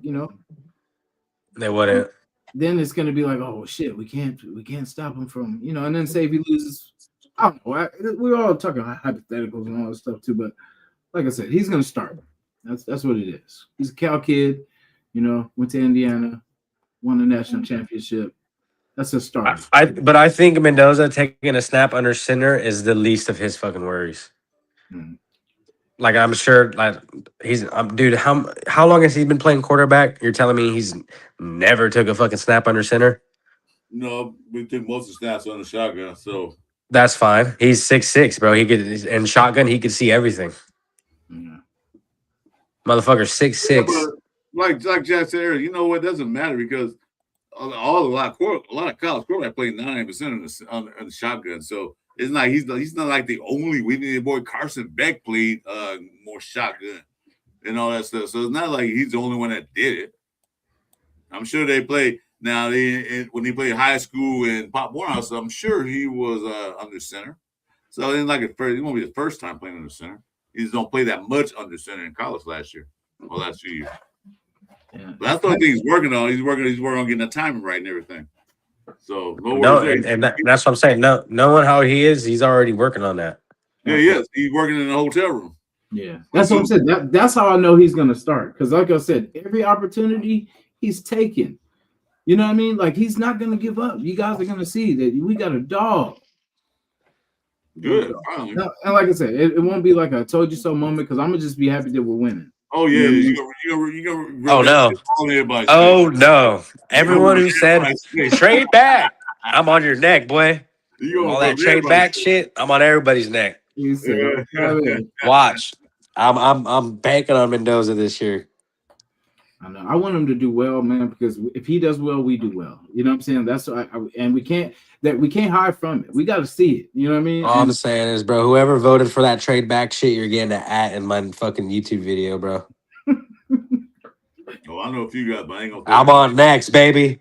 They wouldn't. Then it's gonna be like, oh shit, we can't stop him from, and then say if he loses. I don't know. We're all talking hypotheticals and all this stuff too, but like I said, he's gonna start. That's what it is. He's a Cal kid, went to Indiana, won the national championship. That's a start. But I think Mendoza taking a snap under center is the least of his fucking worries. Like I'm sure, like dude. How long has he been playing quarterback? You're telling me he's never took a fucking snap under center? No, we took most of the snaps on the shotgun, so. That's fine. He's 6'6", bro. He could in shotgun. He could see everything. Yeah. Motherfucker, 6'6". Yeah, like Jack said earlier, you know what? It doesn't matter because a lot of college quarterbacks play 90% on the shotgun. So it's not he's not like the only. We need boy Carson Beck played more shotgun and all that stuff. So it's not like he's the only one that did it. I'm sure they play. Now, when he played high school in Pop Warner, I'm sure he was under center. So it won't be the first time playing under center. He just don't play that much under center in college last few years. Yeah. But that's the only thing he's working on. He's working on getting the timing right and everything. So that's what I'm saying. Knowing how he is, he's already working on that. Yes, he's working in a hotel room. Yeah, that's what I'm saying. That's how I know he's going to start. Because like I said, every opportunity he's taken. You know what I mean? Like, he's not going to give up. You guys are going to see that we got a dog. Good. And like I said, it won't be like a told you so moment because I'm going to just be happy that we're winning. Oh, yeah. You Oh, no. Oh, no. Everyone who said trade back, I'm on your neck, boy. All that trade back shit, I'm on everybody's neck. You said, watch. I'm banking on Mendoza this year. I know. I want him to do well, man, because if he does well, we do well. You know what I'm saying? That's what and we can't hide from it. We got to see it. You know what I mean? All I'm saying is, bro, whoever voted for that trade back shit, you're getting an at in my fucking YouTube video, bro. Oh, I know a few guys, but I ain't gonna. I'm on next, baby.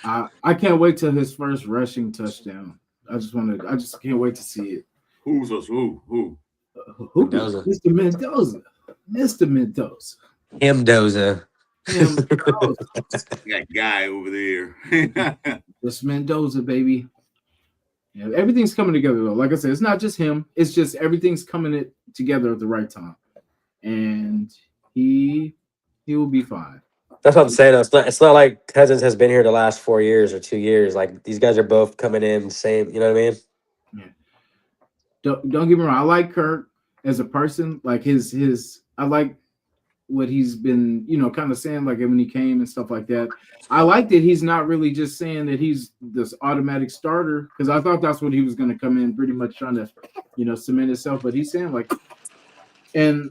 I can't wait till his first rushing touchdown. I just can't wait to see it. Who's us? Who? Mendoza. Mr. Mendoza. Mr. Mendoza. Mendoza. That guy over there. It's Mendoza, baby. Yeah, everything's coming together though. Like I said, it's not just him. It's just everything's coming together at the right time, and he will be fine. That's what I'm saying. It's not like Cousins has been here the last 4 years or 2 years. Like, these guys are both coming in same. You know what I mean? Yeah. Don't get me wrong. I like Kirk as a person. Like I like what he's been, kind of saying, like when he came and stuff like that. I like that he's not really just saying that he's this automatic starter, because I thought that's what he was going to come in pretty much trying to, cement himself. But he's saying like, and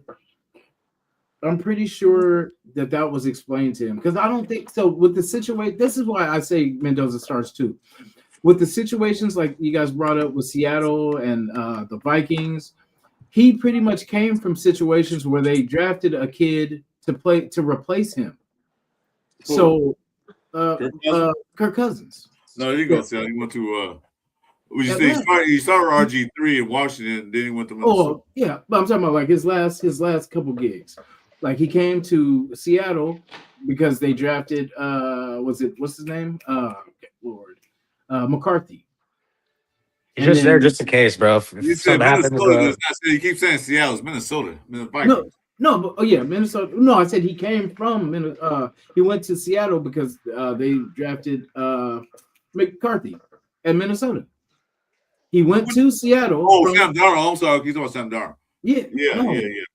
I'm pretty sure that was explained to him, because I don't think so with the situation. This is why I say Mendoza starts too. With the situations like you guys brought up with Seattle and the Vikings, he pretty much came from situations where they drafted a kid to replace him. So, Kirk Cousins. No, he go. He went to. He started RG3 in Washington, then he went to Minnesota. Oh yeah, but I'm talking about like his last couple gigs. Like he came to Seattle because they drafted what's his name? McCarthy. He's just there just in case, bro. If You said Minnesota. You keep saying Seattle. It's Minnesota. No, but Minnesota. No, I said he came from he went to Seattle because they drafted McCarthy at Minnesota. He went to Seattle. Oh, Sam Darnold. I'm sorry. He's talking about Sam Darnold. Yeah.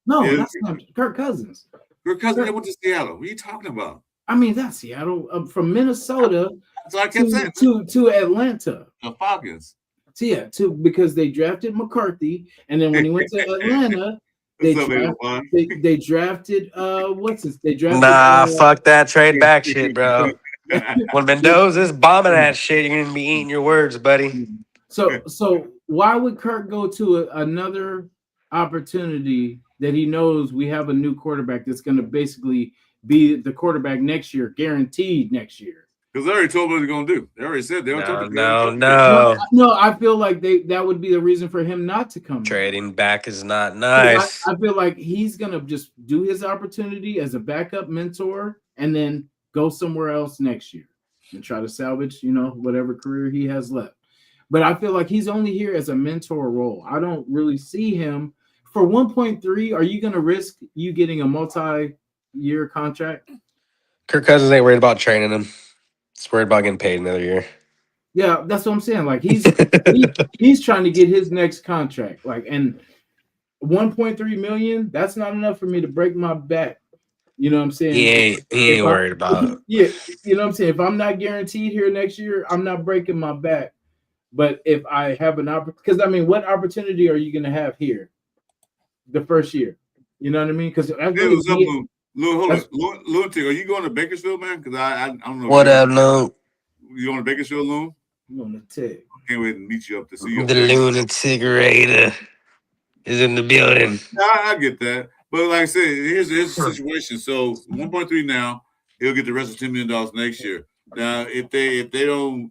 No, yeah. that's not Kirk Cousins. Kirk Cousins went to Seattle. What are you talking about? I mean, that's Seattle. From Minnesota to Atlanta. The Falcons. Because they drafted McCarthy, and then when he went to Atlanta, they drafted fuck that trade back shit, bro. When Mendoza's bombing that shit, you're gonna be eating your words, buddy. So why would Kirk go to another opportunity that he knows we have a new quarterback that's going to basically be the quarterback next year, guaranteed next year? Because they already told what they're going to do. They already said they don't. No. I feel like that would be the reason for him not to come. Trading back is not nice. I feel like he's going to just do his opportunity as a backup mentor and then go somewhere else next year and try to salvage, whatever career he has left. But I feel like he's only here as a mentor role. I don't really see him for 1.3. Are you going to risk you getting a multi-year contract? Kirk Cousins ain't worried about training him. He's worried about getting paid another year. Yeah, that's what I'm saying. Like he's trying to get his next contract. Like, and 1.3 million, that's not enough for me to break my back. You know what I'm saying? He ain't worried about it. Yeah, you know what I'm saying? If I'm not guaranteed here next year, I'm not breaking my back. But if I have an opportunity, because I mean, what opportunity are you going to have here the first year? You know what I mean? Because Lou, are you going to Bakersfield, man? Because I don't know. What up, Lou? You going to Bakersfield, Lou? I'm on the tag. I can't wait to meet you up to see you. The lunatic Raider is in the building. I get that. But like I said, here's the situation. So 1.3 now, he'll get the rest of $10 million next year. Now, if they don't,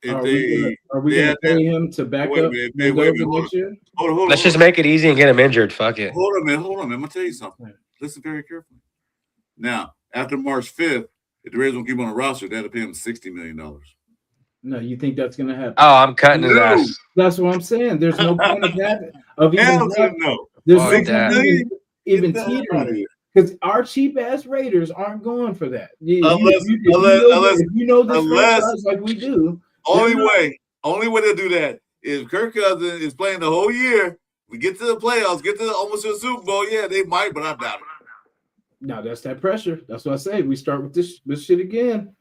if Are we they gonna have pay that, him to back wait a up minute, Mendoza next year? hold Let's just on. make it easy and get him injured. Fuck it. Hold on a minute. I'm gonna tell you something. Listen very carefully. Now, after March 5th, if the Raiders don't keep him on the roster, they have to pay him $60 million. No, you think that's gonna happen? Oh, I'm cutting his No. ass. That's what I'm saying. There's no point of having of even Hell to have, no. there's Fuck no point that. even Get the hell out of teetering here. because our cheap ass Raiders aren't going for that. Unless- If you know this unless- franchise like we do, Only they're not- way they'll do that is Kirk Cousins is playing the whole year. We get to the playoffs, get to almost to the Super Bowl. Yeah, they might, but I doubt it. now that's that pressure. That's what I say. We start with this shit again.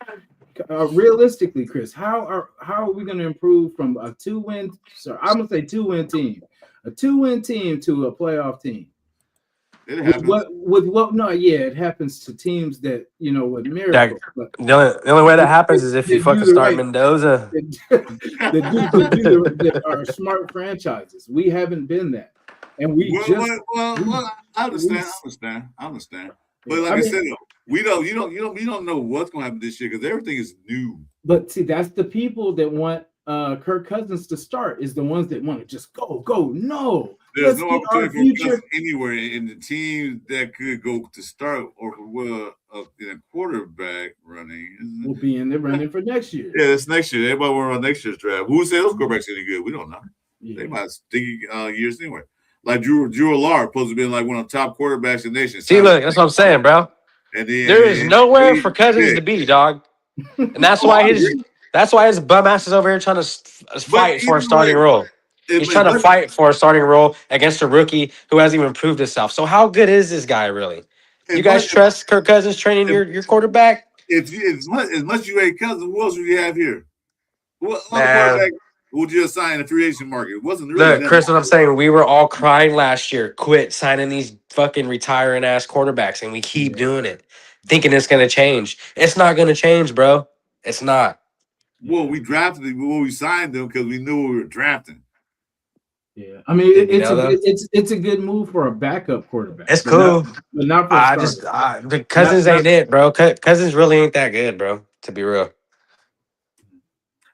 Realistically, Chris, how are we going to improve from a 2-win? So I'm gonna say 2-win team, a 2-win team to a playoff team. It With happens. what? No, yeah, it happens to teams that with miracles. But The only way that happens is if you They do fucking the start right- Mendoza. that are smart franchises. We haven't been that, and we Well, I understand. But like I said, though, we don't know what's going to happen this year because everything is new. But see, that's the people that want Kirk Cousins to start. Is the ones that want to just go. No, There's let's no get our opportunity for future. Cousins anywhere in the team that could go to start or in a quarterback running. Will be in the running for next year. Yeah, it's next year. Everybody will run next year's draft. Who said those quarterbacks any good? We don't know. Yeah. They might stink years anyway. Like Drew Allard, supposed to be like one of the top quarterbacks in the nation. See, look, that's what I'm saying, bro. And then, There is nowhere for Cousins to be, dog. And that's why his bum ass is over here trying to fight for a either starting way, role. He's trying to fight for a starting role against a rookie who hasn't even proved himself. So how good is this guy really? You guys trust Kirk Cousins training your quarterback? As much you hate Cousins, who else would you have here? What other Man. quarterback would you assign in the free agent market? It wasn't really Look, that Chris, much. what I'm saying, we were all crying last year. Quit signing these fucking retiring ass quarterbacks, and we keep doing it, thinking it's gonna change. It's not gonna change, bro. It's not. Well, we drafted him. Well, we signed him because we knew we were drafting. Yeah, I mean You know that? it's a good move for a backup quarterback. It's but cool. but not for a starter. The Cousins ain't it, bro. Cousins really ain't that good, bro. To be real.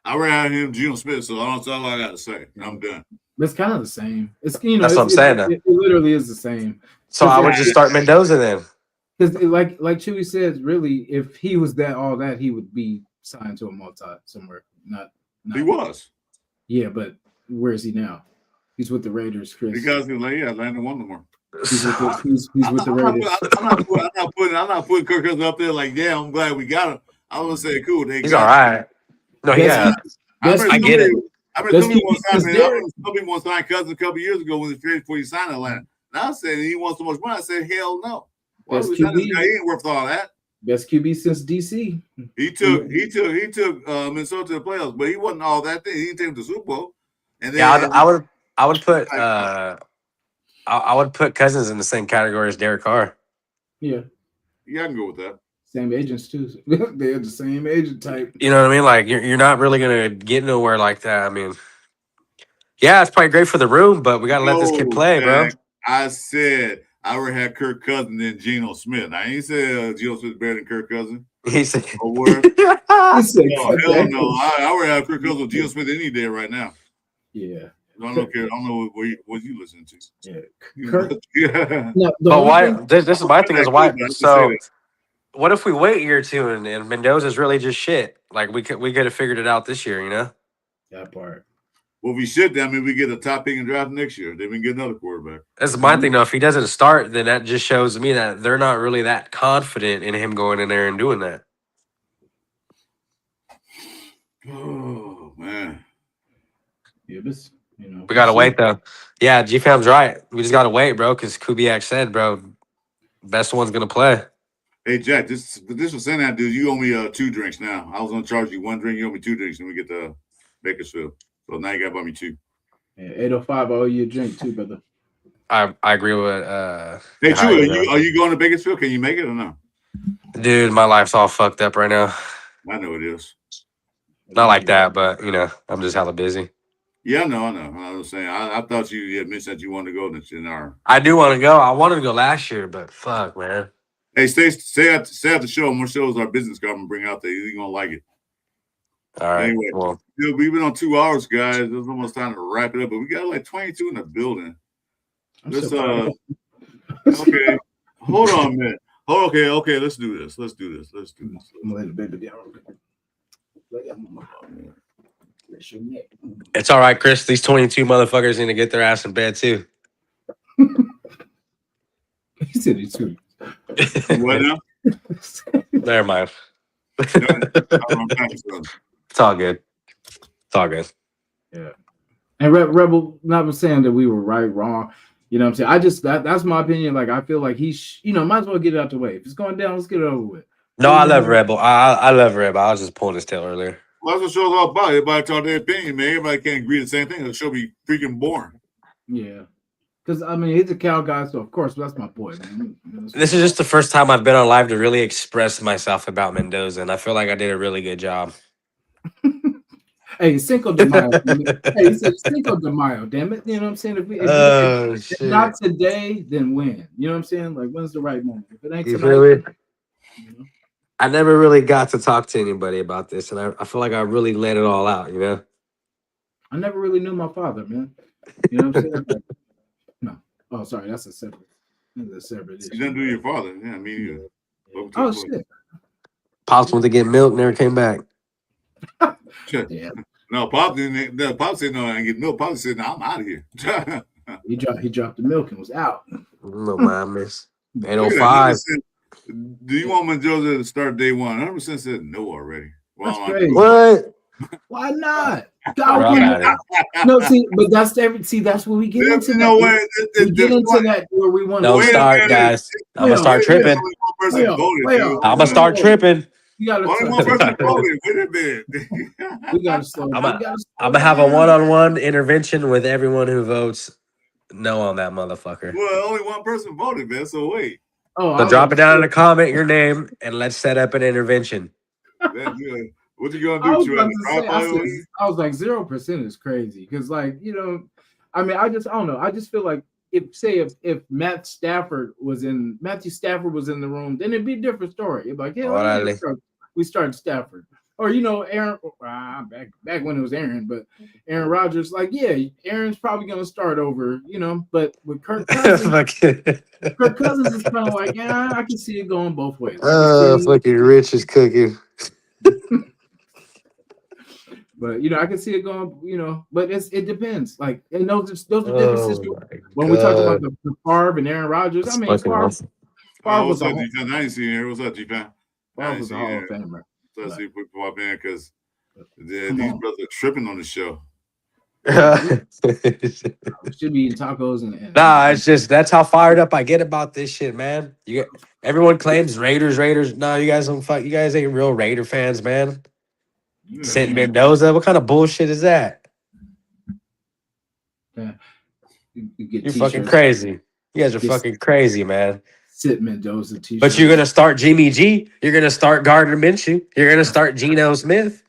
I ran him, Geno Smith, so that's all I got to say. I'm done. It's kind of the same. It's That's what I'm saying, though. It literally is the same. So I would just start Mendoza then. Because like Chuy says, really, if he was all that, he would be signed to a multi somewhere. Not He was. Yeah, but where is he now? He's with the Raiders, Chris. Because Atlanta won no more. He's with the Raiders. I'm not putting Kirk Cousins up there like, yeah, I'm glad we got him. I was gonna say, cool. He's all right. No, yeah. I get it. I remember some people signed Cousins a couple years ago when he traded before he signed Atlanta. Now I said he wants so much money. I said, hell no. Why would we sign this guy? He ain't worth all that. Best QB since DC. He took Minnesota to the playoffs, but he wasn't all that thing. He didn't take him to the Super Bowl. And then, I would put Cousins in the same category as Derek Carr. Yeah. Yeah, I can go with that. Same agents too. They're the same agent type. You know what I mean? Like you're not really gonna get nowhere like that. I mean, yeah, it's probably great for the room, but we gotta let this kid play, bro. I said I would have Kirk Cousins than Geno Smith. I ain't said Geno Smith better than Kirk Cousins. He said, Oh, word. He said, Hell no. I would have Kirk Cousins with Geno Smith any day right now. Yeah. I don't care. I don't know what you listen to. Yeah. Kirk, Yeah. no, but why? This is my thing is why. So, what if we wait a year or two and Mendoza's really just shit? Like we could have figured it out this year, you know? that part. Well, we should. I mean, we get a top pick and draft next year. Then we can get another quarterback. That's my thing, though. If he doesn't start, then that just shows me that they're not really that confident in him going in there and doing that. Oh man. Yeah, but We gotta wait though. Yeah, G-Fam's right. We just gotta wait, bro, because Kubiak said, bro, best one's gonna play. Hey Jack, this was saying that, dude. You owe me 2 drinks now. I was gonna charge you 1 drink. You owe me 2 drinks, and we get the Bakersfield. So now you gotta buy me 2. Yeah, 805. I owe you a drink too, brother. I agree with. Hey, Chuy, are you going to Bakersfield? Can you make it or no? Dude, my life's all fucked up right now. I know it is. Not like that, but I'm just hella busy. Yeah, I know. I was saying, I thought you had mentioned that you wanted to go this in our. I do want to go. I wanted to go last year, but fuck, man. Hey, stay at the show. More shows our business card and bring out there. You're gonna like it. All right. Anyway, Well, we've been on 2 hours, guys. It's almost time to wrap it up, but we got like 22 in the building. I'm Let's so okay. Hold on a minute. Okay. Let's do this. Let's do this. I'm gonna lay the baby down. it's all right, Chris. These 22 motherfuckers need to get their ass in bed too. He said it too. What now? Never mind. No, It's all good. It's all good. Yeah. And Rebel, not saying that we were right, wrong. You know what I'm saying? I just that's my opinion. Like I feel like might as well get it out the way. If it's going down, let's get it over with. No, I love Rebel. I love Rebel. I was just pulling his tail earlier. Well, that's what show's all about. Everybody talk their opinion, man. Everybody can't agree the same thing. The show be freaking boring. Yeah. Because I mean he's a cow guy, so of course that's my boy, man. This is just the first time I've been on live to really express myself about Mendoza, and I feel like I did a really good job. Hey, Cinco de Mayo. Hey, he said Cinco de Mayo, damn it. You know what I'm saying? If not today, then when? You know what I'm saying? Like, when's the right moment? If it ain't You tonight, feel me? you know? I never really got to talk to anybody about this, and I feel like I really let it all out, you know? I never really knew my father, man. You know what I'm saying? Like, no. Oh, sorry. That's a separate issue. You didn't do your father. Yeah, I mean, Oh, shit. Pops went to get milk, never came back. Yeah. No, Pop didn't. No, Pop said no, I ain't get milk. Pop said no, I'm out of here. He dropped the milk and was out. No, my miss. Look at 805. that. Do you want Mendoza to start day one? 100% said no already. Well, That's crazy. What? Why not? No, but that's that's where we get into. You know what? We get into that where we want. Don't start, guys. I'm gonna start tripping. I'm gonna start tripping. Only one person voted. Wait a minute. We gotta slow down. I'm gonna have a one-on-one intervention with everyone who votes no on that motherfucker. Well, only one person voted, man. So wait. So drop it down in the comment, your name, and let's set up an intervention. What you gonna do? I was like 0% is crazy because, like, you know, I mean, I don't know. I just feel like if Matthew Stafford was in the room, then it'd be a different story. It'd be like, yeah, we started Stafford, or you know, Aaron back when it was Aaron, but Aaron Rodgers, like, yeah, Aaron's probably gonna start over, you know. But with Kirk Cousins, Kirk Cousins is kind of like, yeah, I can see it going both ways. Fucking Rich is cooking. But you know, I can see it going. You know, but it depends. Like, and those are differences when we talk about the Favre and Aaron Rodgers. I mean, Favre was what's up, G-Fan? I ain't seen here. What's up, G-Fan? Favre was a Hall of Famer. Let's see if we can pop in because these brothers are tripping on the show. We should be eating tacos and nah, it's just that's how fired up I get about this shit, man. Everyone claims Raiders. No, you guys don't fuck. You guys ain't real Raider fans, man. St. Mendoza, what kind of bullshit is that? Yeah. You're fucking crazy. You guys are fucking crazy, man. Sit Mendoza t-shirt. But you're gonna start Jimmy G. You're gonna start Gardner Minshew. You're gonna start Geno Smith.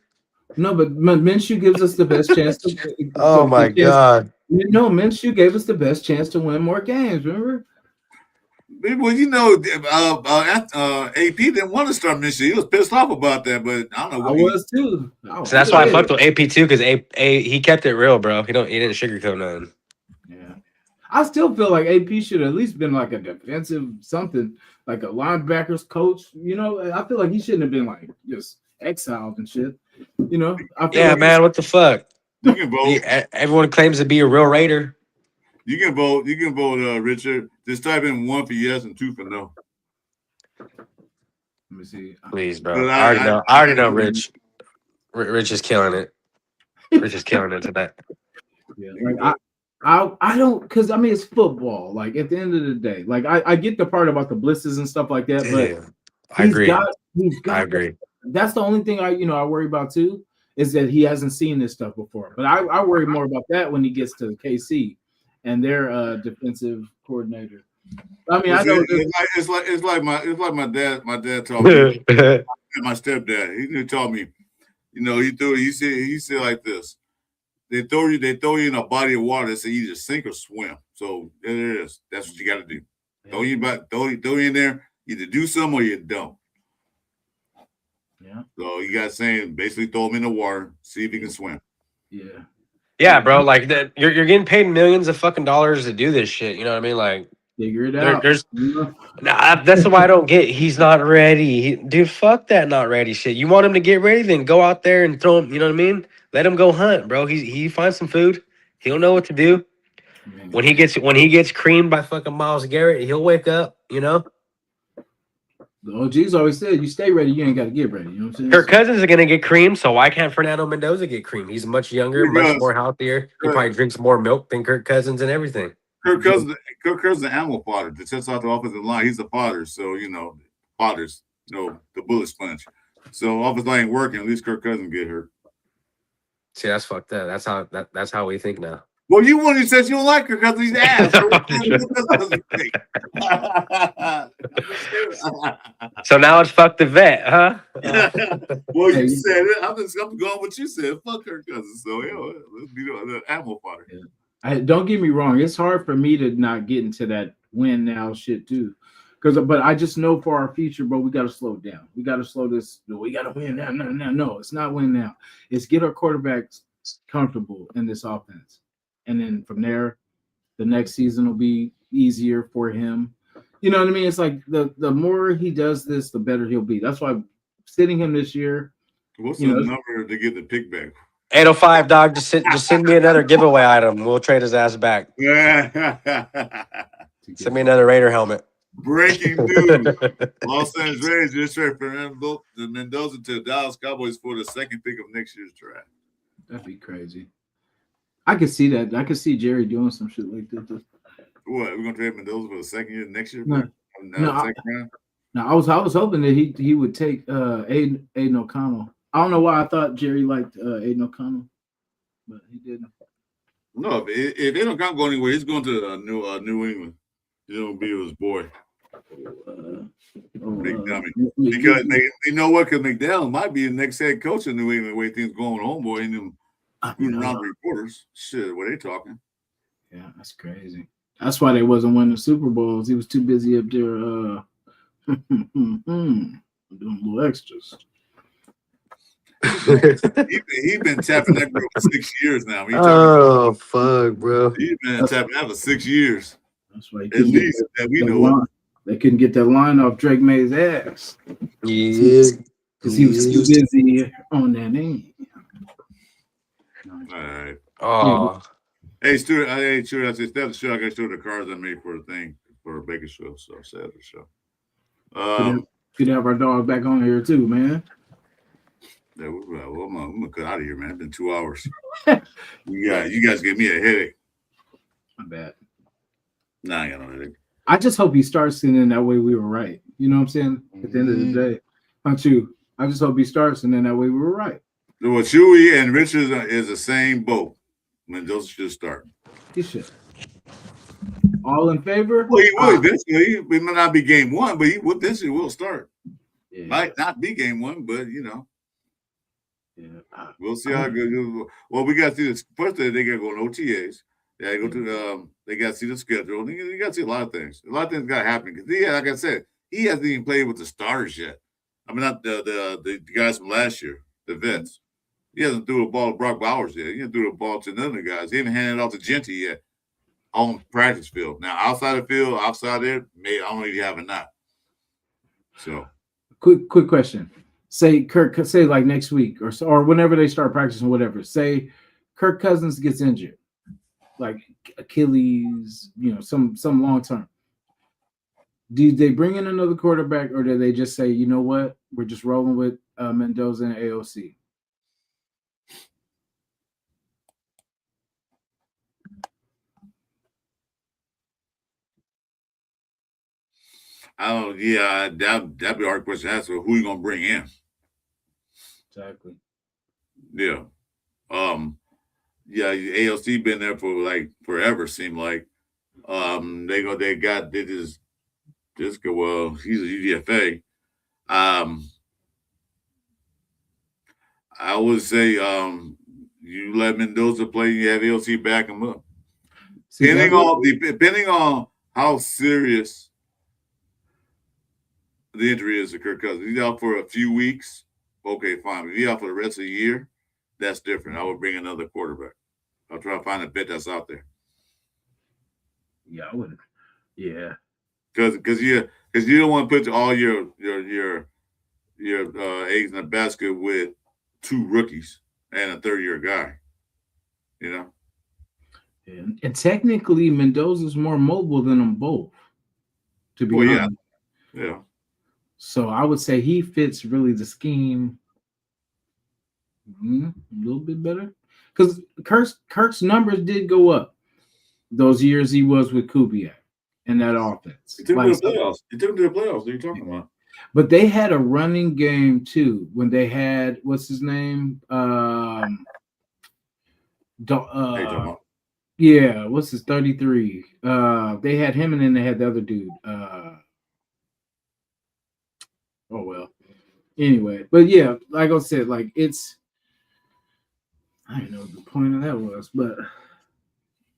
No, but Minshew gives us the best chance to. Oh my God! No, Minshew gave us the best chance to win more games. Remember? Well, you know, AP didn't want to start Minshew. He was pissed off about that, but I don't know. I was too. So that's why I fucked with AP too, because he kept it real, bro. He didn't sugarcoat nothing. Yeah, I still feel like AP should have at least been like a defensive something, like a linebackers coach. You know, I feel like he shouldn't have been like just exiled and shit. You know, yeah, like man, what the fuck? You can vote. Everyone claims to be a real Raider. You can vote. You can vote, Richard. Just type in 1 for yes and 2 for no. Let me see. Please, bro. I already know. Rich is killing it. Rich is killing it tonight. Yeah, like I don't, because I mean it's football. Like at the end of the day, like I get the part about the blitzes and stuff like that, but I agree. I agree. That's the only thing I worry about too, is that he hasn't seen this stuff before. But I worry more about that when he gets to KC and their defensive coordinator. I mean, I know it's like my dad. My dad told me, my stepdad. He told me, you know, he said like this. They throw you in a body of water. They say either sink or swim. So there it is. That's what you got to do. Yeah. Throw you in there. Either do some or you don't. Yeah. So you got saying basically throw him in the water, see if he can swim. Yeah. Yeah, bro. Like that, you're getting paid millions of fucking dollars to do this shit. You know what I mean? Like Figure it out. there's You know? nah, that's why I don't get. He's not ready, dude. Fuck that not ready shit. You want him to get ready? Then go out there and throw him. You know what I mean? Let him go hunt, bro. He finds some food. He'll know what to do. I mean, When he gets creamed by fucking Miles Garrett, he'll wake up. You know. the OGs always said, "You stay ready, you ain't got to get ready." You know what I'm saying? Kirk Cousins is gonna get creamed, so why can't Fernando Mendoza get creamed? He's much younger, much Because more healthier. He probably drinks more milk than Kirk Cousins and everything. Kirk Cousins is an animal fodder to test out the offensive line. He's a fodder, so fathers, the bullet sponge. So offensive line ain't working. At least Kirk Cousins get hurt. See, that's fucked up. That's how we think now. Well, you one who says you don't like Kirk Cousins, he's ass. So now it's fuck the vet, huh? Well, you said it. I'm going with what you said. Fuck Kirk Cousins. So let's be the animal fodder. Don't get me wrong. It's hard for me to not get into that win now shit too, but I just know for our future, bro, we got to slow down. We got to slow this. We got to win now. No, it's not win now. It's get our quarterbacks comfortable in this offense, and then from there, the next season will be easier for him. You know what I mean? It's like the more he does this, the better he'll be. That's why sitting him this year. What's the number to get the pick back? 805, dog. Just send me another giveaway item. We'll trade his ass back. Send me another Raider helmet. Breaking news. Los Angeles Raiders just traded Fernando Mendoza to the Dallas Cowboys for the second pick of next year's draft. That'd be crazy. I could see that. I could see Jerry doing some shit like that. What? We're gonna trade Mendoza for the second year next year? No, I was hoping that he would take Aiden O'Connell. I don't know why I thought Jerry liked Aiden O'Connell, but he didn't. No, if Aiden O'Connell go anywhere, he's going to New England. He's gonna be with his boy. McDermott. Because you know what? Because McDowell might be the next head coach in New England. The way things going, homeboy, and them around the reporters. Shit, what are they talking? Yeah, that's crazy. That's why they wasn't winning Super Bowls. He was too busy up there doing little extras. He's been tapping that girl for 6 years now. Oh fuck, bro! He's been tapping that for 6 years. That's why at least that we know. They couldn't get that line off Drake May's ass. Yeah, because he was too busy on that name. All right. Oh. Hey, Stuart. Hey, Stuart. I said, the show. I got to show the cards I made for a thing for a Baker show. So sad the show. Could have our dog back on here too, man. Yeah, well, I'm gonna cut out of here, man. It's been 2 hours. You guys gave me a headache. My bad. Nah, I got no headache. I just hope he starts and then that way we were right. You know what I'm saying? At the end of the day, aren't you? I just hope he starts and then that way we were right. Well, Chuy and Richards is the same boat. Mendoza should start. He should. All in favor? Well, he will eventually. It might not be game one, but he eventually will start. Yeah. Might not be game one, but Yeah. We'll see how it goes. Well, we got to see this. First, they got to go on OTAs. They got to go to they got to see the schedule. You got to see a lot of things. A lot of things got to happen because like I said, he hasn't even played with the starters yet. I mean, not the guys from last year, the vets. He hasn't threw a ball to Brock Bowers yet. He hasn't threw a ball to none of the guys. He hasn't handed it off to Genty yet on practice field. Now, outside the field, outside there, maybe I don't know if you have or not. So, quick question. Say Kirk, say like next week or whenever they start practicing, whatever. Say Kirk Cousins gets injured, like Achilles, some long term. Do they bring in another quarterback, or do they just say, you know what, we're just rolling with Mendoza and AOC? That'd be a hard question to answer. Who you gonna bring in? Exactly. Yeah. AOC been there for like forever, seemed like. He's a UDFA. I would say you let Mendoza play, you have AOC back him up. Depending on how serious the injury is to Kirk Cousins. He's out for a few weeks. okay, fine. If he's out for the rest of the year, that's different. I would bring another quarterback. I'll try to find a bet that's out there. Yeah, I wouldn't. Yeah. Because you don't want to put all your eggs in a basket with 2 rookies and a 3rd-year guy. You know. And technically, Mendoza's more mobile than them both. To be honest. Yeah. So I would say he fits really the scheme a little bit better because Kirk's numbers did go up those years he was with Kubiak in that offense. He took him to the playoffs. What are you talking about? But they had a running game too when they had what's his name? Yeah, what's his 33? They had him and then they had the other dude. Oh well. Anyway, but yeah, like I said, like it's I don't know what the point of that was, but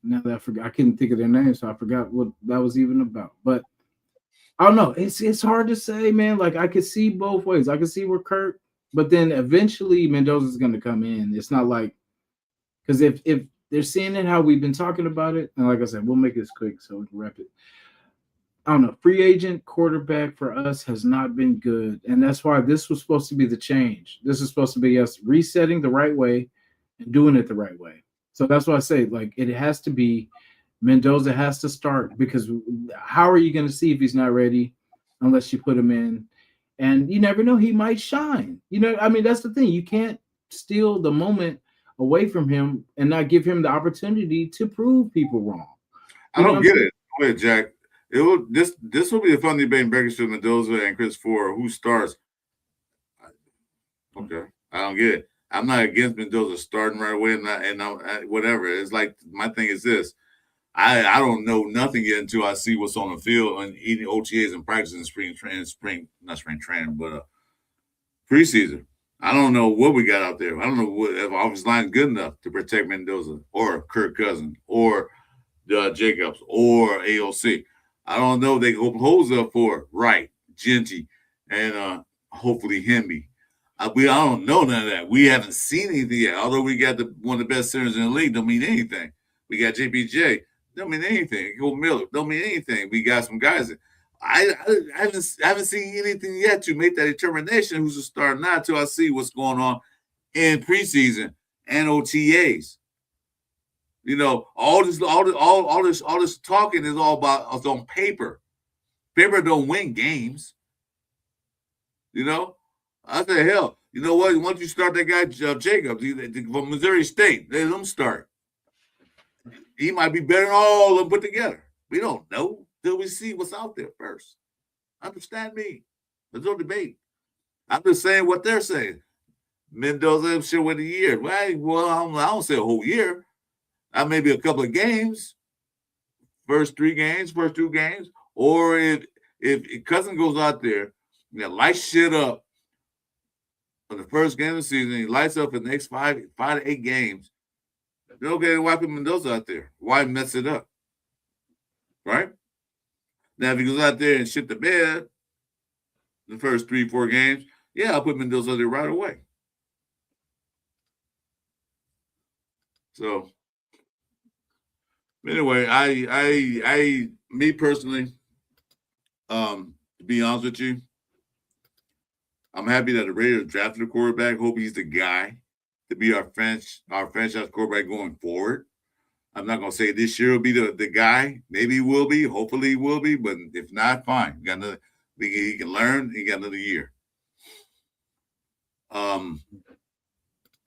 now that I forgot, I couldn't think of their name, so I forgot what that was even about. But I don't know. It's hard to say, man. Like I could see both ways. I could see where Kirk, but then eventually Mendoza's going to come in. It's not like because if they're seeing it how we've been talking about it, and like I said, we'll make this quick so we can wrap it. I don't know. Free agent quarterback for us has not been good, and that's why this was supposed to be the change. This is supposed to be us resetting the right way and doing it the right way. So that's why I say, like, it has to be Mendoza has to start because how are you going to see if he's not ready unless you put him in? And you never know, he might shine. You know, I mean, that's the thing. You can't steal the moment away from him and not give him the opportunity to prove people wrong. I don't get it. Go ahead, Jack. This will be a fun debate in Bakersfield, Mendoza and Chris Ford. Who starts? Okay, I don't get it. I'm not against Mendoza starting right away, and whatever. It's like my thing is this: I don't know nothing yet until I see what's on the field and eating OTAs and practicing not spring training, but preseason. I don't know what we got out there. I don't know if offensive line is good enough to protect Mendoza or Kirk Cousins or Jacobs or AOC. I don't know if they can open holes up for Wright, Genty, and hopefully Hemby. I don't know none of that. We haven't seen anything yet. Although we got one of the best centers in the league, don't mean anything. We got JPJ, don't mean anything. Cole Miller, don't mean anything. We got some guys. I haven't seen anything yet to make that determination who's a starter now until I see what's going on in preseason and OTAs. You know, all this talking is all about us on paper. Paper don't win games. You know, I say, hell, you know what? Once you start that guy Jacobs from Missouri State, let him start. He might be better than all of them put together. We don't know till we see what's out there first. Understand me? There's no debate. I'm just saying what they're saying. Mendoza should win a year. Well, I don't say a whole year. Maybe a couple of games, first 2 games, or if Cousin goes out there, lights shit up for the first game of the season, he lights up for the next 5 to 8 games. Then okay, why put Mendoza out there? Why mess it up? Right? Now, if he goes out there and shit the bed the first 3-4 games, yeah, I'll put Mendoza out there right away. So anyway, me personally, to be honest with you, I'm happy that the Raiders drafted a quarterback. Hope he's the guy to be our franchise quarterback going forward. I'm not gonna say this year will be the guy. Maybe he will be. Hopefully he will be. But if not, fine. He can learn. He got another year.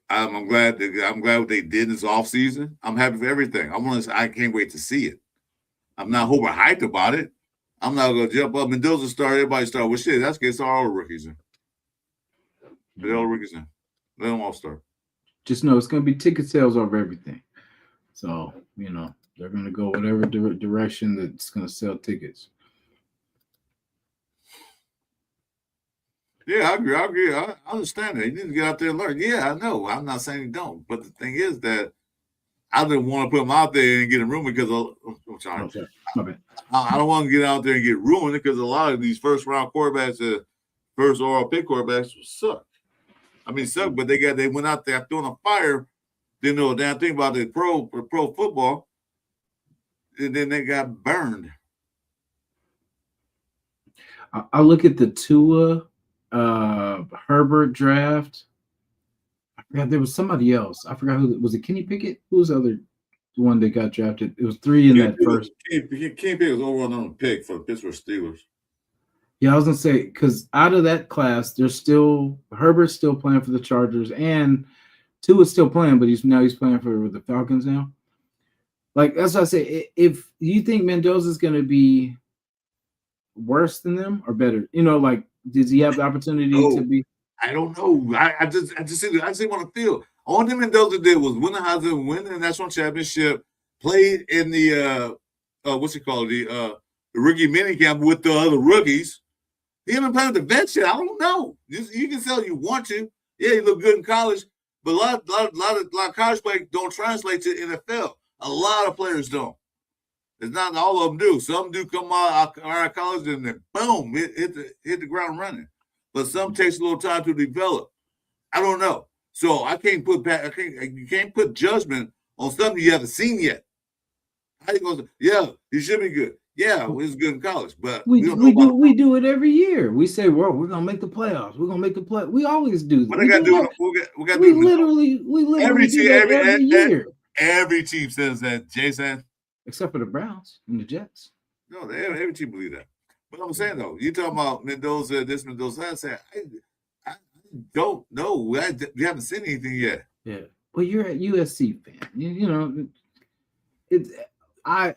I'm glad what they did this offseason. I'm happy for everything. I can't wait to see it. I'm not hyped about it. I'm not gonna jump up. Mendoza start, everybody start. Well, shit, that's gets all the rookies in. Let all the rookies in. Let them all start. Just know it's gonna be ticket sales over everything. So, you know, they're gonna go whatever direction that's gonna sell tickets. Yeah, I agree. I understand that. You need to get out there and learn. Yeah, I know. I'm not saying you don't. But the thing is that I didn't want to put him out there and get him ruined because My bad. I don't want to get out there and get ruined because a lot of these first-round quarterbacks, first overall pick quarterbacks suck. I mean, suck, but they went out there throwing a fire. Didn't know a damn thing about the pro football, and then they got burned. I look at the Tua Herbert draft. I forgot there was somebody else. I forgot who was it. Kenny Pickett? Who was the other one that got drafted? It was 3 in that first. Kenny Pickett was overall on the pick for the Pittsburgh Steelers. Yeah, I was gonna say because out of that class, there's still Herbert's still playing for the Chargers, and Tua's still playing, but he's playing for the Falcons now. Like that's what I say. If you think Mendoza's gonna be worse than them or better, like does he have the opportunity to be? I don't know. I just want to feel. All that Mendoza did was win the Heisman, win the national championship, played in the the rookie minicamp with the other rookies. He haven't played with the vet shit. I don't know. You can say you want to. Yeah, he looked good in college, but a lot of college play don't translate to NFL. A lot of players don't. It's not all of them do. Some do come out of college and then boom, hit the ground running. But some takes a little time to develop. I don't know. So you can't put judgment on something you haven't seen yet. How you going to? Yeah, he should be good. Yeah, he's good in college, but we do it every year. We say, "Well, we're gonna make the playoffs. We're gonna make the play." We always do that. What I got to do? We literally every team, every year. Every team says that, Jason, except for the Browns and the Jets. No, every team believe that. But I'm saying though, you talking about Mendoza, this Mendoza. I said, I don't know. We haven't seen anything yet. Yeah. Well, you're a USC fan. You know, it's. I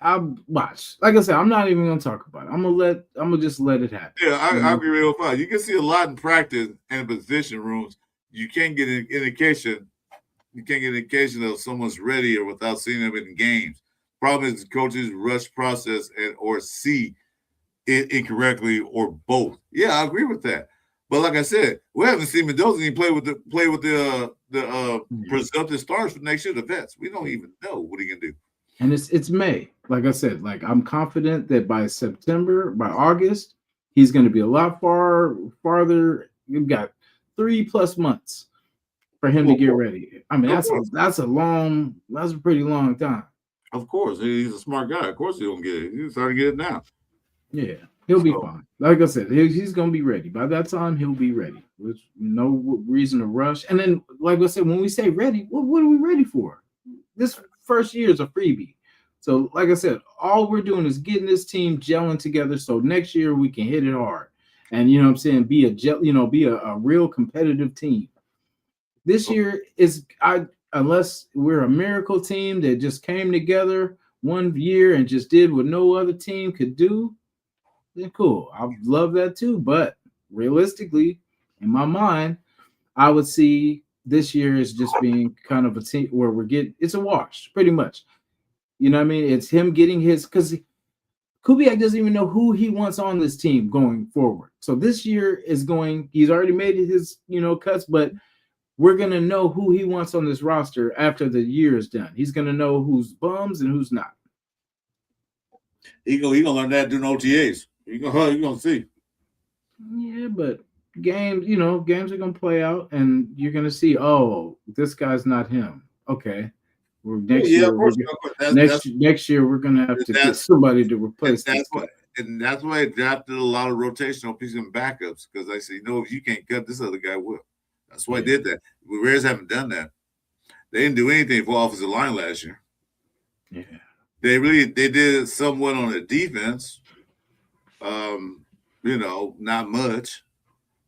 watch. Like I said, I'm not even gonna talk about it. I'm gonna just let it happen. Yeah, I agree real fine. You can see a lot in practice and position rooms. You can't get an indication. You can't get an indication of someone's ready or without seeing them in games. Problem is coaches rush process or see it incorrectly or both. Yeah, I agree with that. But like I said, we haven't seen Mendoza even play with the presumptive stars for next year, the vets. We don't even know what he can do. And it's May. Like I said, I'm confident that by August, he's going to be a lot farther. You've got 3+ months for him to get ready. I mean, that's a pretty long time. Of course, he's a smart guy. Of course, he's gonna get it. He's starting to get it now. Yeah, he'll be fine. Like I said, he's gonna be ready. By that time, he'll be ready. There's no reason to rush. And then, like I said, when we say ready, what are we ready for? This first year is a freebie. So, like I said, all we're doing is getting this team gelling together. So next year we can hit it hard, and you know what I'm saying, be a real competitive team. This year is unless we're a miracle team that just came together one year and just did what no other team could do, then cool. I would love that too. But realistically, in my mind, I would see this year as just being kind of a team where it's a wash, pretty much. You know what I mean? It's him getting because Kubiak doesn't even know who he wants on this team going forward. So this year he's already made his, cuts, but we're going to know who he wants on this roster after the year is done. He's going to know who's bums and who's not. He gonna learn that doing OTAs. You gonna see. Yeah, but games are going to play out, and you're going to see, oh, this guy's not him. Okay. Next year we're going to have to get somebody to replace this guy. And that's why I drafted a lot of rotational pieces and backups, because I say, if you can't cut, this other guy will. That's why I did that. The Raiders haven't done that. They didn't do anything for offensive line last year. Yeah. They did somewhat on the defense. Not much.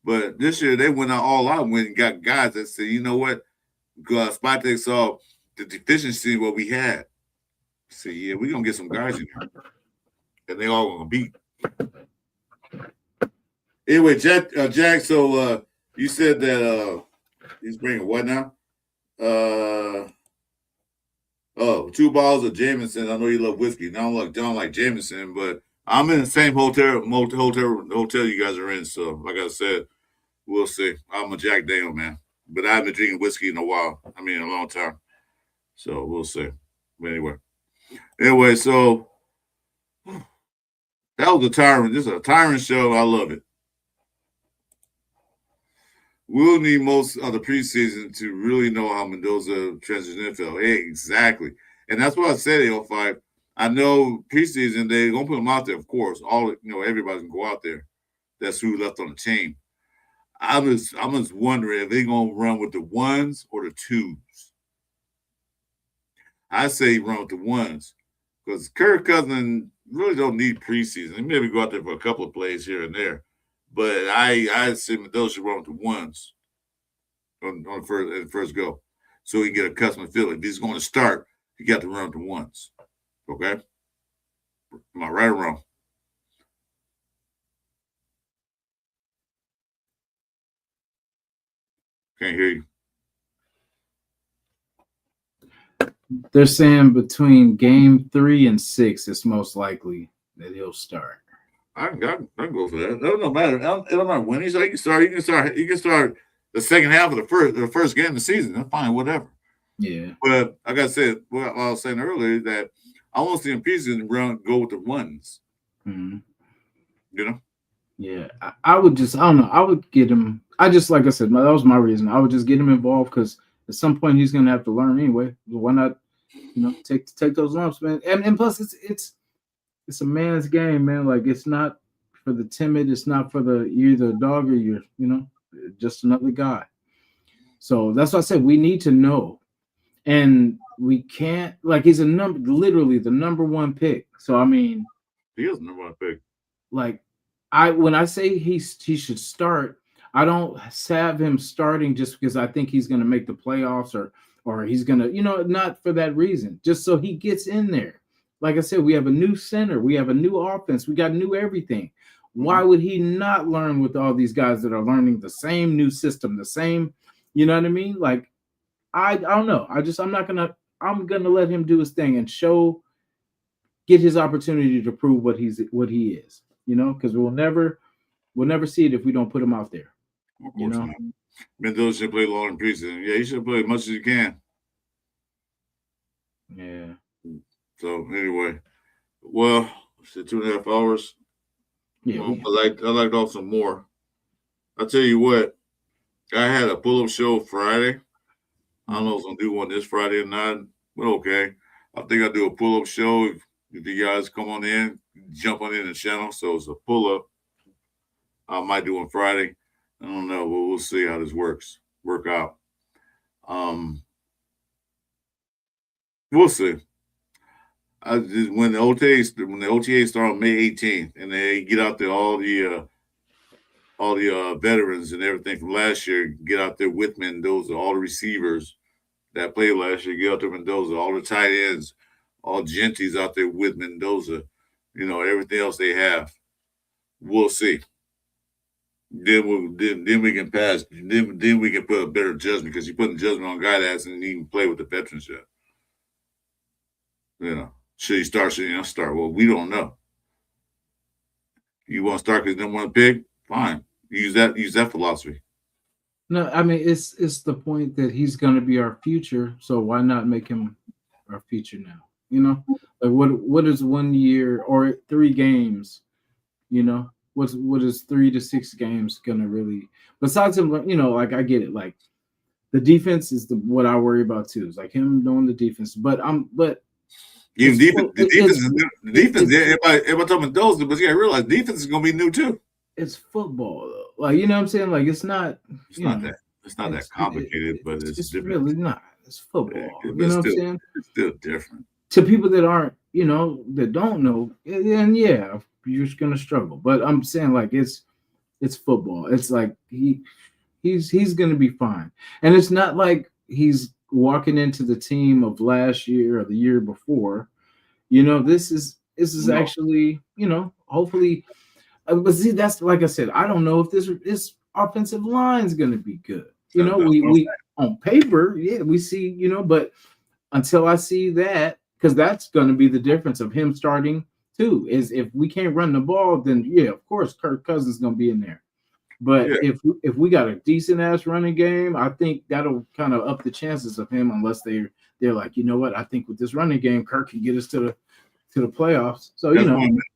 But this year they went all out and went and got guys that said, you know what? Spot saw the deficiency what we had. So yeah, we're gonna get some guys in here. And they all gonna beat. Anyway, Jack, so you said that he's bringing what now? 2 bottles of Jameson. I know you love whiskey. Now I don't like Jameson, but I'm in the same hotel you guys are in. So like I said, we'll see. I'm a Jack Daniel man, but I haven't been drinking whiskey in a while. I mean, a long time. So we'll see. But anyway, so that was a tyrant. This is a tyrant show. I love it. we'll need most of the preseason to really know how Mendoza transitions to NFL. Exactly. And that's what I said, AO5. I know preseason, they're going to put them out there, of course. Everybody's going to go out there. That's who left on the team. I'm just wondering if they're going to run with the ones or the twos. I say run with the ones because Kirk Cousins really don't need preseason. He maybe go out there for a couple of plays here and there. But I say Mendoza should run with the ones on the first go, so he can get a custom feel. If he's going to start, he got to run with the ones. Okay, am I right or wrong? Can't hear you. They're saying between game 3 and 6, it's most likely that he'll start. I can go for that. It don't matter. It don't matter when he's. He can start the second half of the first game of the season. That's fine, whatever. Yeah. But like I said, what I was saying earlier, that I want to see him preseason go with the ones. Mm-hmm. You know. Yeah, I would just. I don't know. I would get him. I just, like I said, that was my reason. I would just get him involved because at some point he's gonna have to learn anyway. Why not? Take those lumps, man. And plus, it's a man's game, man. Like, it's not for the timid. It's not for you're either a dog or you're, just another guy. So that's why I said we need to know, and we can't. Like, he's literally the number one pick. So I mean, he is the number one pick. Like, when I say he should start, I don't have him starting just because I think he's going to make the playoffs or he's going to, not for that reason, just so he gets in there. Like I said, we have a new center. We have a new offense. We got new everything. Why would he not learn with all these guys that are learning the same new system, the same, you know what I mean? Like, I don't know. I'm going to let him do his thing and get his opportunity to prove what he is, because we'll never see it if we don't put him out there. Mendoza should play long in preseason. Yeah, he should play as much as he can. Yeah. So anyway, well, it's 2.5 hours. Yeah. I liked off some more. I'll tell you what, I had a pull-up show Friday. I don't know if I'm gonna do one this Friday or not, but okay. I think I'll do a pull-up show if you guys come on in, jump on in the channel. So it's a pull-up. I might do on Friday. I don't know. We'll see how this work out. We'll see. When the OTA start on May 18th, and they get out there, all the veterans and everything from last year get out there with Mendoza, all the receivers that played last year get out there with Mendoza, all the tight ends, all Genty's out there with Mendoza, everything else they have. We'll see. Then we can pass. Then we can put a better judgment, because you're putting judgment on a guy that hasn't even played with the veterans yet. Should he start? Should he not start? Well, we don't know. You want to start because you don't want to pick? Fine. Use that philosophy. No, I mean, it's the point that he's going to be our future. So why not make him our future now? Like, what is 1 year or 3 games? What is 3 to 6 games gonna really? Besides him, like, I get it. Like, the defense is what I worry about too. It's like him knowing the defense, but even the defense. Everybody talking about those, but you gotta realize defense is gonna be new too. It's football, though. Like, you know what I'm saying? Like, it's not. It's not that complicated, but it's really not. It's football. You know what I'm saying? It's still different to people that aren't, that don't know. And yeah, you're just gonna struggle. But I'm saying, like, it's football. It's like he's gonna be fine. And it's not like he's walking into the team of last year or the year before. This is actually, hopefully. But see, that's, like I said, I don't know if this offensive line is gonna be good. We on paper, yeah, we see, but until I see that, because that's gonna be the difference of him starting too, is if we can't run the ball, then yeah, of course Kirk Cousins is gonna be in there. But if we got a decent ass running game, I think that'll kind of up the chances of him, unless they're like, you know what, I think with this running game, Kirk can get us to the playoffs. So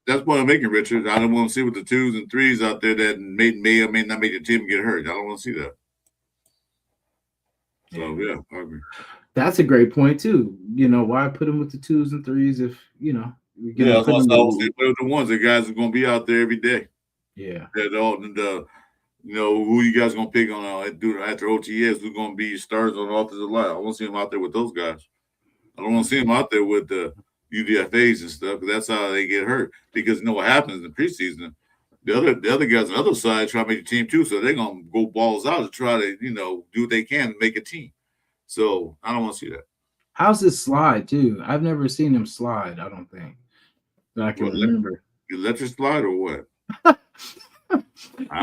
that's what I'm making, Richard. I don't want to see with the 2s and 3s out there that may or may not make the team get hurt. I don't want to see that. So yeah, I agree. That's a great point too. You know, why put him with the 2s and 3s if we can Yeah, put him they're the ones. The guys are going to be out there every day. Yeah. Who you guys going to pick on after OTS? Who's going to be stars on the offensive line? I want to see him out there with those guys. I don't want to see him out there with the UDFAs and stuff, because that's how they get hurt. Because you know what happens in the preseason? The other guys on the other side try to make the team too, so they're gonna go balls out to try to do what they can to make a team. So I don't want to see that. How's his slide too? I've never seen him slide. I don't think that I can remember. Electric slide or what?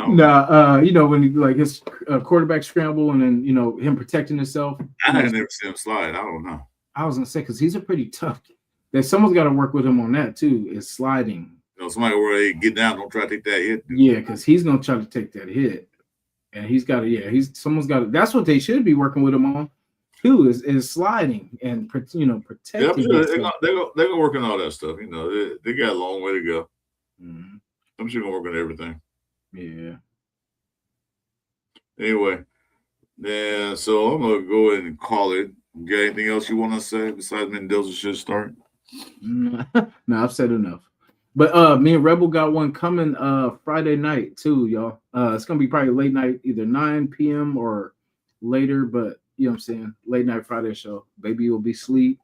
No, when he, like his quarterback scramble and then him protecting himself. I had never seen him slide. I don't know. I was gonna say because he's a pretty tough. That someone's got to work with him on that too. Is sliding. Somebody where they get down, don't try to take that hit. Yeah, because he's gonna try to take that hit, and he's got to. Yeah, someone's got to. That's what they should be working with him on too. Is sliding and protecting. Yeah, they're gonna work on all that stuff. They got a long way to go. Mm-hmm. I'm sure gonna work on everything. Yeah. Anyway, yeah. So I'm gonna go ahead and call it. Got anything else you want to say besides Mendoza should start? No, I've said enough. But me and Rebel got one coming Friday night too, y'all. It's gonna be probably late night, either 9 p.m. or later, but you know what I'm saying, late night Friday show. Baby will be asleep.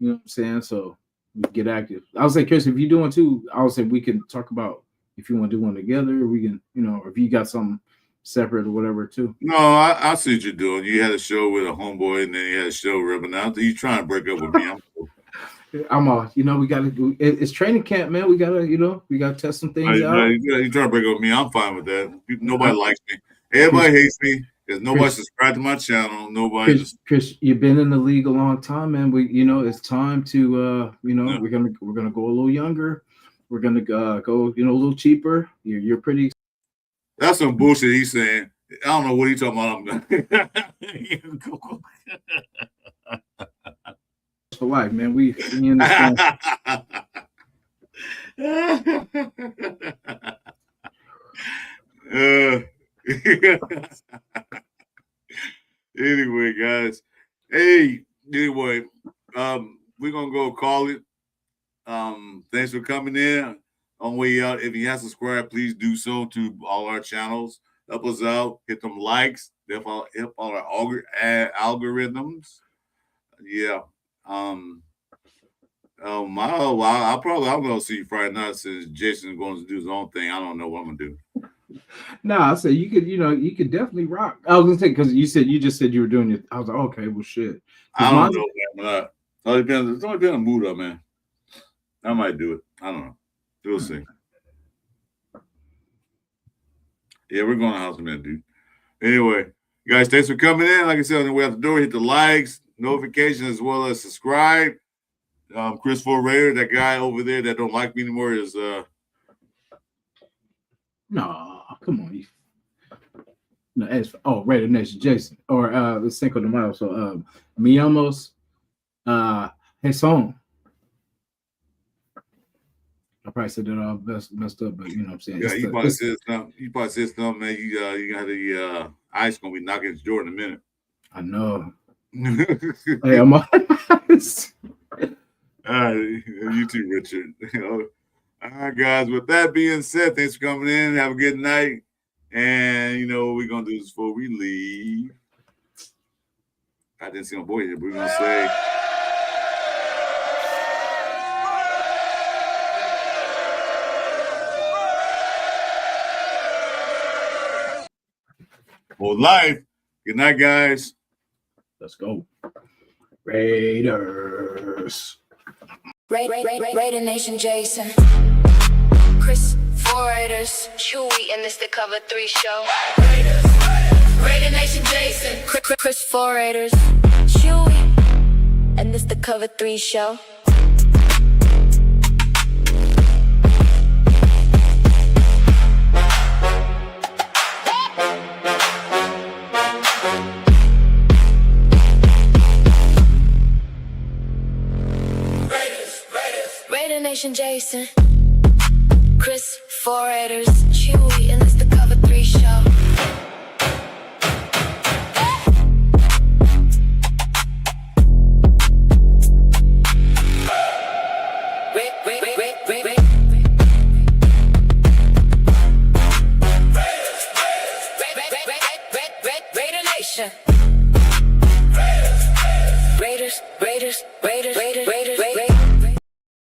You know what I'm saying? So we get active. I was like, Chris, if you doing too, I was saying we can talk about if you want to do one together, we can, or if you got something separate or whatever too. No, I see what you're doing. You had a show with a homeboy, and then you had a show with Rebel. Now you trying to break up with me. I'm all, we got to do. It's training camp, man. We gotta, we gotta test some things out. You trying to break up with me? I'm fine with that. Nobody likes me. Everybody hates me. There's nobody subscribed to my channel. Nobody. Chris, you've been in the league a long time, man. It's time to, we're gonna go a little younger. We're gonna go, a little cheaper. You're pretty. That's some bullshit he's saying. I don't know what he's talking about. For life, man. We understand. Anyway, guys. We're gonna go call it. Thanks for coming in. On way out, if you have subscribed, please do so to all our channels. Help us out. Hit them likes. Help all our algorithms. Yeah. I'm gonna see you Friday night since Jason's going to do his own thing. I don't know what I'm gonna do. Nah, I said you could definitely rock. I was gonna say because you just said you were doing it. I was like, okay, well, shit. I don't know, man. It's only been a mood up, man. I might do it. I don't know. We'll see. Yeah, we're going to house man, dude. Anyway, guys, thanks for coming in. Like I said, on the way out the door, hit the likes, notifications, as well as subscribe. Chris Raider, that guy over there that don't like me anymore is no, come on. No, Raider Nation Jasin or it's Cinco de Mayo. So mi amos Jason. I probably said that all messed up, but you know what I'm saying. Yeah, you probably said something, man. You got the ice gonna be knocking his door in a minute. I know. Hey, I'm on. All right, you too, Richard. All right, guys. With that being said, thanks for coming in. Have a good night. And what we're gonna do is before we leave. I didn't see my boy here, but we're gonna say. For life. Good night, guys. Let's go. Raiders. Raider Nation Jasin. Chris Raiders. Chuy and this the Cover 3 show. Raider Nation Jasin. Chris Raiders. Chuy and this the Cover 3 show. Nation Jasin, Chris Raiders, Chuy, and it's the Cover 3 show. Raiders, Raiders, Raiders, Raiders.